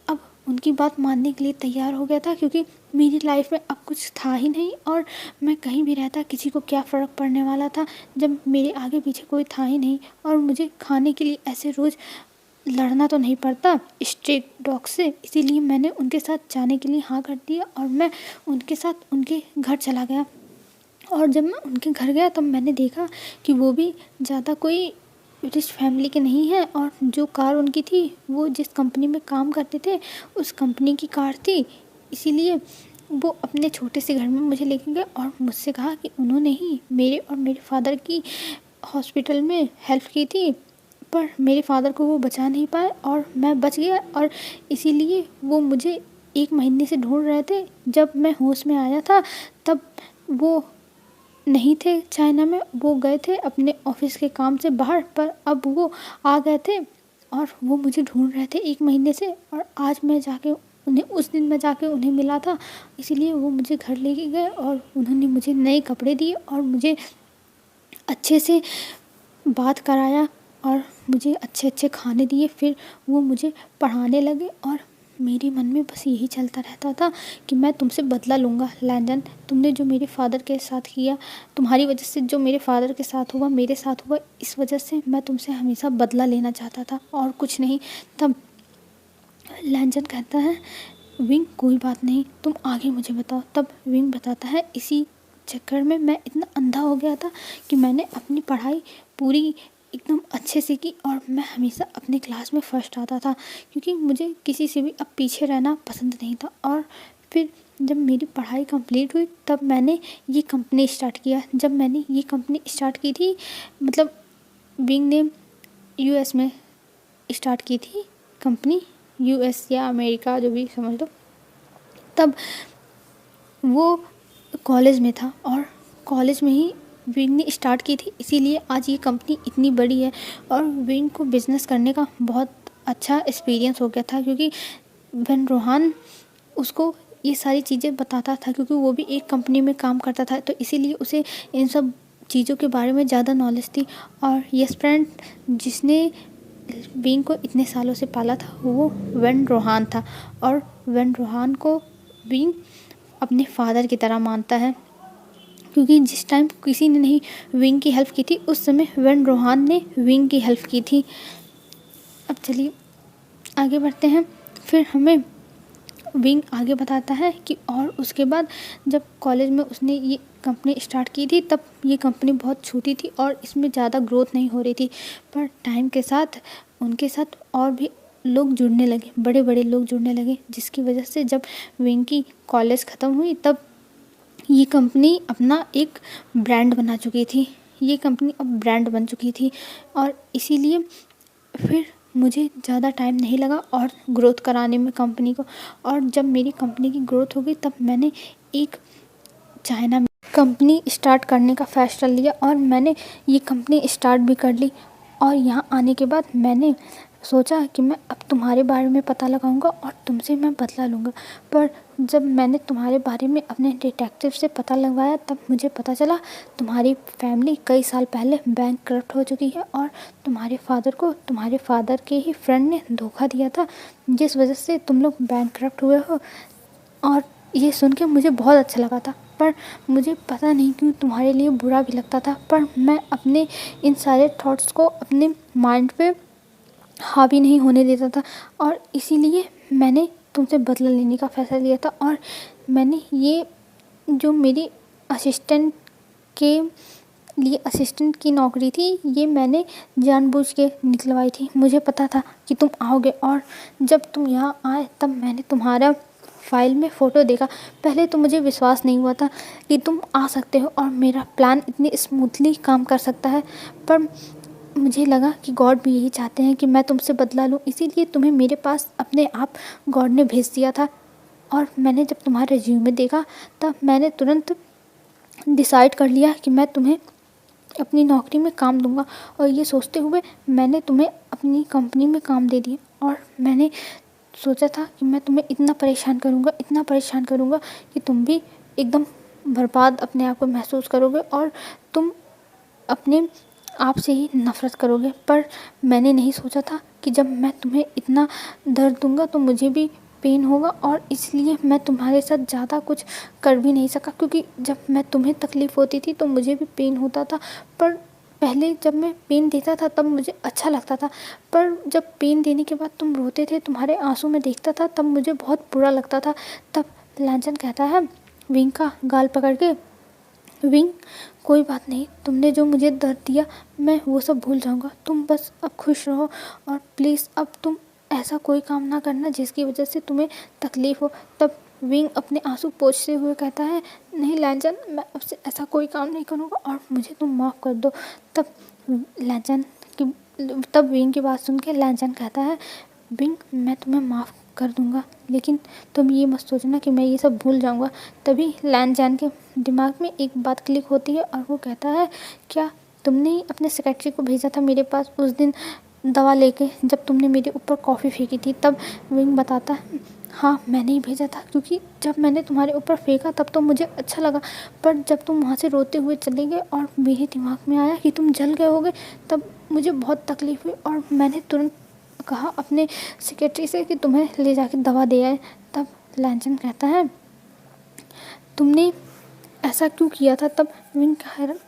अब उनकी बात मानने के लिए तैयार हो गया था, क्योंकि मेरी लाइफ में अब कुछ था ही नहीं और मैं कहीं भी रहता किसी को क्या फ़र्क पड़ने वाला था, जब मेरे आगे पीछे कोई था ही नहीं। और मुझे खाने के लिए ऐसे रोज़ लड़ना तो नहीं पड़ता स्ट्रीट डॉग से। इसीलिए मैंने उनके साथ जाने के लिए हाँ कर दिया और मैं उनके साथ उनके घर चला गया। और जब मैं उनके घर गया तब मैंने देखा कि वो भी ज़्यादा कोई रिच फैमिली के नहीं है और जो कार उनकी थी वो जिस कंपनी में काम करते थे उस कंपनी की कार थी। इसीलिए वो अपने छोटे से घर में मुझे लेके गए और मुझसे कहा कि उन्होंने ही मेरे और मेरे फादर की हॉस्पिटल में हेल्प की थी, पर मेरे फादर को वो बचा नहीं पाए और मैं बच गया। और इसीलिए वो मुझे 1 महीने से ढूंढ रहे थे। जब मैं होश में आया था तब वो नहीं थे चाइना में, वो गए थे अपने ऑफिस के काम से बाहर, पर अब वो आ गए थे और वो मुझे ढूंढ रहे थे 1 महीने से। और आज मैं जाके उन्हें उस दिन मैं जाके उन्हें मिला था, इसीलिए वो मुझे घर लेके गए और उन्होंने मुझे नए कपड़े दिए और मुझे अच्छे से बात कराया और मुझे अच्छे अच्छे खाने दिए। फिर वो मुझे पढ़ाने लगे और मेरे मन में बस यही चलता रहता था कि मैं तुमसे बदला लूँगा लैंडन, तुमने जो मेरे फादर के साथ किया, तुम्हारी वजह से जो मेरे फादर के साथ हुआ मेरे साथ हुआ, इस वजह से मैं तुमसे हमेशा बदला लेना चाहता था और कुछ नहीं। तब लैंडन कहता है, विंग कोई बात नहीं, तुम आगे मुझे बताओ। तब विंग बताता है, इसी चक्कर में मैं इतना अंधा हो गया था कि मैंने अपनी पढ़ाई पूरी एकदम अच्छे से की और मैं हमेशा अपने क्लास में फ़र्स्ट आता था, क्योंकि मुझे किसी से भी अब पीछे रहना पसंद नहीं था। और फिर जब मेरी पढ़ाई कंप्लीट हुई तब मैंने ये कंपनी स्टार्ट किया। जब मैंने ये कंपनी स्टार्ट की थी, मतलब विंग ने यूएस में स्टार्ट की थी कंपनी, यूएस या अमेरिका जो भी समझ लो। तब वो कॉलेज में था और कॉलेज में ही विंग ने स्टार्ट की थी, इसीलिए आज ये कंपनी इतनी बड़ी है। और विंग को बिज़नेस करने का बहुत अच्छा एक्सपीरियंस हो गया था, क्योंकि व्हेन रोहान उसको ये सारी चीज़ें बताता था, क्योंकि वो भी एक कंपनी में काम करता था, तो इसीलिए उसे इन सब चीज़ों के बारे में ज़्यादा नॉलेज थी। और यस फ्रेंड, जिसने विंग को इतने सालों से पाला था वो वेन रोहान था, और वेन रोहान को विंग अपने फादर की तरह मानता है, क्योंकि जिस टाइम किसी ने नहीं विंग की हेल्प की थी उस समय वेन रोहान ने विंग की हेल्प की थी। अब चलिए आगे बढ़ते हैं। फिर हमें विंग आगे बताता है कि और उसके बाद जब कॉलेज में उसने ये कंपनी स्टार्ट की थी तब ये कंपनी बहुत छोटी थी और इसमें ज़्यादा ग्रोथ नहीं हो रही थी, पर टाइम के साथ उनके साथ और भी लोग जुड़ने लगे, बड़े बड़े लोग जुड़ने लगे, जिसकी वजह से जब विंग की कॉलेज ख़त्म हुई तब ये कंपनी अपना एक ब्रांड बना चुकी थी। ये कंपनी अब ब्रांड बन चुकी थी और इसीलिए फिर मुझे ज़्यादा टाइम नहीं लगा और ग्रोथ कराने में कंपनी को। और जब मेरी कंपनी की ग्रोथ हो गई तब मैंने एक चाइना में कंपनी स्टार्ट करने का फैसला लिया और मैंने ये कंपनी स्टार्ट भी कर ली। और यहाँ आने के बाद मैंने सोचा कि मैं अब तुम्हारे बारे में पता लगाऊंगा और तुमसे मैं बदला लूँगा। पर जब मैंने तुम्हारे बारे में अपने डिटेक्टिव से पता लगवाया तब मुझे पता चला तुम्हारी फैमिली कई साल पहले बैंकक्रप्ट हो चुकी है और तुम्हारे फादर को तुम्हारे फादर के ही फ्रेंड ने धोखा दिया था, जिस वजह से तुम लोग बैंकक्रप्ट हुए हो। और ये सुन के मुझे बहुत अच्छा लगा था, पर मुझे पता नहीं क्यों तुम्हारे लिए बुरा भी लगता था, पर मैं अपने इन सारे थॉट्स को अपने माइंड पे हावी नहीं होने देता था और इसीलिए मैंने तुमसे बदला लेने का फ़ैसला लिया था। और मैंने ये जो मेरी असिस्टेंट के लिए असिस्टेंट की नौकरी थी ये मैंने जानबूझ के निकलवाई थी। मुझे पता था कि तुम आओगे और जब तुम यहाँ आए तब मैंने तुम्हारा फाइल में फ़ोटो देखा। पहले तो मुझे विश्वास नहीं हुआ था कि तुम आ सकते हो और मेरा प्लान इतनी स्मूथली काम कर सकता है, पर मुझे लगा कि गॉड भी यही चाहते हैं कि मैं तुमसे बदला लूँ, इसीलिए तुम्हें मेरे पास अपने आप गॉड ने भेज दिया था। और मैंने जब तुम्हारे रिज्यूमे देखा तब मैंने तुरंत डिसाइड कर लिया कि मैं तुम्हें अपनी नौकरी में काम दूंगा। और ये सोचते हुए मैंने तुम्हें अपनी कंपनी में काम दे दिया। और मैंने सोचा था कि मैं तुम्हें इतना परेशान करूँगा कि तुम भी एकदम बर्बाद अपने आप को महसूस करोगे और तुम अपने आप से ही नफ़रत करोगे। पर मैंने नहीं सोचा था कि जब मैं तुम्हें इतना दर्द दूंगा तो मुझे भी पेन होगा, और इसलिए मैं तुम्हारे साथ ज़्यादा कुछ कर भी नहीं सका, क्योंकि जब मैं तुम्हें तकलीफ़ होती थी तो मुझे भी पेन होता था। पर पहले जब मैं पेन देता था तब मुझे अच्छा लगता था, पर जब पेन देने के बाद तुम रोते थे, तुम्हारे आंसू में देखता था, तब मुझे बहुत बुरा लगता था। तब लांचन कहता है विंग का गाल पकड़ के, विंग कोई बात नहीं, तुमने जो मुझे दर्द दिया मैं वो सब भूल जाऊंगा, तुम बस अब खुश रहो और प्लीज़ अब तुम ऐसा कोई काम ना करना जिसकी वजह से तुम्हें तकलीफ़ हो। तब विंग अपने आंसू पोंछते हुए कहता है नहीं लांचन, मैं अब से ऐसा कोई काम नहीं करूँगा और मुझे तुम माफ़ कर दो। तब विंग की बात सुन के लांचन कहता है विंग मैं तुम्हें माफ़ कर दूंगा, लेकिन तुम ये मत सोचना कि मैं ये सब भूल जाऊंगा। तभी लांचन के दिमाग में एक बात क्लिक होती है और वो कहता है क्या तुमने ही अपने सेक्रेटरी को भेजा था मेरे पास उस दिन दवा लेके जब तुमने मेरे ऊपर कॉफ़ी फेंकी थी? तब विंग बताता है हाँ मैंने ही भेजा था, क्योंकि जब मैंने तुम्हारे ऊपर फेंका तब तो मुझे अच्छा लगा, पर जब तुम वहाँ से रोते हुए चले गए और मेरे दिमाग में आया कि तुम जल गए होगे तब मुझे बहुत तकलीफ़ हुई और मैंने तुरंत कहा अपने सेक्रेटरी से कि तुम्हें ले जाके दवा दे आए। तब लांचन कहता है तुमने ऐसा क्यों किया था? तब विंग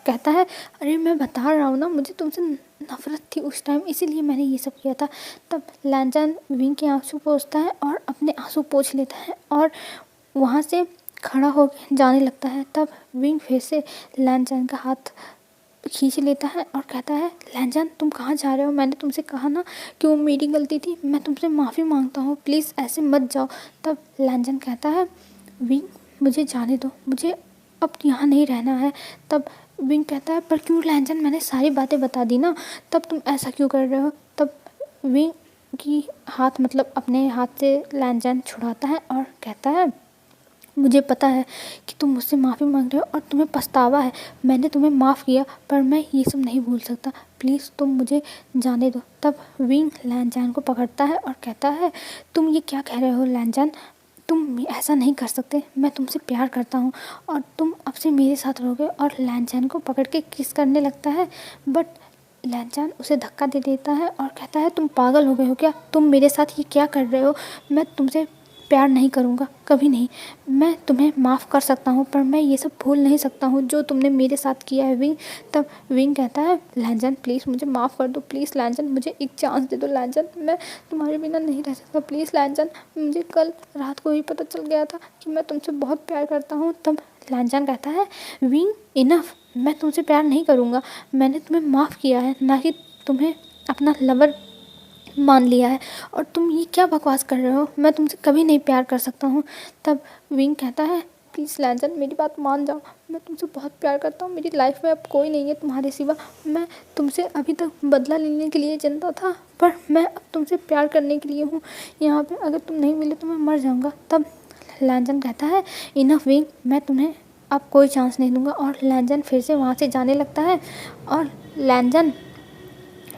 कहता है अरे मैं बता रहा हूँ ना, मुझे तुमसे नफ़रत थी उस टाइम, इसीलिए मैंने ये सब किया था। तब लांचन विंग के आंसू पोंछता है और अपने आंसू पोंछ लेता है और वहाँ से खड़ा होकर जाने लगता है। तब विंग फिर से लांचन का हाथ खींच लेता है और कहता है लांचन तुम कहाँ जा रहे हो? मैंने तुमसे कहा ना कि वो मेरी गलती थी, मैं तुमसे माफ़ी मांगता हूँ, प्लीज़ ऐसे मत जाओ। तब लांचन कहता है विंग मुझे जाने दो, मुझे अब यहाँ नहीं रहना है। तब विंग कहता है पर क्यों लांचन, मैंने सारी बातें बता दी ना, तब तुम ऐसा क्यों कर रहे हो? तब विंग की हाथ अपने हाथ से लांचन छुड़ाता है और कहता है मुझे पता है कि तुम मुझसे माफ़ी मांग रहे हो और तुम्हें पछतावा है, मैंने तुम्हें माफ़ किया, पर मैं ये सब नहीं भूल सकता, प्लीज़ तुम मुझे जाने दो। तब विंग लांचन को पकड़ता है और कहता है तुम ये क्या कह रहे हो लांचन, तुम ऐसा नहीं कर सकते, मैं तुमसे प्यार करता हूँ और तुम अब से मेरे साथ रहोगे। और लैन को पकड़ के किस करने लगता है, बट लैन उसे धक्का दे देता है और कहता है तुम पागल हो गए हो क्या, तुम मेरे साथ ये क्या कर रहे हो, मैं तुमसे प्यार नहीं करूँगा कभी नहीं। मैं तुम्हें माफ़ कर सकता हूँ पर मैं ये सब भूल नहीं सकता हूँ जो तुमने मेरे साथ किया है विंग। तब विंग कहता है लैंजन प्लीज़ मुझे माफ़ कर दो, प्लीज़ लैंजन मुझे एक चांस दे दो लैंजन, मैं तुम्हारे बिना नहीं रह सकता प्लीज़ लैंजन, मुझे कल रात को ही पता चल गया था कि मैं तुमसे बहुत प्यार करता हूँ। तब लैंजन कहता है विंग इनफ, मैं तुमसे प्यार नहीं करूँगा, मैंने तुम्हें माफ़ किया है ना कि तुम्हें अपना लवर मान लिया है, और तुम ये क्या बकवास कर रहे हो, मैं तुमसे कभी नहीं प्यार कर सकता हूँ। तब विंग कहता है प्लीज़ लैंजन मेरी बात मान जाओ, मैं तुमसे बहुत प्यार करता हूँ, मेरी लाइफ में अब कोई नहीं है तुम्हारे सिवा, मैं तुमसे अभी तक बदला लेने के लिए जिंदा था पर मैं अब तुमसे प्यार करने के लिए हूँ यहाँ पे, अगर तुम नहीं मिले तो मैं मर जाऊँगा। तब लैंजन कहता है इनफ विंग, मैं तुम्हें अब कोई चांस नहीं दूंगा। और लैंजन फिर से वहाँ से जाने लगता है और लैंजन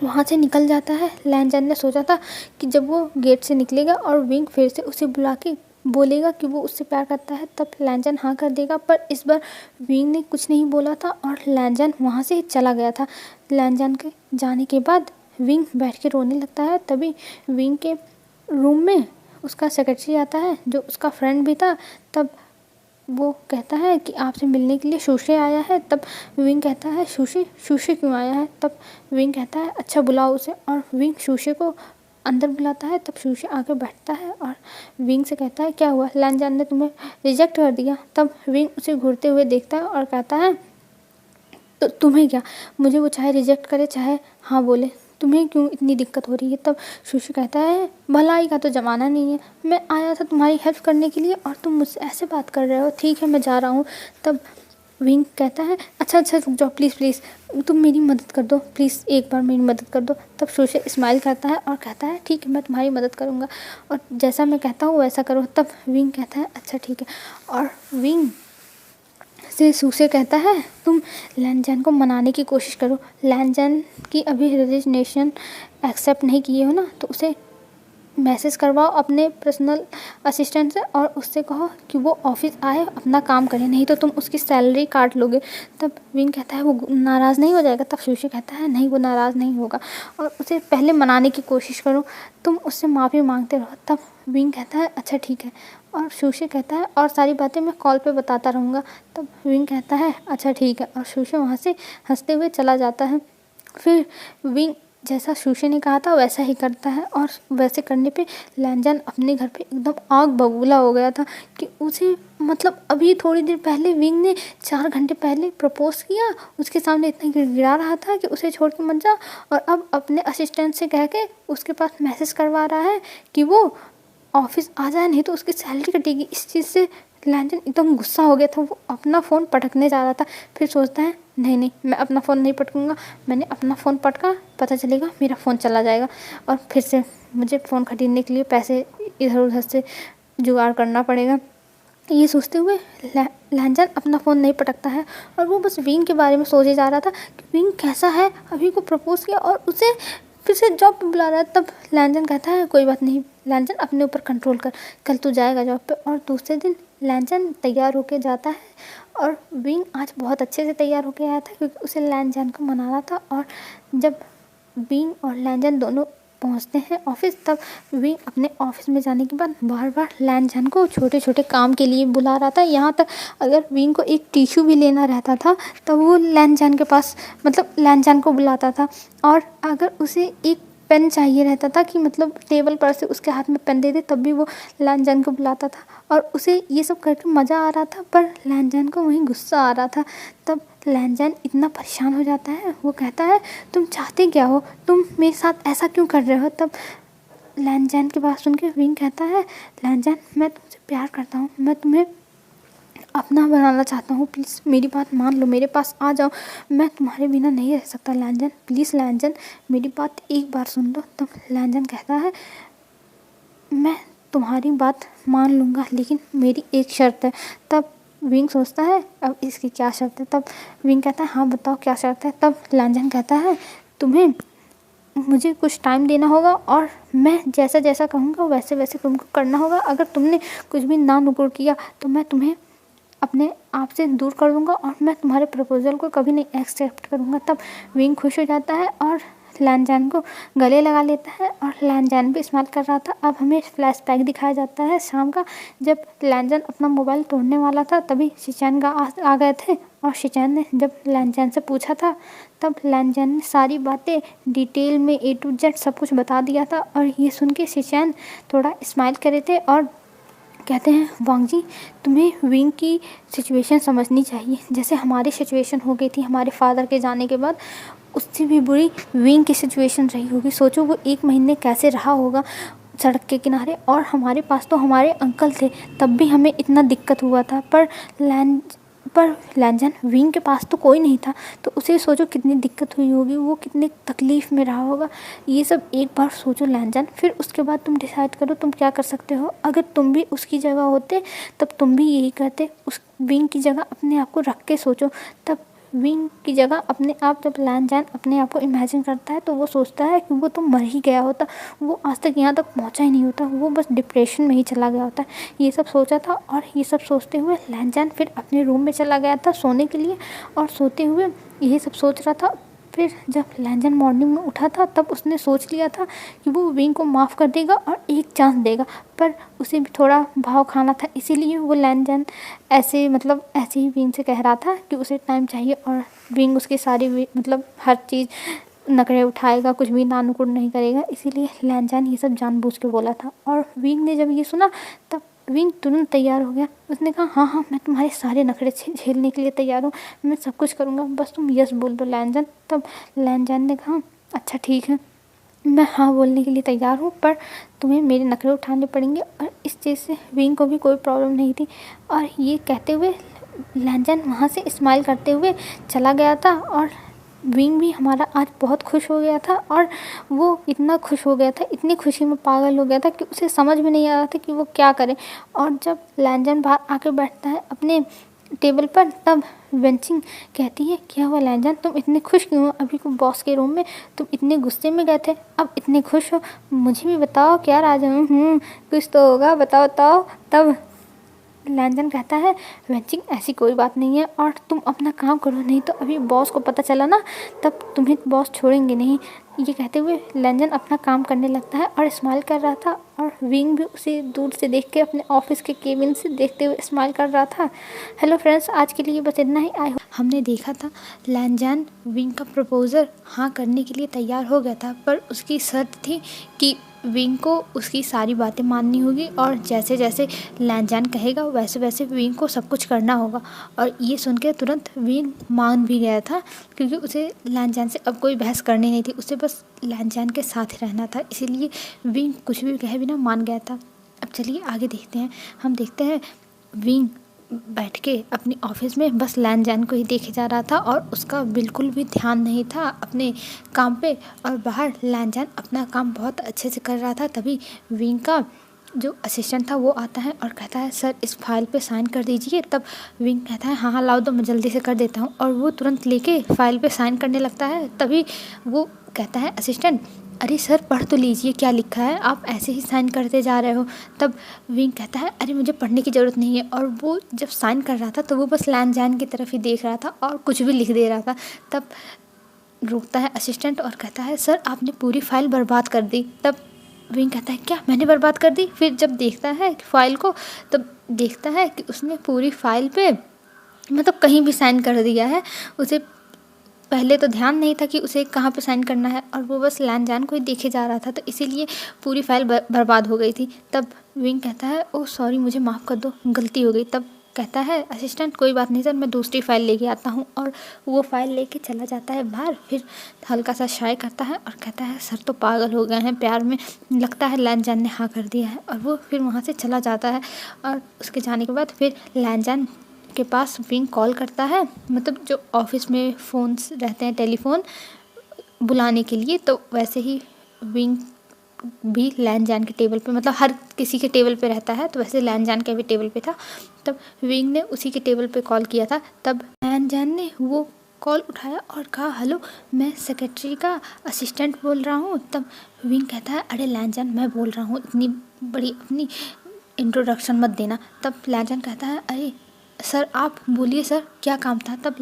वहाँ से निकल जाता है। लैंजन ने सोचा था कि जब वो गेट से निकलेगा और विंग फिर से उसे बुला के बोलेगा कि वो उससे प्यार करता है तब लैंजन हाँ कर देगा, पर इस बार विंग ने कुछ नहीं बोला था और लैंजन वहाँ से चला गया था। लैंजन के जाने के बाद विंग बैठ के रोने लगता है। तभी विंग के रूम में उसका सेक्रेटरी आता है जो उसका फ्रेंड भी था। तब वो कहता है कि आपसे मिलने के लिए शूशे आया है। तब विंग कहता है शूशे शूशे क्यों आया है। तब विंग कहता है अच्छा बुलाओ उसे, और विंग शूशे को अंदर बुलाता है। तब शूशे आके बैठता है और विंग से कहता है क्या हुआ, लैंजन ने तुम्हें रिजेक्ट कर दिया। तब विंग उसे घूरते हुए देखता है और कहता है तो तुम्हें क्या, मुझे वो चाहे रिजेक्ट करे चाहे हाँ बोले, तुम्हें क्यों इतनी दिक्कत हो रही है। तब शूशु कहता है भलाई का तो ज़माना नहीं है, मैं आया था तुम्हारी हेल्प करने के लिए और तुम मुझसे ऐसे बात कर रहे हो, ठीक है मैं जा रहा हूँ। तब विंग कहता है अच्छा रुक जाओ प्लीज़ प्लीज़, तुम मेरी मदद कर दो प्लीज़, एक बार मेरी मदद कर दो। तब शूशु स्माइल करता है और कहता है ठीक है मैं तुम्हारी मदद करूँगा और जैसा मैं कहता हूँ वैसा करो। तब विंग कहता है अच्छा ठीक है, और विंग से शूशे कहता है तुम लैंजन को मनाने की कोशिश करो, लैंजन की अभी रेजिग्नेशन एक्सेप्ट नहीं किए हो ना, तो उसे मैसेज करवाओ अपने पर्सनल असिस्टेंट से और उससे कहो कि वो ऑफिस आए अपना काम करे, नहीं तो तुम उसकी सैलरी काट लोगे। तब विंग कहता है वो नाराज़ नहीं हो जाएगा। तब शूशे कहता है नहीं वो नाराज़ नहीं होगा, और उसे पहले मनाने की कोशिश करो, तुम उससे माफ़ी मांगते रहो। तब विंग कहता है अच्छा ठीक है, और शूशे कहता है और सारी बातें मैं कॉल पे बताता रहूँगा। तब विंग कहता है अच्छा ठीक है, और शूशे वहाँ से हंसते हुए चला जाता है। फिर विंग जैसा शूशे ने कहा था वैसा ही करता है, और वैसे करने पे लैंजन अपने घर पे एकदम आग बबूला हो गया था कि उसे मतलब अभी थोड़ी देर पहले विंग ने 4 घंटे पहले प्रपोज किया, उसके सामने इतना गिड़गिड़ा रहा था कि उसे छोड़ के मत जा, और अब अपने असिस्टेंट से कह के उसके पास मैसेज करवा रहा है कि वो ऑफिस आ जाए नहीं तो उसकी सैलरी कटेगी। इस चीज़ से लैंजन एकदम गुस्सा हो गया था, वो अपना फ़ोन पटकने जा रहा था। फिर सोचता है नहीं मैं अपना फ़ोन नहीं पटकूँगा, मैंने अपना फ़ोन पटका पता चलेगा मेरा फ़ोन चला जाएगा और फिर से मुझे फ़ोन खरीदने के लिए पैसे इधर उधर से जुगाड़ करना पड़ेगा। ये सोचते हुए लैंजन अपना फ़ोन नहीं पटकता है और वो बस विंग के बारे में सोचे जा रहा था कि विंग कैसा है, अभी को प्रपोज किया और उसे फिर से जॉब पे बुला रहा है। तब लैंजन कहता है कोई बात नहीं लैंजन, अपने ऊपर कंट्रोल कर, कल तू जाएगा जॉब पे। और दूसरे दिन लैंजन तैयार होके जाता है, और विंग आज बहुत अच्छे से तैयार होके आया था क्योंकि उसे लैंजन को मनाना था। और जब विंग और लैंजन दोनों पहुंचते हैं ऑफिस, तब विंग अपने ऑफिस में जाने के बाद बार बार लैंजन को छोटे छोटे काम के लिए बुला रहा था। यहाँ तक अगर विंग को एक टिश्यू भी लेना रहता था तब वो लैंजन के पास मतलब लैंजन को बुलाता था, और अगर उसे एक पेन चाहिए रहता था कि मतलब टेबल पर से उसके हाथ में पेन दे दे तब भी वो लैंजन को बुलाता था, और उसे ये सब करके मज़ा आ रहा था पर लैंजन को वहीं गुस्सा आ रहा था। तब लैंजन इतना परेशान हो जाता है, वो कहता है तुम चाहते क्या हो, तुम मेरे साथ ऐसा क्यों कर रहे हो। तब लैंजन की बात सुन के विंग कहता है लैंजन मैं तुमसे प्यार करता हूँ, मैं तुम्हें अपना बनाना चाहता हूँ, प्लीज़ मेरी बात मान लो, मेरे पास आ जाओ, मैं तुम्हारे बिना नहीं रह सकता लैंजन, प्लीज़ लैंजन मेरी बात एक बार सुन लो। तब लैंजन कहता है मैं तुम्हारी बात मान लूँगा लेकिन मेरी एक शर्त है। तब विंग सोचता है अब इसकी क्या शर्त है। तब विंग कहता है हाँ बताओ क्या शर्त है। तब लैंजन कहता है तुम्हें मुझे कुछ टाइम देना होगा और मैं जैसा जैसा कहूँगा वैसे वैसे तुमको करना होगा। अगर तुमने कुछ भी ना नुकुर किया तो मैं तुम्हें अपने आप से दूर कर दूँगा और मैं तुम्हारे प्रपोज़ल को कभी नहीं एक्सेप्ट करूँगा। तब विंग खुश हो जाता है और लैनजान को गले लगा लेता है और लैनजान भी स्माइल कर रहा था। अब हमें फ्लैशबैक दिखाया जाता है शाम का, जब लैनजान अपना मोबाइल तोड़ने वाला था तभी शिचैन आ गए थे और शिचैन ने जब लैनजान से पूछा था तब लैनजान ने सारी बातें डिटेल में A to Z सब कुछ बता दिया था। और ये सुन के शिचैन थोड़ा स्माइल कर रहे थे और कहते हैं वांग जी, तुम्हें विंग की सिचुएशन समझनी चाहिए। जैसे हमारी सिचुएशन हो गई थी हमारे फादर के जाने के बाद, उससे भी बुरी विंग की सिचुएशन रही होगी। सोचो वो 1 महीने कैसे रहा होगा सड़क के किनारे, और हमारे पास तो हमारे अंकल थे तब भी हमें इतना दिक्कत हुआ था, पर लैनजान विंग के पास तो कोई नहीं था, तो उसे सोचो कितनी दिक्कत हुई होगी, वो कितनी तकलीफ़ में रहा होगा। ये सब एक बार सोचो लैनजान, फिर उसके बाद तुम डिसाइड करो तुम क्या कर सकते हो। अगर तुम भी उसकी जगह होते तब तुम भी यही करते। उस विंग की जगह अपने आप को रख के सोचो। तब विंग की जगह अपने आप, जब लैनजान अपने आप को इमेजिन करता है तो वो सोचता है कि वो तो मर ही गया होता, वो आज तक यहाँ तक पहुँचा ही नहीं होता, वो बस डिप्रेशन में ही चला गया होता। ये सब सोचा था और ये सब सोचते हुए लैनजान फिर अपने रूम में चला गया था सोने के लिए, और सोते हुए यही सब सोच रहा था। फिर जब लैनजान मॉर्निंग में उठा था तब उसने सोच लिया था कि वो विंग को माफ़ कर देगा और एक चांस देगा, पर उसे भी थोड़ा भाव खाना था, इसीलिए वो लैनजान ऐसे ही विंग से कह रहा था कि उसे टाइम चाहिए और विंग उसकी सारी हर चीज़ नखरे उठाएगा, कुछ भी नानुकुर नहीं करेगा। इसीलिए लैनजान ये सब जानबूझ के बोला था। और विंग ने जब ये सुना तब विंग तुरंत तैयार हो गया। उसने कहा हाँ हाँ, मैं तुम्हारे सारे नखरे झेलने के लिए तैयार हूँ, मैं सब कुछ करूँगा, बस तुम यस बोल दो लैनजान। तब लैनजान ने कहा अच्छा ठीक है, मैं हाँ बोलने के लिए तैयार हूँ, पर तुम्हें मेरे नखरे उठाने पड़ेंगे। और इस चीज़ से विंग को भी कोई प्रॉब्लम नहीं थी। और ये कहते हुए लैनजान वहाँ से स्माइल करते हुए चला गया था और विंग भी हमारा आज बहुत खुश हो गया था। और वो इतना खुश हो गया था, इतनी खुशी में पागल हो गया था कि उसे समझ में नहीं आ रहा था कि वो क्या करे। और जब लैनजान बाहर आकर बैठता है अपने टेबल पर, तब वेंचिंग कहती है क्या हुआ लैनजान, तुम इतने खुश क्यों हो? अभी को बॉस के रूम में तुम इतने गुस्से में गए थे, अब इतने खुश हो, मुझे भी बताओ क्या राज है? कुछ तो होगा, बताओ बताओ। तब लैनजान कहता है वेंचिंग ऐसी कोई बात नहीं है और तुम अपना काम करो, नहीं तो अभी बॉस को पता चला ना तब तुम्हें बॉस छोड़ेंगे नहीं। ये कहते हुए लैनजान अपना काम करने लगता है और स्माइल कर रहा था, और विंग भी उसे दूर से देख के अपने ऑफिस के केबिन से देखते हुए स्माइल कर रहा था। हेलो फ्रेंड्स, आज के लिए बस इतना ही। हमने देखा था लैनजान विंग का प्रपोज़ल हाँ करने के लिए तैयार हो गया था, पर उसकी शर्त थी कि विंग को उसकी सारी बातें माननी होगी और जैसे जैसे लैनजान कहेगा वैसे वैसे विंग को सब कुछ करना होगा। और ये सुन के तुरंत विंग मान भी गया था, क्योंकि उसे लैनजान से अब कोई बहस करनी नहीं थी, उसे बस लैनजान के साथ ही रहना था। इसीलिए विंग कुछ भी कहे बिना मान गया था। अब चलिए आगे देखते हैं। हम देखते हैं विंग बैठ के अपनी ऑफिस में बस लैनजान को ही देखे जा रहा था और उसका बिल्कुल भी ध्यान नहीं था अपने काम पे। और बाहर लैनजान अपना काम बहुत अच्छे से कर रहा था। तभी विंग का जो असिस्टेंट था वो आता है और कहता है सर इस फाइल पे साइन कर दीजिए। तब विंग कहता है हाँ हाँ लाओ दो, मैं जल्दी से कर देता हूँ, और वो तुरंत लेके फाइल पे साइन करने लगता है। तभी वो कहता है असिस्टेंट अरे सर पढ़ तो लीजिए क्या लिखा है, आप ऐसे ही साइन करते जा रहे हो। तब विंग कहता है अरे मुझे पढ़ने की ज़रूरत नहीं है। और वो जब साइन कर रहा था तो वो बस लैनजान की तरफ ही देख रहा था और कुछ भी लिख दे रहा था। तब रोकता है असिस्टेंट और कहता है सर आपने पूरी फाइल बर्बाद कर दी। तब विंग कहता है क्या मैंने बर्बाद कर दी? फिर जब देखता है फाइल को तब देखता है कि उसने पूरी फाइल पे कहीं भी साइन कर दिया है। उसे पहले तो ध्यान नहीं था कि उसे कहाँ पे साइन करना है और वो बस लैनजान को ही देखे जा रहा था, तो इसीलिए पूरी फाइल बर्बाद हो गई थी। तब विंग कहता है ओह सॉरी मुझे माफ़ कर दो, गलती हो गई। तब कहता है असिस्टेंट कोई बात नहीं सर, मैं दूसरी फ़ाइल लेके आता हूँ। और वो फ़ाइल लेके चला जाता है बाहर। फिर हल्का सा शाय करता है और कहता है सर तो पागल हो गए हैं प्यार में, लगता है लैनजान ने हाँ कर दिया है। और वो फिर वहाँ से चला जाता है। और उसके जाने के बाद फिर लैनजान के पास विंग कॉल करता है, जो ऑफिस में फ़ोन्स रहते हैं टेलीफोन बुलाने के लिए, तो वैसे ही विंग भी लैनजान के टेबल पे हर किसी के टेबल पे रहता है, तो वैसे लैनजान के भी टेबल पे था। तब विंग ने उसी के टेबल पे कॉल किया था। तब लैनजान ने वो कॉल उठाया और कहा, हेलो, मैं सेक्रेटरी का असिस्टेंट बोल रहा हूँ। तब विंग कहता है, अरे लैनजान, मैं बोल रहा हूँ, इतनी बड़ी अपनी इंट्रोडक्शन मत देना। तब लैनजान कहता है, अरे सर आप बोलिए सर, क्या काम था। तब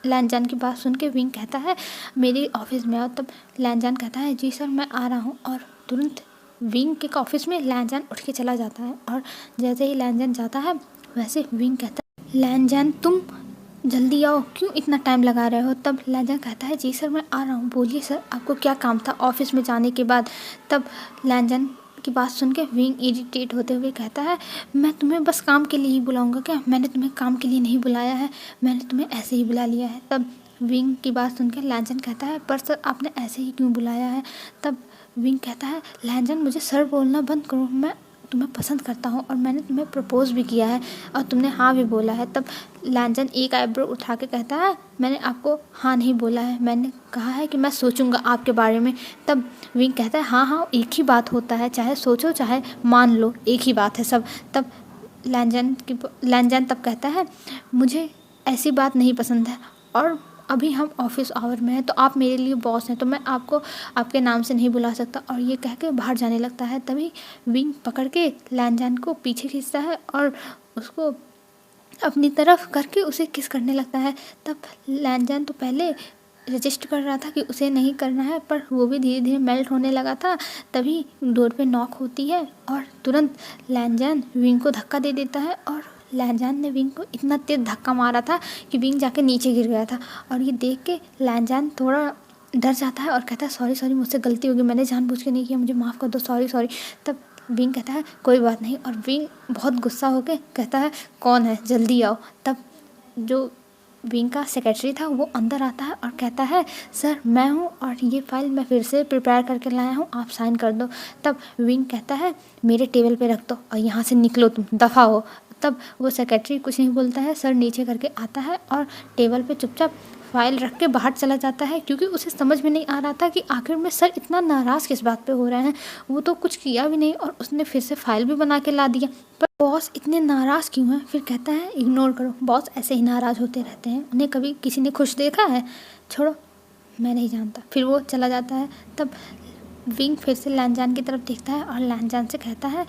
लैनजान की बात सुन के विंग कहता है, मेरे ऑफिस में आओ। तब लैनजान कहता है, जी सर मैं आ रहा हूँ। और तुरंत विंग के ऑफिस में लैनजान उठ के चला जाता है। और जैसे ही लैनजान जाता है वैसे विंग कहता है, लैनजान तुम जल्दी आओ, क्यों इतना टाइम लगा रहे हो। तब लैनजान कहता है, जी सर मैं आ रहा हूँ, बोलिए सर आपको क्या काम था ऑफिस में जाने के बाद। तब लैनजान की बात सुन के विंग इरिटेट होते हुए कहता है, मैं तुम्हें बस काम के लिए ही बुलाऊंगा क्या, मैंने तुम्हें काम के लिए नहीं बुलाया है, मैंने तुम्हें ऐसे ही बुला लिया है। तब विंग की बात सुनकर लैनजान कहता है, पर सर आपने ऐसे ही क्यों बुलाया है। तब विंग कहता है, लैनजान मुझे सर बोलना बंद करो, मैं तुम्हें पसंद करता हूँ और मैंने तुम्हें प्रपोज़ भी किया है और तुमने हाँ भी बोला है। तब लैनजान एक आईब्रो उठा के कहता है, मैंने आपको हाँ नहीं बोला है, मैंने कहा है कि मैं सोचूंगा आपके बारे में। तब विंग कहता है, हाँ हाँ एक ही बात होता है, चाहे सोचो चाहे मान लो, एक ही बात है सब। तब लैनजान तब कहता है, मुझे ऐसी बात नहीं पसंद है और अभी हम ऑफिस आवर में हैं, तो आप मेरे लिए बॉस हैं, तो मैं आपको आपके नाम से नहीं बुला सकता। और ये कह के बाहर जाने लगता है। तभी विंग पकड़ के लैनजान को पीछे खींचता है और उसको अपनी तरफ करके उसे किस करने लगता है। तब लैनजान तो पहले रजिस्ट कर रहा था कि उसे नहीं करना है, पर वो भी धीरे धीरे मेल्ट होने लगा था। तभी डोर पे नॉक होती है और तुरंत लैनजान विंग को धक्का दे देता है और लैनजान ने विंग को इतना तेज धक्का मारा था कि विंग जाके नीचे गिर गया था। और ये देख के लैनजान थोड़ा डर जाता है और कहता है, सॉरी सॉरी, मुझसे गलती हो गई, मैंने जानबूझ के नहीं किया, मुझे माफ़ कर दो, सॉरी सॉरी। तब विंग कहता है, कोई बात नहीं। और विंग बहुत गुस्सा होकर कहता है, कौन है, जल्दी आओ। तब जो विंग का सेक्रेटरी था वो अंदर आता है और कहता है, सर मैं हूँ और ये फाइल मैं फिर से प्रिपेयर करके लाया हूँ, आप साइन कर दो। तब विंग कहता है, मेरे टेबल पे रख दो और यहाँ से निकलो, तुम दफ़ा हो। तब वो सेक्रेटरी कुछ नहीं बोलता है, सर नीचे करके आता है और टेबल पे चुपचाप फाइल रख के बाहर चला जाता है, क्योंकि उसे समझ में नहीं आ रहा था कि आखिर में सर इतना नाराज़ किस बात पे हो रहे हैं। वो तो कुछ किया भी नहीं और उसने फिर से फाइल भी बना के ला दिया, पर बॉस इतने नाराज़ क्यों हैं। फिर कहता है, इग्नोर करो, बॉस ऐसे ही नाराज़ होते रहते हैं, उन्हें कभी किसी ने खुश देखा है, छोड़ो, मैं नहीं जानता। फिर वो चला जाता है। तब विंग फिर से लैनजान की तरफ देखता है और लैनजान से कहता है,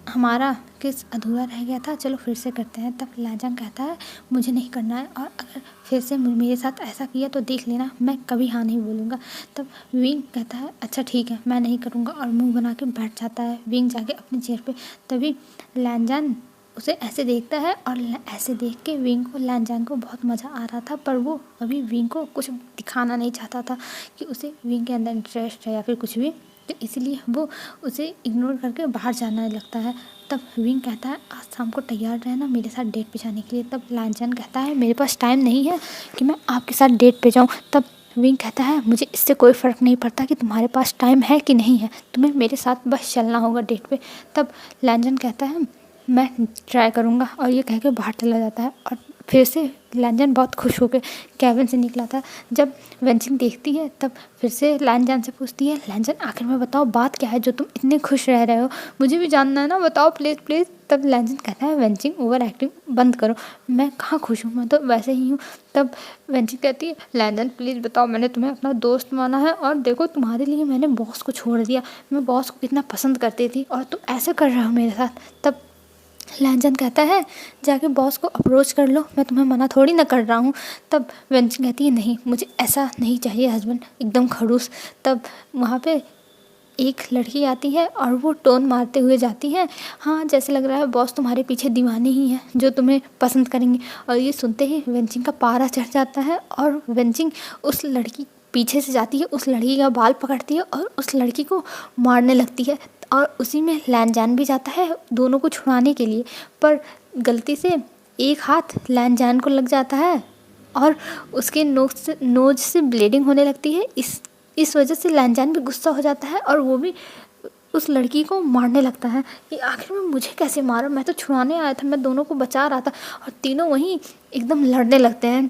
हमारा किस अधूरा रह गया था, चलो फिर से करते हैं। तब लैनजान कहता है, मुझे नहीं करना है और अगर फिर से मेरे साथ ऐसा किया तो देख लेना, मैं कभी हाँ नहीं बोलूँगा। तब विंग कहता है, अच्छा ठीक है, मैं नहीं करूँगा, और मुंह बना के बैठ जाता है विंग जाके अपनी चेयर पे। तभी लैनजान उसे ऐसे देखता है और ऐसे देख के विंग को, लैनजान को बहुत मज़ा आ रहा था, पर वो अभी विंग को कुछ दिखाना नहीं चाहता था कि उसे विंग के अंदर इंटरेस्ट है या फिर कुछ भी, तो इसलिए वो उसे इग्नोर करके बाहर जाने लगता है। तब विंग कहता है, आज शाम को तैयार रहना मेरे साथ डेट पे जाने के लिए। तब लैनजान कहता है, मेरे पास टाइम नहीं है कि मैं आपके साथ डेट पे जाऊँ। तब विंग कहता है, मुझे इससे कोई फ़र्क नहीं पड़ता कि तुम्हारे पास टाइम है कि नहीं है, तुम्हें मेरे साथ बस चलना होगा डेट पे। तब लैनजान कहता है, मैं ट्राई करूँगा, और ये कह के बाहर चला जाता है। और फिर से लैनजान बहुत खुश होकर कैबिन से निकला था। जब वेंचिंग देखती है तब फिर से लैनजान से पूछती है, लैनजान आखिर में बताओ बात क्या है जो तुम इतने खुश रह रहे हो, मुझे भी जानना है ना, बताओ प्लीज़ प्लीज़। तब लैनजान कहता है, वेंचिंग ओवर एक्टिंग बंद करो, मैं कहाँ खुश हूँ, मैं तो वैसे ही हूँ। तब वेंचिंग कहती है, लैनजान प्लीज़ बताओ, मैंने तुम्हें अपना दोस्त माना है और देखो तुम्हारे लिए मैंने बॉस को छोड़ दिया, मैं बॉस को कितना पसंद करती थी और तुम ऐसे कर रहे हो मेरे साथ। तब लैनजान कहता है, जाके बॉस को अप्रोच कर लो, मैं तुम्हें मना थोड़ी ना कर रहा हूँ। तब वेंचिंग कहती है, नहीं मुझे ऐसा नहीं चाहिए हस्बैंड, एकदम खड़ूस। तब वहाँ पे एक लड़की आती है और वो टोन मारते हुए जाती है, हाँ जैसे लग रहा है बॉस तुम्हारे पीछे दीवाने ही हैं जो तुम्हें पसंद करेंगे। और ये सुनते ही वेंचिंग का पारा चढ़ जाता है और वेंचिंग उस लड़की पीछे से जाती है, उस लड़की का बाल पकड़ती है और उस लड़की को मारने लगती है। और उसी में लैनजान भी जाता है दोनों को छुड़ाने के लिए, पर गलती से एक हाथ लैनजान को लग जाता है और उसके नोज से ब्लीडिंग होने लगती है। इस वजह से लैनजान भी गुस्सा हो जाता है और वो भी उस लड़की को मारने लगता है कि आखिर में मुझे कैसे मारा, मैं तो छुड़ाने आया था, मैं दोनों को बचा रहा था। और तीनों वहीं एकदम लड़ने लगते हैं।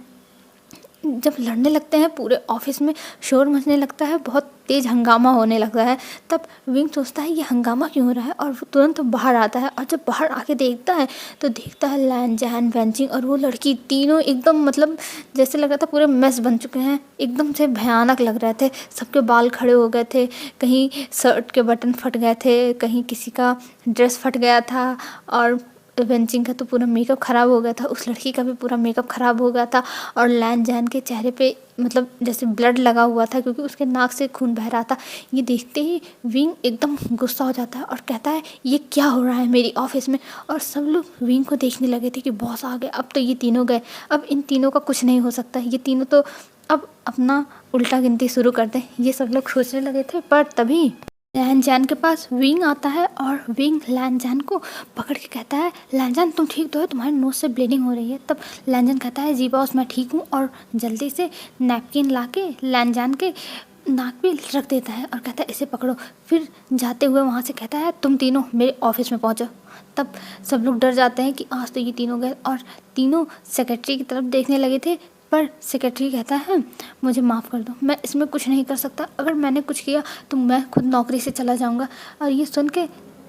जब लड़ने लगते हैं पूरे ऑफिस में शोर मचने लगता है, बहुत तेज़ हंगामा होने लगता है। तब विंग सोचता है ये हंगामा क्यों हो रहा है, और वो तुरंत बाहर आता है। और जब बाहर आके देखता है तो देखता है लैन जैन वेंचिंग और वो लड़की तीनों एकदम मतलब जैसे लग रहा था पूरे मेस बन चुके हैं, एकदम से भयानक लग रहे थे। सबके बाल खड़े हो गए थे, कहीं शर्ट के बटन फट गए थे, कहीं किसी का ड्रेस फट गया था, और वेंचिंग का तो पूरा मेकअप ख़राब हो गया था, उस लड़की का भी पूरा मेकअप ख़राब हो गया था। और लैन जैन के चेहरे पे मतलब जैसे ब्लड लगा हुआ था, क्योंकि उसके नाक से खून बह रहा था। ये देखते ही विंग एकदम गुस्सा हो जाता है और कहता है ये क्या हो रहा है मेरी ऑफिस में। और सब लोग विंग को देखने लगे थे कि बॉस आ गए, अब तो ये तीनों गए, अब इन तीनों का कुछ नहीं हो सकता, ये तीनों तो अब अपना उल्टा गिनती शुरू कर दें, ये सब लोग सोचने लगे थे। पर तभी लैन जैन के पास विंग आता है और विंग लैन जैन को पकड़ के कहता है लैन जैन तुम ठीक तो हो, तुम्हारे नोज से ब्लीडिंग हो रही है। तब लैन जैन कहता है जी बॉस मैं ठीक हूँ, और जल्दी से नैपकिन ला के लैन जैन के नाक पे रख देता है और कहता है इसे पकड़ो। फिर जाते हुए वहाँ से कहता है तुम तीनों मेरे ऑफिस में पहुँचो। तब सब लोग डर जाते हैं कि आज तो ये तीनों गए, और तीनों सेक्रेटरी की तरफ देखने लगे थे। पर सेक्रेटरी कहता है मुझे माफ़ कर दो, मैं इसमें कुछ नहीं कर सकता, अगर मैंने कुछ किया तो मैं खुद नौकरी से चला जाऊंगा। और ये सुन के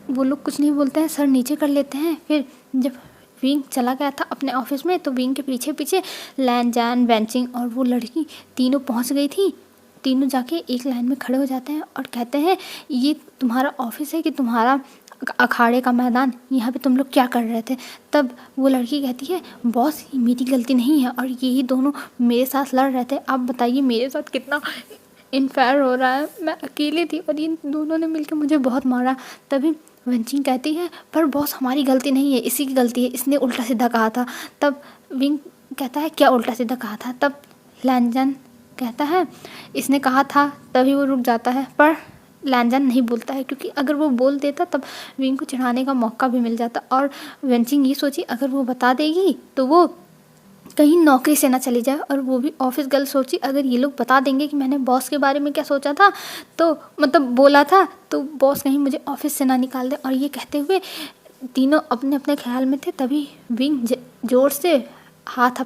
वो लोग कुछ नहीं बोलते हैं, सर नीचे कर लेते हैं। फिर जब विंग चला गया था अपने ऑफिस में तो विंग के पीछे पीछे लैन जैन वेंचिंग और वो लड़की तीनों पहुंच गई थी। तीनों जाके एक लाइन में खड़े हो जाते हैं और कहते हैं ये तुम्हारा ऑफिस है कि तुम्हारा अखाड़े का मैदान, यहाँ पे तुम लोग क्या कर रहे थे। तब वो लड़की कहती है बॉस ये मेरी गलती नहीं है, और यही दोनों मेरे साथ लड़ रहे थे, आप बताइए मेरे साथ कितना इनफेयर हो रहा है, मैं अकेली थी और इन दोनों ने मिलकर मुझे बहुत मारा। तभी वेंचिंग कहती है पर बॉस हमारी गलती नहीं है, इसी की गलती है, इसने उल्टा सीधा कहा था। तब विंग कहता है क्या उल्टा सीधा कहा था। तब लैन जैन कहता है इसने कहा था। तभी वो रुक जाता है, पर लैन जैन नहीं बोलता है, क्योंकि अगर वो बोल देता तब विंग को चढ़ाने का मौका भी मिल जाता। और वेंचिंग ये सोची अगर वो बता देगी तो वो कहीं नौकरी से ना चली जाए, और वो भी ऑफिस गर्ल सोची अगर ये लोग बता देंगे कि मैंने बॉस के बारे में क्या सोचा था, तो मतलब बोला था, तो बॉस कहीं मुझे ऑफिस से ना निकाल दे। और ये कहते हुए तीनों अपने अपने ख्याल में थे। तभी विंग जोर से हाथ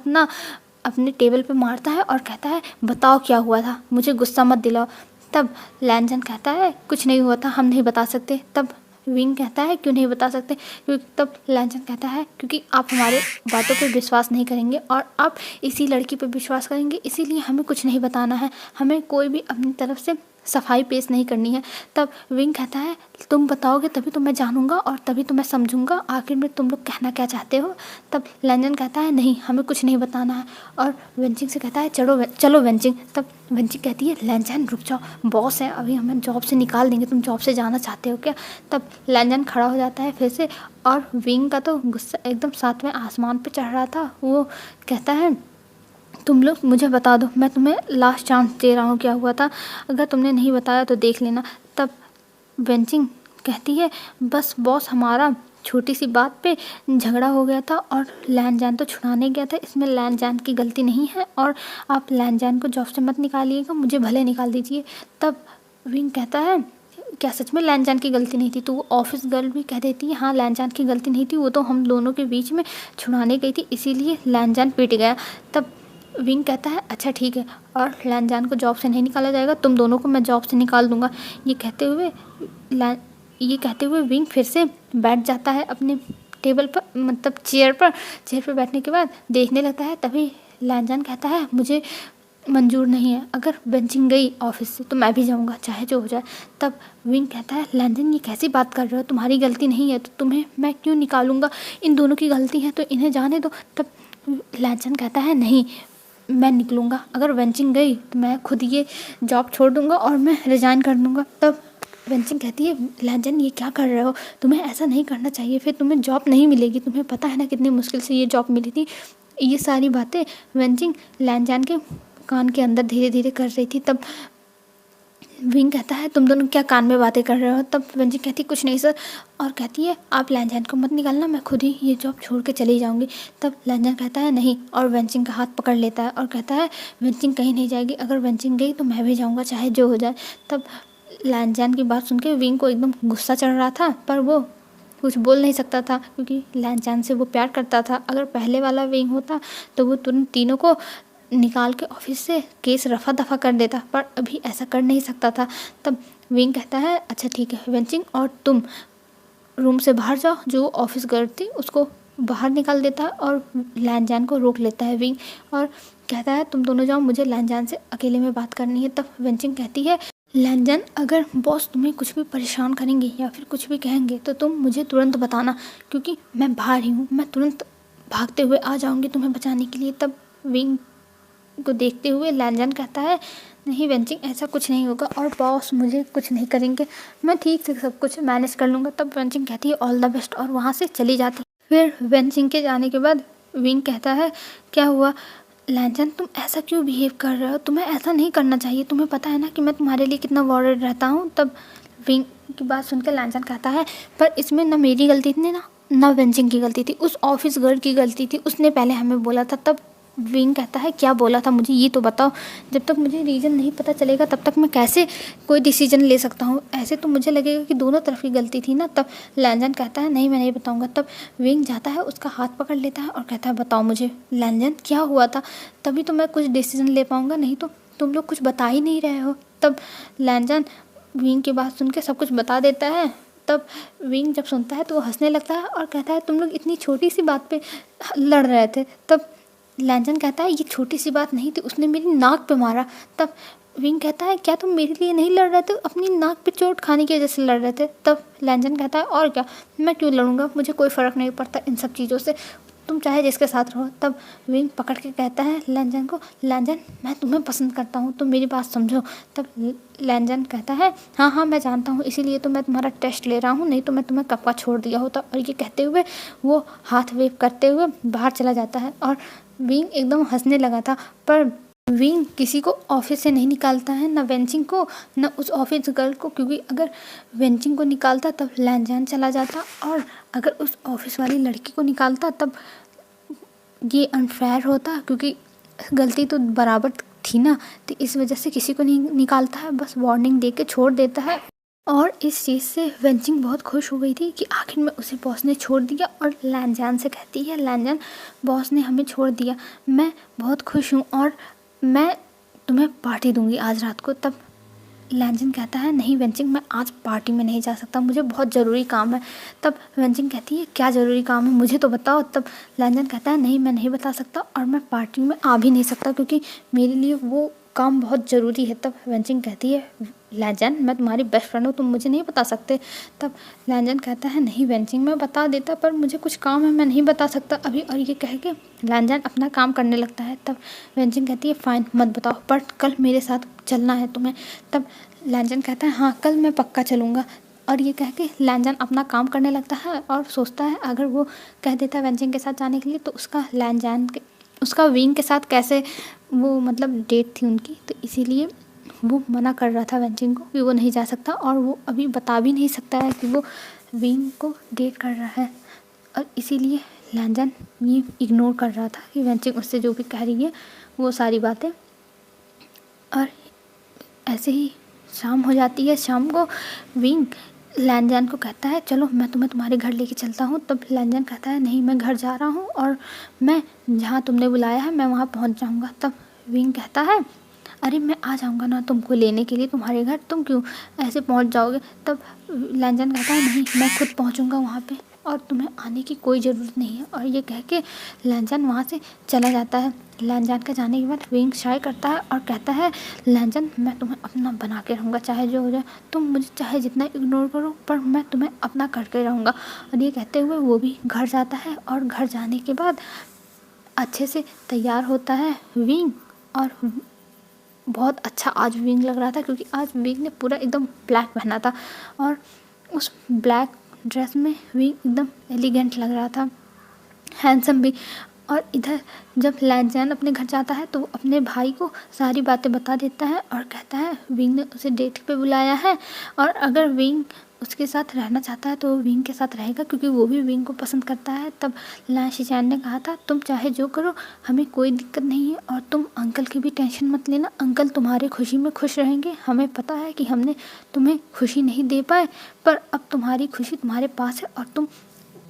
अपने टेबल पे मारता है और कहता है बताओ क्या हुआ था, मुझे गुस्सा मत दिलाओ। तब लैन जैन कहता है कुछ नहीं हुआ था, हम नहीं बता सकते। तब विंग कहता है क्यों नहीं बता सकते, क्योंकि तब लैन जैन कहता है क्योंकि आप हमारे बातों पे विश्वास नहीं करेंगे और आप इसी लड़की पे विश्वास करेंगे, इसीलिए हमें कुछ नहीं बताना है, हमें कोई भी अपनी तरफ से सफाई पेश नहीं करनी है। तब विंग कहता है तुम बताओगे तभी तो मैं जानूंगा और तभी तो मैं समझूंगा आखिर में तुम लोग कहना क्या चाहते हो। तब लैन जैन कहता है नहीं हमें कुछ नहीं बताना है, और वेंचिंग से कहता है चलो वेंचिंग। तब वेंचिंग कहती है लैन जैन रुक जाओ, बॉस है अभी हमें जॉब से निकाल देंगे, तुम जॉब से जाना चाहते हो क्या। तब लैन जैन खड़ा हो जाता है फिर से, और विंग का तो गुस्सा एकदम सातवें आसमान पर चढ़ रहा था। वो कहता है तुम लोग मुझे बता दो, मैं तुम्हें लास्ट चांस दे रहा हूँ क्या हुआ था, अगर तुमने नहीं बताया तो देख लेना। तब वेंचिंग कहती है बस बॉस हमारा छोटी सी बात पे झगड़ा हो गया था और लैन जैन तो छुड़ाने गया था, इसमें लैन जैन की गलती नहीं है और आप लैन जैन को जॉब से मत निकालिएगा, मुझे भले निकाल दीजिए। तब विंग कहता है क्या सच में लैन जैन की गलती नहीं थी। तो वो ऑफिस गर्ल भी कह देती है हाँ लैन जैन की गलती नहीं थी, वो तो हम दोनों के बीच में छुड़ाने गई थी, इसीलिए लैन जैन पिट गया। तब विंग कहता है अच्छा ठीक है, और लैन जैन को जॉब से नहीं निकाला जाएगा, तुम दोनों को मैं जॉब से निकाल दूंगा। ये कहते हुए विंग फिर से बैठ जाता है अपने टेबल पर, मतलब चेयर पर बैठने के बाद देखने लगता है। तभी लैन जैन कहता है मुझे मंजूर नहीं है, अगर वेंचिंग गई ऑफिस से तो मैं भी जाऊंगा चाहे जो हो जाए। तब विंग कहता है लैन जैन ये कैसी बात कर रहे हो, तुम्हारी गलती नहीं है तो तुम्हें मैं क्यों निकालूंगा, इन दोनों की गलती है तो इन्हें जाने दो। तब लैन जैन कहता है नहीं मैं निकलूँगा, अगर वेंचिंग गई तो मैं खुद ये जॉब छोड़ दूँगा और मैं रिज़ाइन कर दूँगा। तब वेंचिंग कहती है लैन जैन ये क्या कर रहे हो, तुम्हें ऐसा नहीं करना चाहिए, फिर तुम्हें जॉब नहीं मिलेगी, तुम्हें पता है ना कितनी मुश्किल से ये जॉब मिली थी। ये सारी बातें वेंचिंग लैन जैन के कान के अंदर धीरे धीरे कर रही थी। तब विंग कहता है तुम दोनों क्या कान में बातें कर रहे हो। तब वेंचिंग कहती कुछ नहीं सर, और कहती है आप लैन जैन को मत निकालना, मैं खुद ही ये जॉब छोड़ के चली जाऊंगी। तब लैन जैन कहता है नहीं, और वेंचिंग का हाथ पकड़ लेता है और कहता है वेंचिंग कहीं नहीं जाएगी, अगर वेंचिंग गई तो मैं भी जाऊंगा चाहे जो हो जाए। तब लैन जैन की बात सुन के विंग को एकदम गुस्सा चढ़ रहा था, पर वो कुछ बोल नहीं सकता था क्योंकि लैन जैन से वो प्यार करता था। अगर पहले वाला विंग होता तो वो तुरंत तीनों को निकाल के ऑफिस से केस रफा दफा कर देता, पर अभी ऐसा कर नहीं सकता था। तब विंग कहता है अच्छा ठीक है वेंचिंग, और तुम रूम से बाहर जाओ। जो ऑफिस गर्ल थी उसको बाहर निकाल देता है और लैनजान को रोक लेता है विंग, और कहता है तुम दोनों जाओ, मुझे लैनजान से अकेले में बात करनी है। तब वेंचिंग कहती है लैनजान, अगर बॉस तुम्हें कुछ भी परेशान करेंगे या फिर कुछ भी कहेंगे तो तुम मुझे तुरंत बताना, क्योंकि मैं बाहर ही हूँ, मैं तुरंत भागते हुए आ जाऊँगी तुम्हें बचाने के लिए। तब विंग को देखते हुए लैनजान कहता है नहीं वेंचिंग, ऐसा कुछ नहीं होगा और बॉस मुझे कुछ नहीं करेंगे, मैं ठीक से सब कुछ मैनेज कर लूँगा। तब वेंचिंग कहती है ऑल द बेस्ट, और वहाँ से चली जाती। फिर वेंचिंग के जाने के बाद विंग कहता है क्या हुआ लैनजान, तुम ऐसा क्यों बिहेव कर रहे हो, तुम्हें ऐसा नहीं करना चाहिए, तुम्हें पता है ना कि मैं तुम्हारे लिए कितना वॉरिड रहता हूँ। तब विंग की बात सुनकर लैनजान कहता है पर इसमें ना मेरी गलती थी ना वेंचिंग की गलती थी, उस ऑफिस गर्ल की गलती थी, उसने पहले हमें बोला था। तब विंग कहता है क्या बोला था मुझे ये तो बताओ, जब तक मुझे रीज़न नहीं पता चलेगा तब तक मैं कैसे कोई डिसीजन ले सकता हूँ, ऐसे तो मुझे लगेगा कि दोनों तरफ की गलती थी ना। तब लैनजान कहता है नहीं मैं नहीं बताऊँगा। तब विंग जाता है उसका हाथ पकड़ लेता है और कहता है बताओ मुझे लैनजान क्या हुआ था, तभी तो मैं कुछ डिसीजन ले पाऊँगा, नहीं तो तुम लोग कुछ बता ही नहीं रहे हो। तब लैनजान विंग की बात सुन के सब कुछ बता देता है। तब विंग जब सुनता है तो वो हंसने लगता है और कहता है तुम लोग इतनी छोटी सी बात पे लड़ रहे थे। तब लैनजान कहता है ये छोटी सी बात नहीं थी, उसने मेरी नाक पे मारा। तब विंग कहता है क्या तुम मेरे लिए नहीं लड़ रहे थे, अपनी नाक पे चोट खाने की वजह से लड़ रहे थे। तब लैनजान कहता है और क्या, मैं क्यों लड़ूंगा, मुझे कोई फ़र्क नहीं पड़ता इन सब चीज़ों से, तुम चाहे जिसके साथ रहो। तब विंग पकड़ के कहता है लैनजान को लैनजान मैं तुम्हें पसंद करता हूँ, तुम मेरी बात समझो। तब लैनजान कहता है हाँ मैं जानता हूँ, इसीलिए तो मैं तुम्हारा टेस्ट ले रहा हूँ, नहीं तो मैं तुम्हें कब का छोड़ दिया होता। और ये कहते हुए वो हाथ वेव करते हुए बाहर चला जाता है और विंग एकदम हंसने लगा था। पर विंग किसी को ऑफिस से नहीं निकालता है, ना वेंचिंग को ना उस ऑफिस गर्ल को, क्योंकि अगर वेंचिंग को निकालता तब लैनजान चला जाता, और अगर उस ऑफिस वाली लड़की को निकालता तब ये अनफेयर होता, क्योंकि गलती तो बराबर थी ना। तो इस वजह से किसी को नहीं निकालता है, बस वार्निंग दे के छोड़ देता है। और इस चीज़ से वेंचिंग बहुत खुश हो गई थी कि आखिर में उसे बॉस ने छोड़ दिया, और लैनजान से कहती है लैनजान बॉस ने हमें छोड़ दिया, मैं बहुत खुश हूँ और मैं तुम्हें पार्टी दूंगी आज रात को। तब लैनजान कहता है नहीं वेंचिंग, मैं आज पार्टी में नहीं जा सकता, मुझे बहुत ज़रूरी काम है। तब वेंचिंग कहती है क्या ज़रूरी काम है, मुझे तो बताओ। तब लैनजान कहता है नहीं मैं नहीं बता सकता, और मैं पार्टी में आ भी नहीं सकता क्योंकि मेरे लिए वो काम बहुत ज़रूरी है। तब वेंचिंग कहती है लैनजान मैं तुम्हारी बेस्ट फ्रेंड हूँ, तुम मुझे नहीं बता सकते। तब लैनजान कहता है नहीं वेंचिंग, मैं बता देता पर मुझे कुछ काम है, मैं नहीं बता सकता अभी। और ये कह के लैनजान अपना काम करने लगता है। तब वेंचिंग कहती है फाइन मत बताओ, पर कल मेरे साथ चलना है तुम्हें। तब लैनजान कहता है हाँ कल मैं पक्का चलूँगा। और ये कह के लैनजान अपना काम करने लगता है और सोचता है अगर वो कह देता है वेंचिंग के साथ जाने के लिए तो उसका विंग के साथ कैसे वो मतलब डेट थी उनकी, तो इसीलिए वो मना कर रहा था वेंचिंग को कि वो नहीं जा सकता, और वो अभी बता भी नहीं सकता है कि वो विंग को डेट कर रहा है। और इसीलिए लैनजान ये इग्नोर कर रहा था कि वेंचिंग उससे जो भी कह रही है वो सारी बातें। और ऐसे ही शाम हो जाती है। शाम को विंग लैनजान को कहता है चलो मैं तुम्हें तुम्हारे घर लेके चलता हूँ। तब लैनजान कहता है नहीं मैं घर जा रहा हूँ और मैं जहाँ तुमने बुलाया है मैं वहाँ पहुँच जाऊँगा। तब विंग कहता है अरे मैं आ जाऊँगा ना तुमको लेने के लिए तुम्हारे घर, तुम क्यों ऐसे पहुँच जाओगे। तब लैनजान कहता है नहीं मैं खुद पहुँचूँगा वहाँ पे और तुम्हें आने की कोई ज़रूरत नहीं है। और ये कह के लैनजान वहाँ से चला जाता है। लैनजान के जाने के बाद विंग शाय करता है और कहता है लैनजान मैं तुम्हें अपना बना के रहूँगा, चाहे जो हो जाए, तुम मुझे चाहे जितना इग्नोर करो पर मैं तुम्हें अपना करके रहूँगा। और ये कहते हुए वो भी घर जाता है और घर जाने के बाद अच्छे से तैयार होता है विंग। और बहुत अच्छा आज विंग लग रहा था क्योंकि आज विंग ने पूरा एकदम ब्लैक पहना था और उस ब्लैक ड्रेस में विंग एकदम एलिगेंट लग रहा था, हैंडसम भी। और इधर जब लैनजान अपने घर जाता है तो वो अपने भाई को सारी बातें बता देता है और कहता है विंग ने उसे डेट पे बुलाया है और अगर विंग उसके साथ रहना चाहता है तो वो विंग के साथ रहेगा क्योंकि वो भी विंग को पसंद करता है। तब लैन शिचैन ने कहा था तुम चाहे जो करो हमें कोई दिक्कत नहीं है और तुम अंकल की भी टेंशन मत लेना, अंकल तुम्हारी खुशी में खुश रहेंगे। हमें पता है कि हमने तुम्हें खुशी नहीं दे पाए पर अब तुम्हारी खुशी तुम्हारे पास है और तुम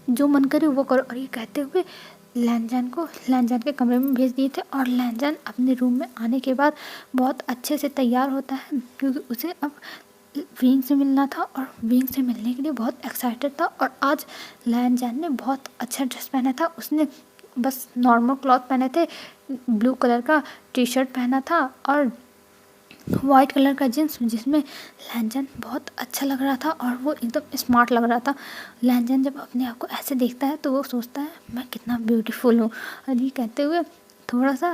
जो मन करे वो करो। और ये कहते हुए लैनजान के कमरे में भेज दिए थे। और लैनजान अपने रूम में आने के बाद बहुत अच्छे से तैयार होता है, क्योंकि उसे अब विंग से मिलना था और विंग से मिलने के लिए बहुत एक्साइटेड था। और आज लैनजान ने बहुत अच्छा ड्रेस पहना था। उसने बस नॉर्मल क्लॉथ पहने थे, ब्लू कलर का टी शर्ट पहना था और वाइट कलर का जीन्स, जिसमें लैनजान बहुत अच्छा लग रहा था और वो एकदम स्मार्ट लग रहा था। लैनजान जब अपने आप को ऐसे देखता है तो वो सोचता है मैं कितना ब्यूटीफुल हूँ। और ये कहते हुए थोड़ा सा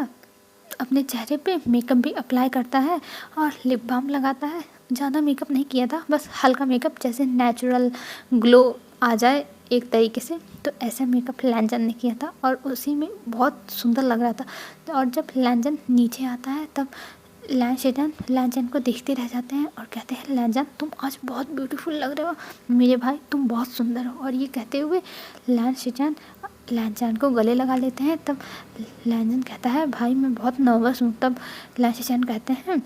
अपने चेहरे पे मेकअप भी अप्लाई करता है और लिप बाम लगाता है। ज़्यादा मेकअप नहीं किया था, बस हल्का मेकअप, जैसे नेचुरल ग्लो आ जाए एक तरीके से, तो ऐसा मेकअप लैनजान ने किया था और उसी में बहुत सुंदर लग रहा था। और जब लैनजान नीचे आता है तब लैनजान को देखते रह जाते हैं और कहते हैं लैनजान तुम आज बहुत ब्यूटीफुल लग रहे हो मेरे भाई, तुम बहुत सुंदर हो। और ये कहते हुए लैनजान को गले लगा लेते हैं। तब लैनजान कहता है भाई मैं बहुत नर्वस हूँ। तब लैनजान कहते हैं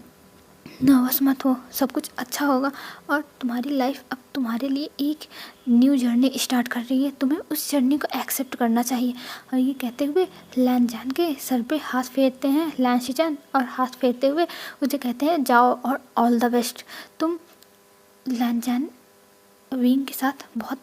नर्वस मत हो, सब कुछ अच्छा होगा और तुम्हारी लाइफ अब तुम्हारे लिए एक न्यू जर्नी स्टार्ट कर रही है, तुम्हें उस जर्नी को एक्सेप्ट करना चाहिए। और ये कहते हुए लैनजान के सर पे हाथ फेरते हैं लैनजान, और हाथ फेरते हुए उसे कहते हैं जाओ और ऑल द बेस्ट। तुम लैनजान विंग के साथ बहुत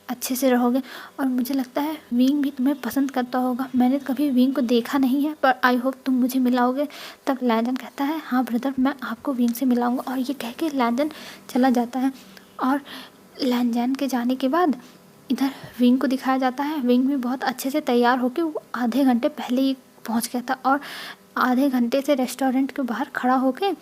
अच्छे से रहोगे और मुझे लगता है विंग भी तुम्हें पसंद करता होगा। मैंने कभी विंग को देखा नहीं है, पर आई होप तुम मुझे मिलाओगे। तब लैनजान कहता है हाँ ब्रदर, मैं आपको विंग से मिलाऊंगा। और ये कह के लैनजान चला जाता है। और लैनजान के जाने के बाद इधर विंग को दिखाया जाता है। विंग भी बहुत अच्छे से तैयार होकर वो आधे घंटे पहले ही पहुँच गया था और आधे घंटे से रेस्टोरेंट के बाहर खड़ा होकर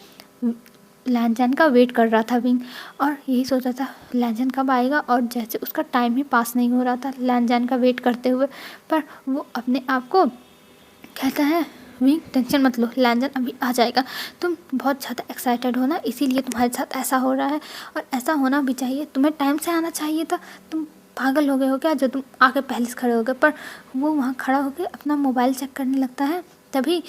लैनजान का वेट कर रहा था विंग। और यही सोचा था लैनजान कब आएगा, और जैसे उसका टाइम ही पास नहीं हो रहा था लैनजान का वेट करते हुए, पर वो अपने आप को कहता है विंग टेंशन मत लो, लैनजान अभी आ जाएगा, तुम बहुत ज़्यादा एक्साइटेड हो ना, इसीलिए तुम्हारे साथ ऐसा हो रहा है और ऐसा होना भी चाहिए, तुम्हें टाइम से आना चाहिए था, तुम पागल हो गए हो क्या जो तुम आके पहले से खड़े हो गए। पर वो वहाँ खड़ा होकर अपना मोबाइल चेक करने लगता है। तभी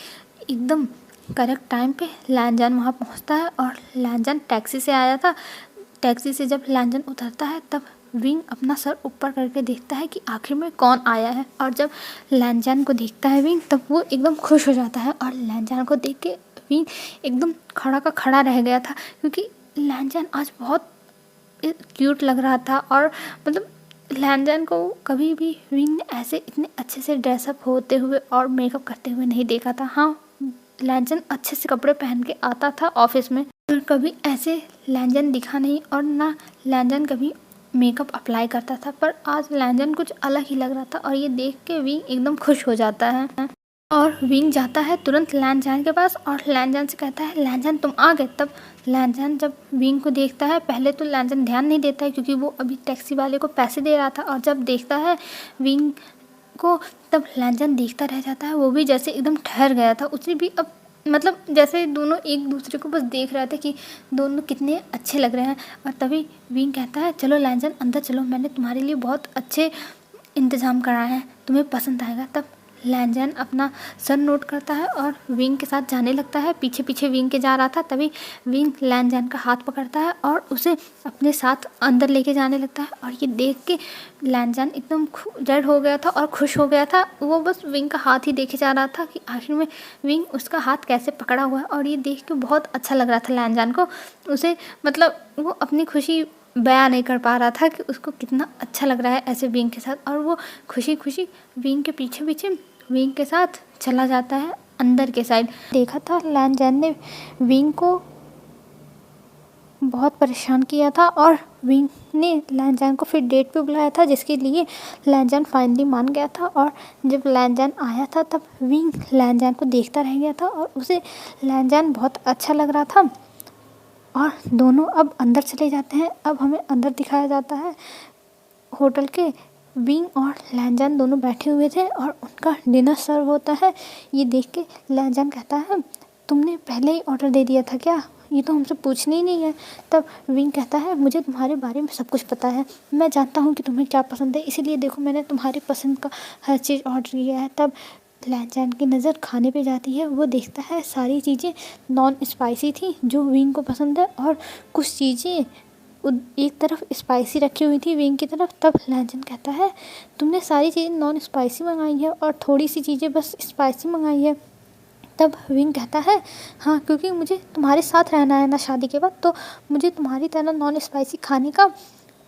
एकदम करेक्ट टाइम पे लैनजान वहाँ पहुँचता है और लैनजान टैक्सी से आया था। टैक्सी से जब लैनजान उतरता है तब विंग अपना सर ऊपर करके देखता है कि आखिर में कौन आया है। और जब लैनजान को देखता है विंग तब वो एकदम खुश हो जाता है। और लैनजान को देख के विंग एकदम खड़ा का खड़ा रह गया था, क्योंकि लैनजान आज बहुत क्यूट लग रहा था। और मतलब लैनजान को कभी भी विंग ने ऐसे इतने अच्छे से ड्रेसअप होते हुए और मेकअप करते हुए नहीं देखा था। हाँ, लैनजान अच्छे से कपड़े पहन के आता था ऑफिस में, पर कभी ऐसे लैनजान दिखा नहीं और ना लैनजान कभी मेकअप अप्लाई करता था। पर आज लैनजान कुछ अलग ही लग रहा था और ये देख के विंग एकदम खुश हो जाता है। और विंग जाता है तुरंत लैनजान के पास और लैनजान से कहता है लैनजान तुम आ गए। तब लैनजान जब विंग को देखता है, पहले तो लैनजान ध्यान नहीं देता है क्योंकि वो अभी टैक्सी वाले को पैसे दे रहा था, और जब देखता है विंग को तब लैनजान देखता रह जाता है। वो भी जैसे एकदम ठहर गया था, उसे भी अब मतलब जैसे दोनों एक दूसरे को बस देख रहे थे कि दोनों कितने अच्छे लग रहे हैं। और तभी विंग कहता है चलो लैनजान अंदर चलो, मैंने तुम्हारे लिए बहुत अच्छे इंतज़ाम कराए हैं, तुम्हें पसंद आएगा। तब लैनजान अपना सर नोट करता है और विंग के साथ जाने लगता है। पीछे पीछे विंग के जा रहा था, तभी विंग लैनजान का हाथ पकड़ता है और उसे अपने साथ अंदर लेके जाने लगता है। और ये देख के लैनजान एकदम रेड हो गया था और खुश हो गया था। वो बस विंग का हाथ ही देखे जा रहा था कि आखिर में विंग उसका हाथ कैसे पकड़ा हुआ है। और ये देख के बहुत अच्छा लग रहा था लैनजान को। उसे मतलब वो अपनी खुशी बयां नहीं कर पा रहा था कि उसको कितना अच्छा लग रहा है ऐसे विंग के साथ। और वो खुशी खुशी विंग के पीछे पीछे विंग के साथ चला जाता है अंदर के साइड। देखा था लैनजान ने विंग को बहुत परेशान किया था और विंग ने लैनजान को फिर डेट पे बुलाया था, जिसके लिए लैनजान फाइनली मान गया था। और जब लैनजान आया था तब विंग लैनजान को देखता रह गया था और उसे लैनजान बहुत अच्छा लग रहा था। और दोनों अब अंदर चले जाते हैं। अब हमें अंदर दिखाया जाता है होटल के। विंग और लैनजान दोनों बैठे हुए थे और उनका डिनर सर्व होता है। ये देख के लैनजान कहता है तुमने पहले ही ऑर्डर दे दिया था क्या, ये तो हमसे पूछना ही नहीं है। तब विंग कहता है मुझे तुम्हारे बारे में सब कुछ पता है, मैं जानता हूँ कि तुम्हें क्या पसंद है, इसीलिए देखो मैंने तुम्हारी पसंद का हर चीज़ ऑर्डर किया है। तब लैनजान की नज़र खाने पे जाती है। वो देखता है सारी चीज़ें नॉन स्पाइसी थी जो विंग को पसंद है और कुछ चीज़ें एक तरफ स्पाइसी रखी हुई थी विंग की तरफ। तब लैंजन कहता है तुमने सारी चीज़ें नॉन स्पाइसी मंगाई है और थोड़ी सी चीज़ें बस स्पाइसी मंगाई है। तब विंग कहता है हाँ, क्योंकि मुझे तुम्हारे साथ रहना है ना शादी के बाद, तो मुझे तुम्हारी तरह नॉन स्पाइसी खाने का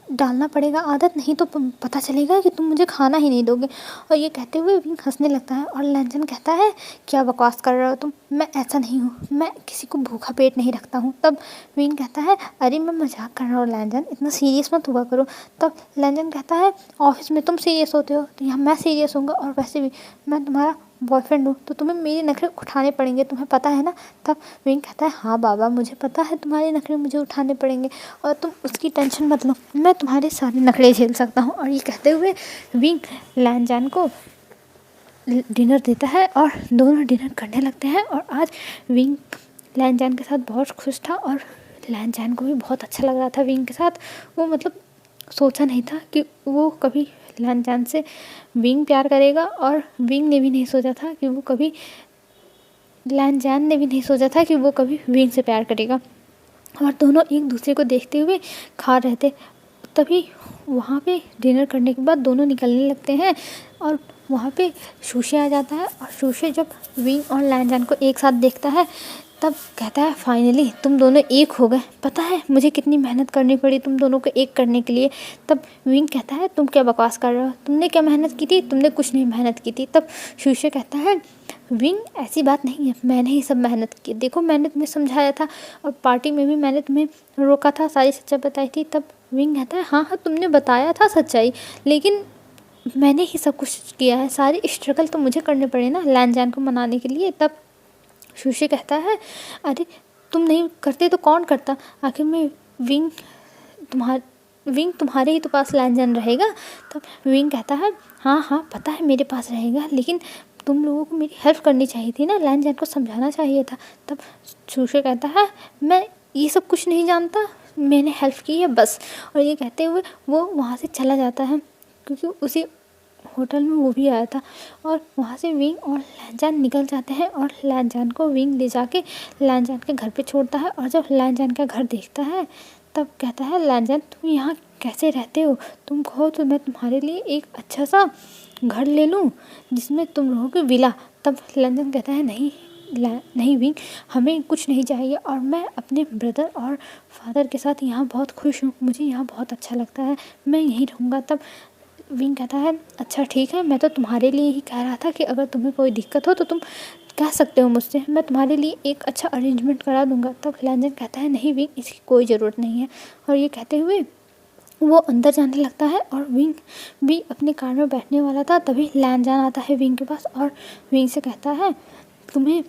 डालना पड़ेगा आदत, नहीं तो पता चलेगा कि तुम मुझे खाना ही नहीं दोगे। और ये कहते हुए विंग हंसने लगता है और लैंजन कहता है क्या बकवास कर रहे हो तुम, मैं ऐसा नहीं हूँ, मैं किसी को भूखा पेट नहीं रखता हूँ। तब विंग कहता है अरे मैं मजाक कर रहा हूँ लैंजन, इतना सीरियस मत हुआ करो। तब लैंजन कहता है ऑफिस में तुम सीरियस होते हो तो यहाँ मैं सीरियस होऊंगा, और वैसे भी मैं तुम्हारा बॉयफ्रेंड हूँ तो तुम्हें मेरे नखरे उठाने पड़ेंगे, तुम्हें पता है ना। तब विंग कहता है हाँ बाबा, मुझे पता है तुम्हारे नखरे मुझे उठाने पड़ेंगे और तुम उसकी टेंशन मत लो, मैं तुम्हारे सारे नखरे झेल सकता हूँ। और ये कहते हुए विंग लैंजन को डिनर देता है और दोनों डिनर करने लगते हैं। और आज विंग लैंजन के साथ बहुत खुश था और लैंजन को भी बहुत अच्छा लग रहा था विंग के साथ। वो मतलब सोचा नहीं था कि वो कभी लैंजन से विंग प्यार करेगा, और विंग ने भी नहीं सोचा था कि वो कभी लैंजन ने भी नहीं सोचा था कि वो कभी विंग से प्यार करेगा। और दोनों एक दूसरे को देखते हुए खा रहे थे। तभी वहाँ पे डिनर करने के बाद दोनों निकलने लगते हैं और वहाँ पे शूशे आ जाता है। और शूशे जब विंग और लैंजन को एक साथ देखता है तब कहता है फाइनली तुम दोनों एक हो गए, पता है मुझे कितनी मेहनत करनी पड़ी तुम दोनों को एक करने के लिए। तब विंग कहता है तुम क्या बकवास कर रहे हो, तुमने क्या मेहनत की थी, तुमने कुछ नहीं मेहनत की थी। तब शूशे कहता है विंग ऐसी बात नहीं है, मैंने ही सब मेहनत की, देखो मैंने तुम्हें समझाया था और पार्टी में भी मैंने तुम्हें रोका था, सारी सच्चाई बताई थी। तब विंग कहता है हाँ हाँ तुमने बताया था सच्चाई, लेकिन मैंने ही सब कुछ किया है, सारी स्ट्रगल तो मुझे करने पड़े ना लैंजन को मनाने के लिए। तब शूशे कहता है अरे तुम नहीं करते तो कौन करता, आखिर में विंग तुम्हारे ही तो पास लैंजन रहेगा। तब विंग कहता है हाँ हाँ पता है मेरे पास रहेगा, लेकिन तुम लोगों को मेरी हेल्प करनी चाहिए थी ना, लैंजन को समझाना चाहिए था। तब शूशे कहता है मैं ये सब कुछ नहीं जानता, मैंने हेल्प की है बस। और ये कहते हुए वो वहाँ से चला जाता है, क्योंकि उसी होटल में वो भी आया था। और वहाँ से विंग और लैंजन निकल जाते हैं और लैंजन को विंग ले जाके लैंजन के घर पे छोड़ता है। और जब लैंजन का घर देखता है तब कहता है लैंजन तुम यहाँ कैसे रहते हो, तुम कहो तो मैं तुम्हारे लिए एक अच्छा सा घर ले लूँ जिसमें तुम रहोगे विला। तब लैंजन कहता है नहीं विंग, हमें कुछ नहीं चाहिए और मैं अपने ब्रदर और फादर के साथ यहाँ बहुत खुश हूँ, मुझे यहाँ बहुत अच्छा लगता है, मैं यहीं रहूँगा। तब विंग कहता है अच्छा ठीक है, मैं तो तुम्हारे लिए ही कह रहा था कि अगर तुम्हें कोई दिक्कत हो तो तुम कह सकते हो मुझसे, मैं तुम्हारे लिए एक अच्छा अरेंजमेंट करा दूंगा। तब लैंजन कहता है नहीं विंग, इसकी कोई ज़रूरत नहीं है। और ये कहते हुए वो अंदर जाने लगता है और विंग भी अपने कार में बैठने वाला था। तभी लैंजन आता है विंग के पास और विंग से कहता है तुम्हें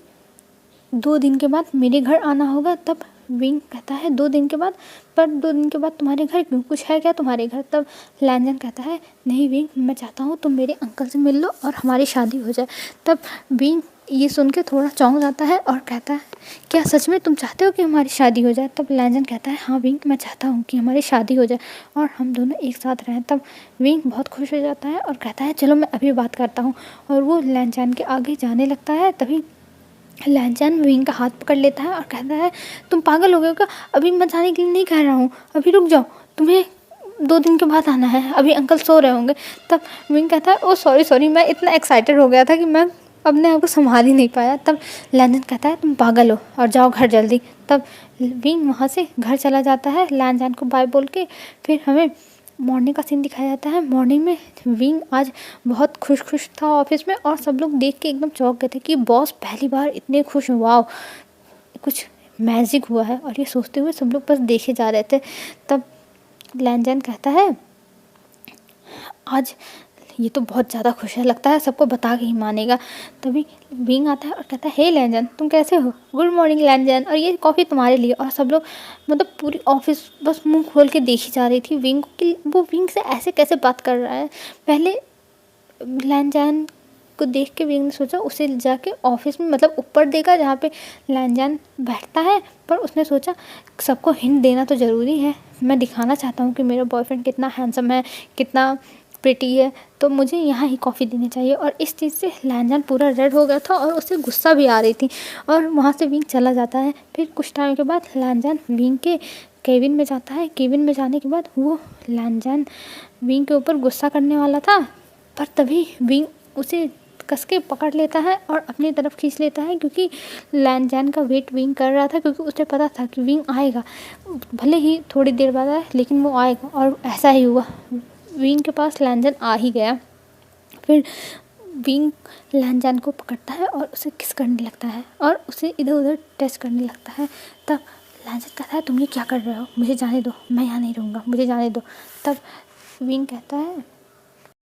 2 दिन के बाद मेरे घर आना होगा। तब विंग कहता है 2 दिन के बाद, पर 2 दिन के बाद तुम्हारे घर क्यों, कुछ है क्या तुम्हारे घर। तब लैंजन कहता है नहीं विंग, मैं चाहता हूँ तुम मेरे अंकल से मिल लो और हमारी शादी हो जाए। तब विंग ये सुन के थोड़ा चौंक जाता है और कहता है क्या सच में तुम चाहते हो कि हमारी शादी हो जाए। तब लैंजन कहता है हाँ विंग, मैं चाहता हूँ कि हमारी शादी हो जाए और हम दोनों एक साथ रहें। तब विंग बहुत खुश हो जाता है और कहता है चलो मैं अभी बात करता हूँ। और वो लैंजन के आगे जाने लगता है। तभी लैंजन विंग का हाथ पकड़ लेता है और कहता है तुम पागल हो गए हो क्या, अभी मैं जाने के लिए नहीं कह रहा हूँ, अभी रुक जाओ, तुम्हें 2 दिन के बाद आना है, अभी अंकल सो रहे होंगे। तब विंग कहता है ओ सॉरी, मैं इतना एक्साइटेड हो गया था कि मैं अपने आप को संभाल ही नहीं पाया। तब लैंजन कहता है तुम पागल हो और जाओ घर जल्दी। तब विंग वहाँ से घर चला जाता है लैंजन को बाय बोल के। फिर हमें मॉर्निंग का सीन दिखाया जाता है। मॉर्निंग में विंग आज बहुत खुश था ऑफिस में और सब लोग देख के एकदम चौंक गए थे कि बॉस पहली बार इतने खुश हैं, वाह कुछ मैजिक हुआ है। और ये सोचते हुए सब लोग बस देखे जा रहे थे। तब लैंजन कहता है आज ये तो बहुत ज़्यादा खुश है, लगता है सबको बता के ही मानेगा। तभी विंग आता है और कहता है हे लैंजन तुम कैसे हो, गुड मॉर्निंग लैंजन, और ये कॉफ़ी तुम्हारे लिए। और सब लोग मतलब पूरी ऑफिस बस मुंह खोल के देखी जा रही थी विंग को कि वो विंग से ऐसे कैसे बात कर रहा है। पहले लैंजन को देख के विंग ने सोचा उसे जाके ऑफिस में मतलब ऊपर देगा जहाँ पे लैंजन बैठता है, पर उसने सोचा सबको हिंट देना तो ज़रूरी है, मैं दिखाना चाहता हूँ कि मेरा बॉयफ्रेंड कितना हैंडसम है, कितना प्रिटी है, तो मुझे यहाँ ही कॉफ़ी देनी चाहिए। और इस चीज़ से लैंजन पूरा रेड हो गया था और उसे गुस्सा भी आ रही थी और वहाँ से विंग चला जाता है। फिर कुछ टाइम के बाद लैंजन विंग के केबिन में जाता है। केबिन में जाने के बाद वो लैनजान विंग के ऊपर गुस्सा करने वाला था, पर तभी विंग उसे कस के पकड़ लेता है और अपनी तरफ खींच लेता है, क्योंकि लैनजान का वेट विंग कर रहा था, क्योंकि उसे पता था कि विंग आएगा, भले ही थोड़ी देर बाद आए लेकिन वो आएगा। और ऐसा ही हुआ, विंग के पास लैनजान आ ही गया। फिर विंग लैनजान को पकड़ता है और उसे किस करने लगता है और उसे इधर उधर टच करने लगता है। तब लैनजान कहता है तुम ये क्या कर रहे हो, मुझे जाने दो, मैं यहाँ नहीं रहूँगा, मुझे जाने दो। तब विंग कहता है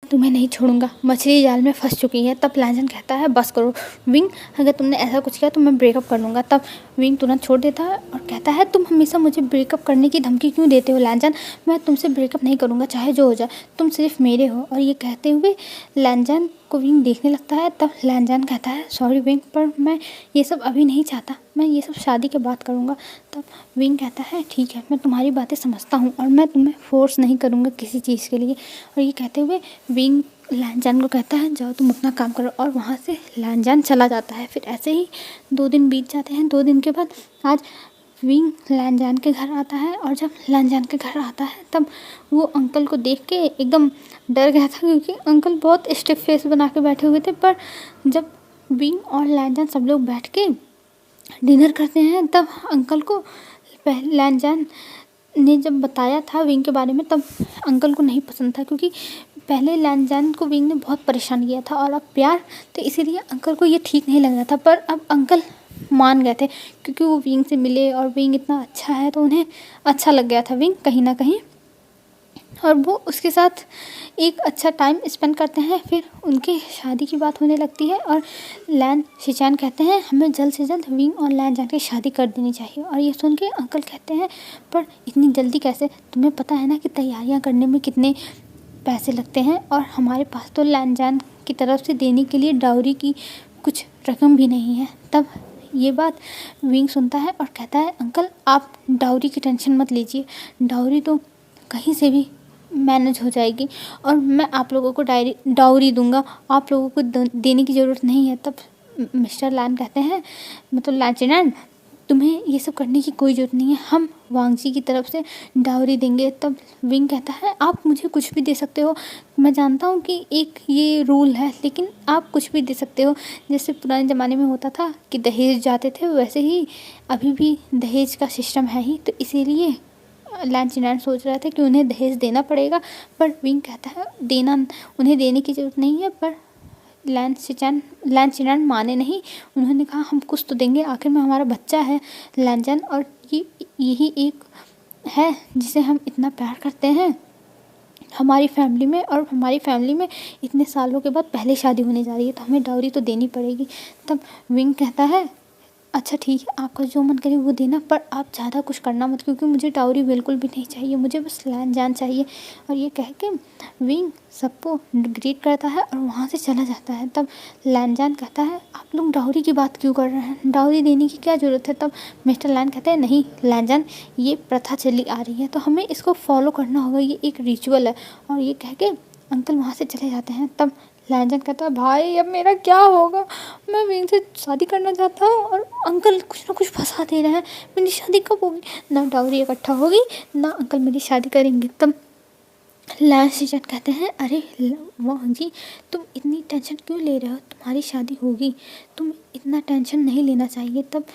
तुम्हें नहीं छोड़ूंगा, मछली जाल में फंस चुकी है। तब लैनजान कहता है बस करो विंग, अगर तुमने ऐसा कुछ किया तो मैं ब्रेकअप कर लूँगा। तब विंग तुरंत छोड़ देता है और कहता है तुम हमेशा मुझे ब्रेकअप करने की धमकी क्यों देते हो लैनजान, मैं तुमसे ब्रेकअप नहीं करूँगा चाहे जो हो जाए, तुम सिर्फ मेरे हो। और ये कहते हुए लैनजान को विंग देखने लगता है। तब लैनजान कहता है सॉरी विंग, पर मैं ये सब अभी नहीं चाहता, मैं ये सब शादी के बाद करूँगा। तब विंग कहता है ठीक है, मैं तुम्हारी बातें समझता हूँ और मैं तुम्हें फोर्स नहीं करूँगा किसी चीज़ के लिए। और ये कहते हुए विंग लैनजान को कहता है जाओ तुम अपना काम करो, और वहाँ से लैनजान चला जाता है। फिर ऐसे ही 2 दिन बीत जाते हैं। 2 दिन के बाद आज विंग लैनजान के घर आता है, और जब लैनजान के घर आता है तब वो अंकल को देख के एकदम डर गया था, क्योंकि अंकल बहुत स्टिफ फेस बना के बैठे हुए थे। पर जब विंग और लैनजान सब लोग बैठ के डिनर करते हैं तब अंकल को लैनजान ने जब बताया था विंग के बारे में, तब अंकल को नहीं पसंद था, क्योंकि पहले लैनजान को विंग ने बहुत परेशान किया था और अब प्यार, तो इसीलिए अंकल को ये ठीक नहीं लग रहा था। पर अब अंकल मान गए थे, क्योंकि वो विंग से मिले और विंग इतना अच्छा है तो उन्हें अच्छा लग गया था विंग कहीं ना कहीं, और वो उसके साथ एक अच्छा टाइम स्पेंड करते हैं। फिर उनके शादी की बात होने लगती है और लैन शिचान कहते हैं हमें जल्द से जल्द विंग और लैनजान की शादी कर देनी चाहिए। और ये सुन के अंकल कहते हैं पर इतनी जल्दी कैसे, तुम्हें पता है ना कि तैयारियां करने में कितने पैसे लगते हैं, और हमारे पास तो लैनजान की तरफ से देने के लिए डाउरी की कुछ रकम भी नहीं है। तब ये बात विंग सुनता है और कहता है अंकल आप डाउरी की टेंशन मत लीजिए, डाउरी तो कहीं से भी मैनेज हो जाएगी, और मैं आप लोगों को डाउरी दूंगा, आप लोगों को देने की ज़रूरत नहीं है। तब मिस्टर लैन कहते हैं मतलब लैंचेनैन तुम्हें ये सब करने की कोई ज़रूरत नहीं है, हम वांगजी की तरफ से डाउरी देंगे। तब विंग कहता है आप मुझे कुछ भी दे सकते हो, मैं जानता हूँ कि एक ये रूल है, लेकिन आप कुछ भी दे सकते हो। जैसे पुराने ज़माने में होता था कि दहेज जाते थे, वैसे ही अभी भी दहेज का सिस्टम है ही, तो इसीलिए लैंचेनैन सोच रहा था कि उन्हें दहेज देना पड़ेगा। पर विंग कहता है उन्हें देने की ज़रूरत नहीं है। पर लैंचेनैन माने नहीं, उन्होंने कहा हम कुछ तो देंगे, आखिर में हमारा बच्चा है लैंचेन, और यही एक है जिसे हम इतना प्यार करते हैं हमारी फैमिली में, और हमारी फैमिली में इतने सालों के बाद पहले शादी होने जा रही है, तो हमें डाउरी तो देनी पड़ेगी। तब विंग कहता है अच्छा ठीक है, आपका जो मन करे वो देना, पर आप ज़्यादा कुछ करना मत, क्योंकि मुझे डाउरी बिल्कुल भी नहीं चाहिए, मुझे बस लैनजान चाहिए। और ये कह के विंग सबको ग्रीट करता है और वहाँ से चला जाता है। तब लैनजान कहता है आप लोग डाउरी की बात क्यों कर रहे हैं, डाउरी देने की क्या ज़रूरत है। तब मिस्टर लैन कहते हैं नहीं लैनजान, ये प्रथा चली आ रही है तो हमें इसको फॉलो करना होगा, ये एक रिचुअल है। और ये कह के अंकल वहाँ से चले जाते हैं। तब लैनजान कहता है भाई अब मेरा क्या होगा, मैं विंग से शादी करना चाहता हूँ और अंकल कुछ ना कुछ फंसा दे रहे हैं, मेरी शादी कब होगी, ना डाउरी इकट्ठा होगी ना अंकल मेरी शादी करेंगे। तब लैंचेनैन कहते हैं अरे वांगजी तुम इतनी टेंशन क्यों ले रहे हो, तुम्हारी शादी होगी, तुम इतना टेंशन नहीं लेना चाहिए। तब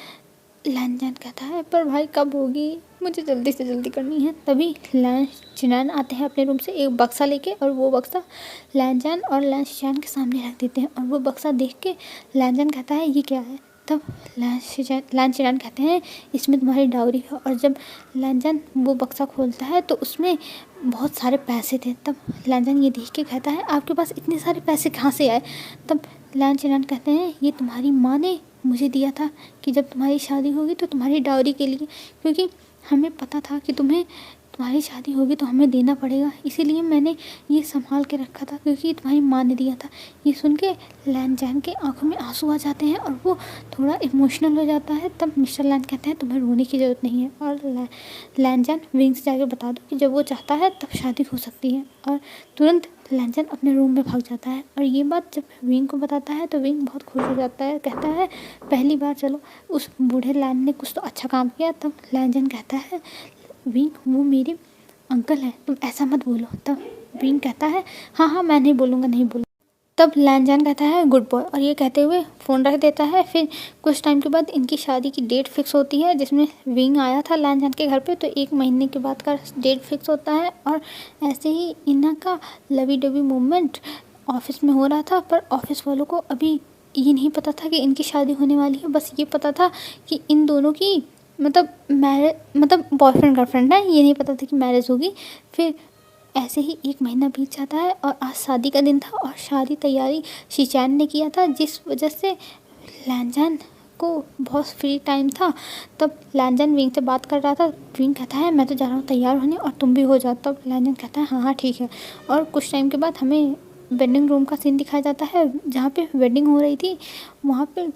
लैनजान कहता है पर भाई कब होगी, मुझे जल्दी से जल्दी करनी है। तभी लैंचेनैन आते हैं अपने रूम से एक बक्सा लेके, और वो बक्सा लैनजान और लैंचेनैन के सामने रख देते हैं, और वो बक्सा देख के लैनजान कहता है ये क्या है। तब लैंचेनैन कहते हैं इसमें तुम्हारी डाउरी है। और जब लैनजान वो बक्सा खोलता है तो उसमें बहुत सारे पैसे थे। तब लैनजान ये देख के कहता है आपके पास इतने सारे पैसे कहाँ से आए। तब लैंचेनैन कहते हैं ये तुम्हारी माँ ने मुझे दिया था कि जब तुम्हारी शादी होगी तो तुम्हारी डाउरी के लिए, क्योंकि हमें पता था कि तुम्हारी शादी होगी तो हमें देना पड़ेगा, इसीलिए मैंने ये संभाल के रखा था, क्योंकि तुम्हारी माँ ने दिया था। ये सुन के लैनजान के आंखों में आंसू आ जाते हैं और वो थोड़ा इमोशनल हो जाता है। तब मिस्टर लैन कहते हैं तुम्हें रोने की ज़रूरत नहीं है, और लैनजान विंग से जाकर बता दो कि जब वो चाहता है तब शादी हो सकती है। और तुरंत लैनजान अपने रूम में भाग जाता है, और ये बात जब विंग को बताता है तो विंग बहुत खुश हो जाता है, कहता है पहली बार चलो उस बूढ़े लैन ने कुछ तो अच्छा काम किया। तब लैनजान कहता है विंग वो मेरे अंकल हैं, तुम ऐसा मत बोलो। तब विंग कहता है हाँ हाँ मैं नहीं बोलूँगा, नहीं बोलूँगा। तब लैनजान कहता है गुड बॉय, और ये कहते हुए फ़ोन रख देता है। फिर कुछ टाइम के बाद इनकी शादी की डेट फिक्स होती है, जिसमें विंग आया था लैनजान के घर पे, तो 1 महीने के बाद का डेट फिक्स होता है। और ऐसे ही इनका लवी डवी मूवमेंट ऑफिस में हो रहा था, पर ऑफिस वालों को अभी ये नहीं पता था कि इनकी शादी होने वाली है। बस ये पता था कि इन दोनों की मतलब बॉयफ्रेंड गर्लफ्रेंड है, ये नहीं पता था कि मैरिज होगी। फिर ऐसे ही 1 महीना बीत जाता है और आज शादी का दिन था और शादी तैयारी शीचैन ने किया था, जिस वजह से लैनजान को बहुत फ्री टाइम था। तब लैनजान विंग से बात कर रहा था। विंग कहता है मैं तो जा रहा हूँ तैयार होने और तुम भी हो जाओ। तब लैनजान कहता है हाँ हाँ ठीक है। और कुछ टाइम के बाद हमें वेडिंग रूम का सीन दिखाया जाता है, जहाँ पे वेडिंग हो रही थी। वहाँ पे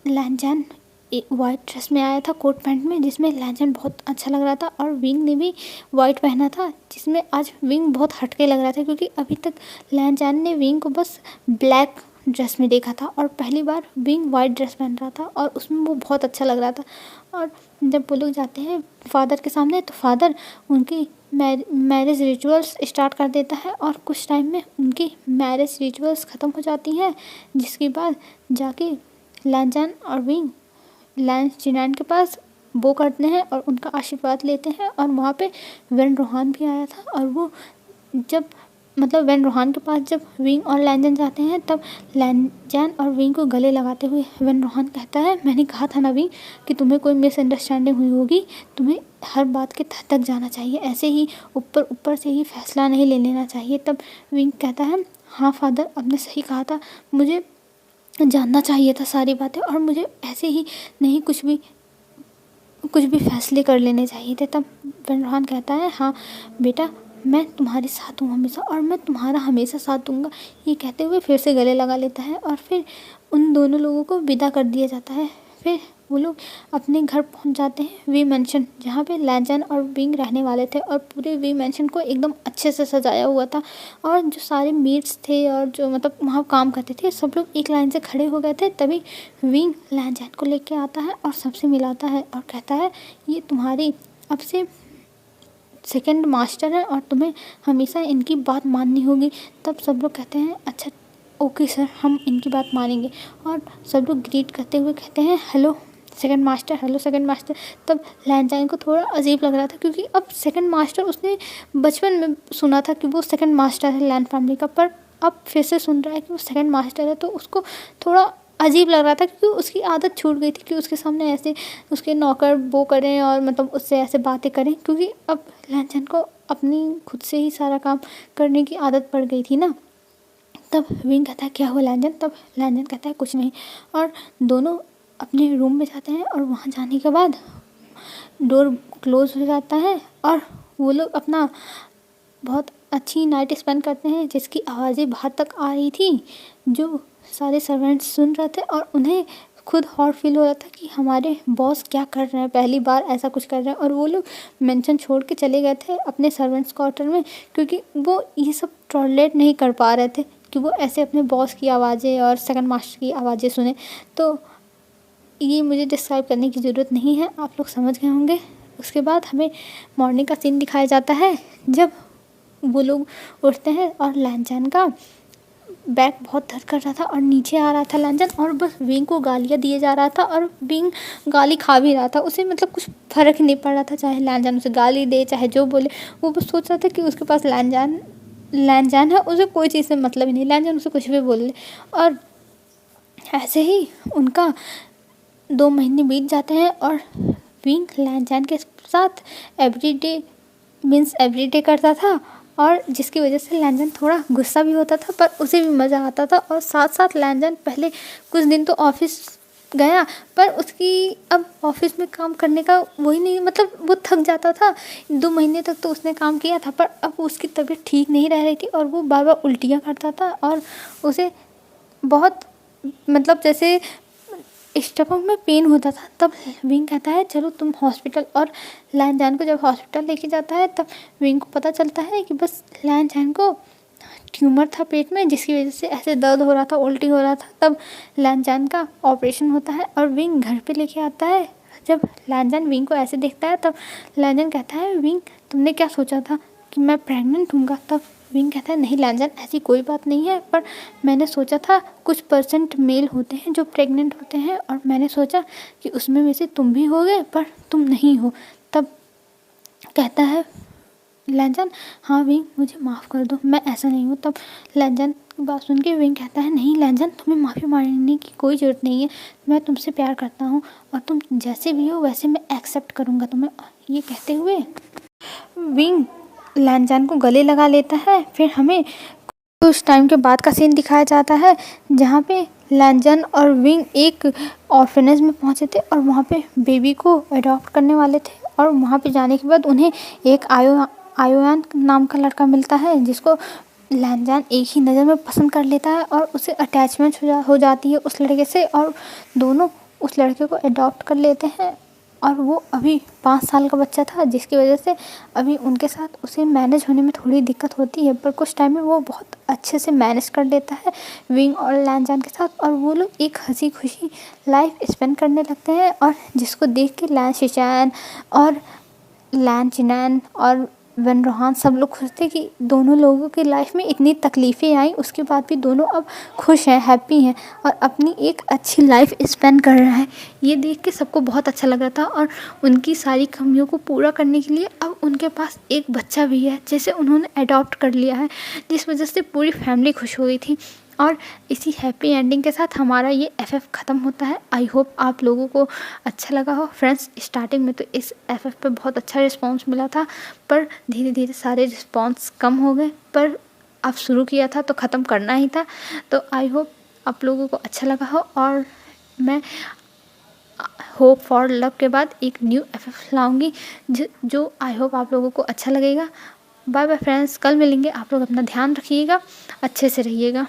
लैनजान एक वाइट ड्रेस में आया था, कोट पैंट में, जिसमें लैनजान बहुत अच्छा लग रहा था। और विंग ने भी वाइट पहना था, जिसमें आज विंग बहुत हटके लग रहा था, क्योंकि अभी तक लैनजान ने विंग को बस ब्लैक ड्रेस में देखा था और पहली बार विंग वाइट ड्रेस पहन रहा था और उसमें वो बहुत अच्छा लग रहा था। और जब वो लोग जाते हैं फादर के सामने, तो फादर उनकी मैरिज रिचुअल्स स्टार्ट कर देता है और कुछ टाइम में उनकी मैरिज रिचुअल्स ख़त्म हो जाती हैं, जिसके बाद जाके लैनजान और विंग लैंस के पास वो करते हैं और उनका आशीर्वाद लेते हैं। और वहाँ पे वेन रोहान भी आया था, और वो जब वेन रोहान के पास जब विंग और लैंजन जाते हैं, तब लैंजन और विंग को गले लगाते हुए वेन रोहान कहता है मैंने कहा था ना विंग कि तुम्हें कोई मिसअंडरस्टैंडिंग हुई होगी, तुम्हें हर बात के तह तक जाना चाहिए, ऐसे ही ऊपर ऊपर से ही फैसला नहीं ले लेना चाहिए। तब विंग कहता है हाँ फादर, आपने सही कहा था, मुझे जानना चाहिए था सारी बातें और मुझे ऐसे ही नहीं कुछ भी फैसले कर लेने चाहिए थे। तब वेन रोहान कहता है हाँ बेटा, मैं तुम्हारे साथ हूँ हमेशा और मैं तुम्हारा हमेशा साथ दूंगा। ये कहते हुए फिर से गले लगा लेता है और फिर उन दोनों लोगों को विदा कर दिया जाता है। फिर वो लोग अपने घर पहुंच जाते हैं वी मैंशन, जहाँ पे लैंजन और विंग रहने वाले थे। और पूरे वी मैंशन को एकदम अच्छे से सजाया हुआ था और जो सारे मेट्स थे और जो वहाँ काम करते थे, सब लोग एक लाइन से खड़े हो गए थे। तभी विंग लैंजन को लेके आता है और सबसे मिलाता है और कहता है ये तुम्हारी अब से सेकंड मास्टर है और तुम्हें हमेशा इनकी बात माननी होगी। तब सब लोग कहते हैं अच्छा ओके सर, हम इनकी बात मानेंगे। और सब लोग ग्रीट करते हुए कहते हैं hello second master, hello second master. तब लैंजाइन को थोड़ा अजीब लग रहा था, क्योंकि अब सेकंड मास्टर उसने बचपन में सुना था कि वो सेकंड मास्टर है लैंड फैमिली का, पर अब फिर से सुन रहा है कि वो सेकंड मास्टर है, तो उसको थोड़ा अजीब लग रहा था, क्योंकि उसकी आदत छूट गई थी कि उसके सामने ऐसे उसके नौकर वो करें और उससे ऐसे बातें करें, क्योंकि अब लैंजाइन को अपनी खुद से ही सारा काम करने की आदत पड़ गई थी ना। तब विंग कहता है क्या हुआ लैंजन? तब लैंजन कहता है कुछ नहीं। और दोनों अपने रूम में जाते हैं और वहाँ जाने के बाद डोर क्लोज हो जाता है और वो लोग अपना बहुत अच्छी नाइट स्पेंड करते हैं, जिसकी आवाज़ें बाहर तक आ रही थी, जो सारे सर्वेंट्स सुन रहे थे और उन्हें खुद हॉट फील हो रहा था कि हमारे बॉस क्या कर रहे हैं, पहली बार ऐसा कुछ कर रहे हैं। और वो लोग मेंशन छोड़ के चले गए थे अपने सर्वेंट्स क्वार्टर में, क्योंकि वो ये सब टॉलरेट नहीं कर पा रहे थे कि वो ऐसे अपने बॉस की आवाज़ें और सेकंड मास्टर की आवाज़ें सुने। तो ये मुझे डिस्क्राइब करने की ज़रूरत नहीं है, आप लोग समझ गए होंगे। उसके बाद हमें मॉर्निंग का सीन दिखाया जाता है, जब वो लोग उठते हैं और लैंजन का बैक बहुत दर्द कर रहा था और नीचे आ रहा था लैंजन, और बस विंग को गालियाँ दिए जा रहा था और विंग गाली खा भी रहा था। उसे कुछ फ़र्क ही नहीं पड़ रहा था, चाहे लैंजन उसे गाली दे चाहे जो बोले, वो बस सोच रहा था कि उसके पास लैंजन है, उसे कोई चीज़ से मतलब ही नहीं, लैंजन उसे कुछ भी बोल ले। और ऐसे ही उनका 2 महीने बीत जाते हैं और विंग लैंजन के साथ एवरीडे करता था, और जिसकी वजह से लैंजन थोड़ा गुस्सा भी होता था, पर उसे भी मज़ा आता था। और साथ साथ लैंजन पहले कुछ दिन तो ऑफिस गया, पर उसकी अब ऑफिस में काम करने का वही नहीं, वो थक जाता था। 2 महीने तक तो उसने काम किया था, पर अब उसकी तबीयत ठीक नहीं रह रही थी और वो बार बार उल्टियाँ करता था और उसे बहुत जैसे स्टमक में पेन होता था। तब विंग कहता है चलो तुम हॉस्पिटल, और लैंजन को जब हॉस्पिटल लेके जाता है, तब विंग को पता चलता है कि बस लैंजन को ट्यूमर था पेट में, जिसकी वजह से ऐसे दर्द हो रहा था, उल्टी हो रहा था। तब लैंजन का ऑपरेशन होता है और विंग घर पे लेके आता है जब लैनजान विंग को ऐसे देखता है तब लैनजान कहता है विंग तुमने क्या सोचा था कि मैं प्रेग्नेंट हूँगा। तब विंग कहता है नहीं लैनजान ऐसी कोई बात नहीं है, पर मैंने सोचा था कुछ % मेल होते हैं जो प्रेग्नेंट होते हैं और मैंने सोचा कि उसमें में से तुम भी होगे पर तुम नहीं हो। तब कहता है लैनजान हाँ विंग मुझे माफ़ कर दो, मैं ऐसा नहीं हूँ। तब लैनजान की बात सुन के विंग कहता है नहीं लैनजान तुम्हें माफ़ी मांगने की कोई ज़रूरत नहीं है, मैं तुमसे प्यार करता हूँ और तुम जैसे भी हो वैसे मैं एक्सेप्ट करूँगा तुम्हें। ये कहते हुए विंग लैनजान को गले लगा लेता है। फिर हमें कुछ टाइम के बाद का सीन दिखाया जाता है जहाँ पे लैनजान और विंग एक ऑर्फनेज में पहुँचे थे और वहाँ पे बेबी को अडॉप्ट करने वाले थे। और वहाँ पे जाने के बाद उन्हें एक आयोन नाम का लड़का मिलता है जिसको लैनजान एक ही नज़र में पसंद कर लेता है और उसे अटैचमेंट हो जाती है उस लड़के से और दोनों उस लड़के को अडॉप्ट कर लेते हैं। और वो अभी 5 साल का बच्चा था जिसकी वजह से अभी उनके साथ उसे मैनेज होने में थोड़ी दिक्कत होती है, पर कुछ टाइम में वो बहुत अच्छे से मैनेज कर लेता है विंग और लैनजान के साथ और वो लोग एक हंसी खुशी लाइफ स्पेंड करने लगते हैं। और जिसको देख के लैन शिचैन और लैन चिनैन और वन रोहान सब लोग खुश थे कि दोनों लोगों की लाइफ में इतनी तकलीफ़ें आई उसके बाद भी दोनों अब खुश हैं, हैप्पी हैं और अपनी एक अच्छी लाइफ स्पेंड कर रहा है। ये देख के सबको बहुत अच्छा लग रहा था और उनकी सारी कमियों को पूरा करने के लिए अब उनके पास एक बच्चा भी है जिसे उन्होंने अडॉप्ट कर लिया है, जिस वजह से पूरी फैमिली खुश हो गई थी। और इसी हैप्पी एंडिंग के साथ हमारा ये FF ख़त्म होता है। आई होप आप लोगों को अच्छा लगा हो। फ्रेंड्स स्टार्टिंग में तो इस FF पे बहुत अच्छा रिस्पांस मिला था पर धीरे धीरे सारे रिस्पांस कम हो गए, पर अब शुरू किया था तो ख़त्म करना ही था। तो आई होप आप लोगों को अच्छा लगा हो और मैं होप फॉर लव के बाद एक न्यू FF लाऊंगी जो आई होप आप लोगों को अच्छा लगेगा। बाय बाय फ्रेंड्स, कल मिलेंगे। आप लोग अपना ध्यान रखिएगा, अच्छे से रहिएगा।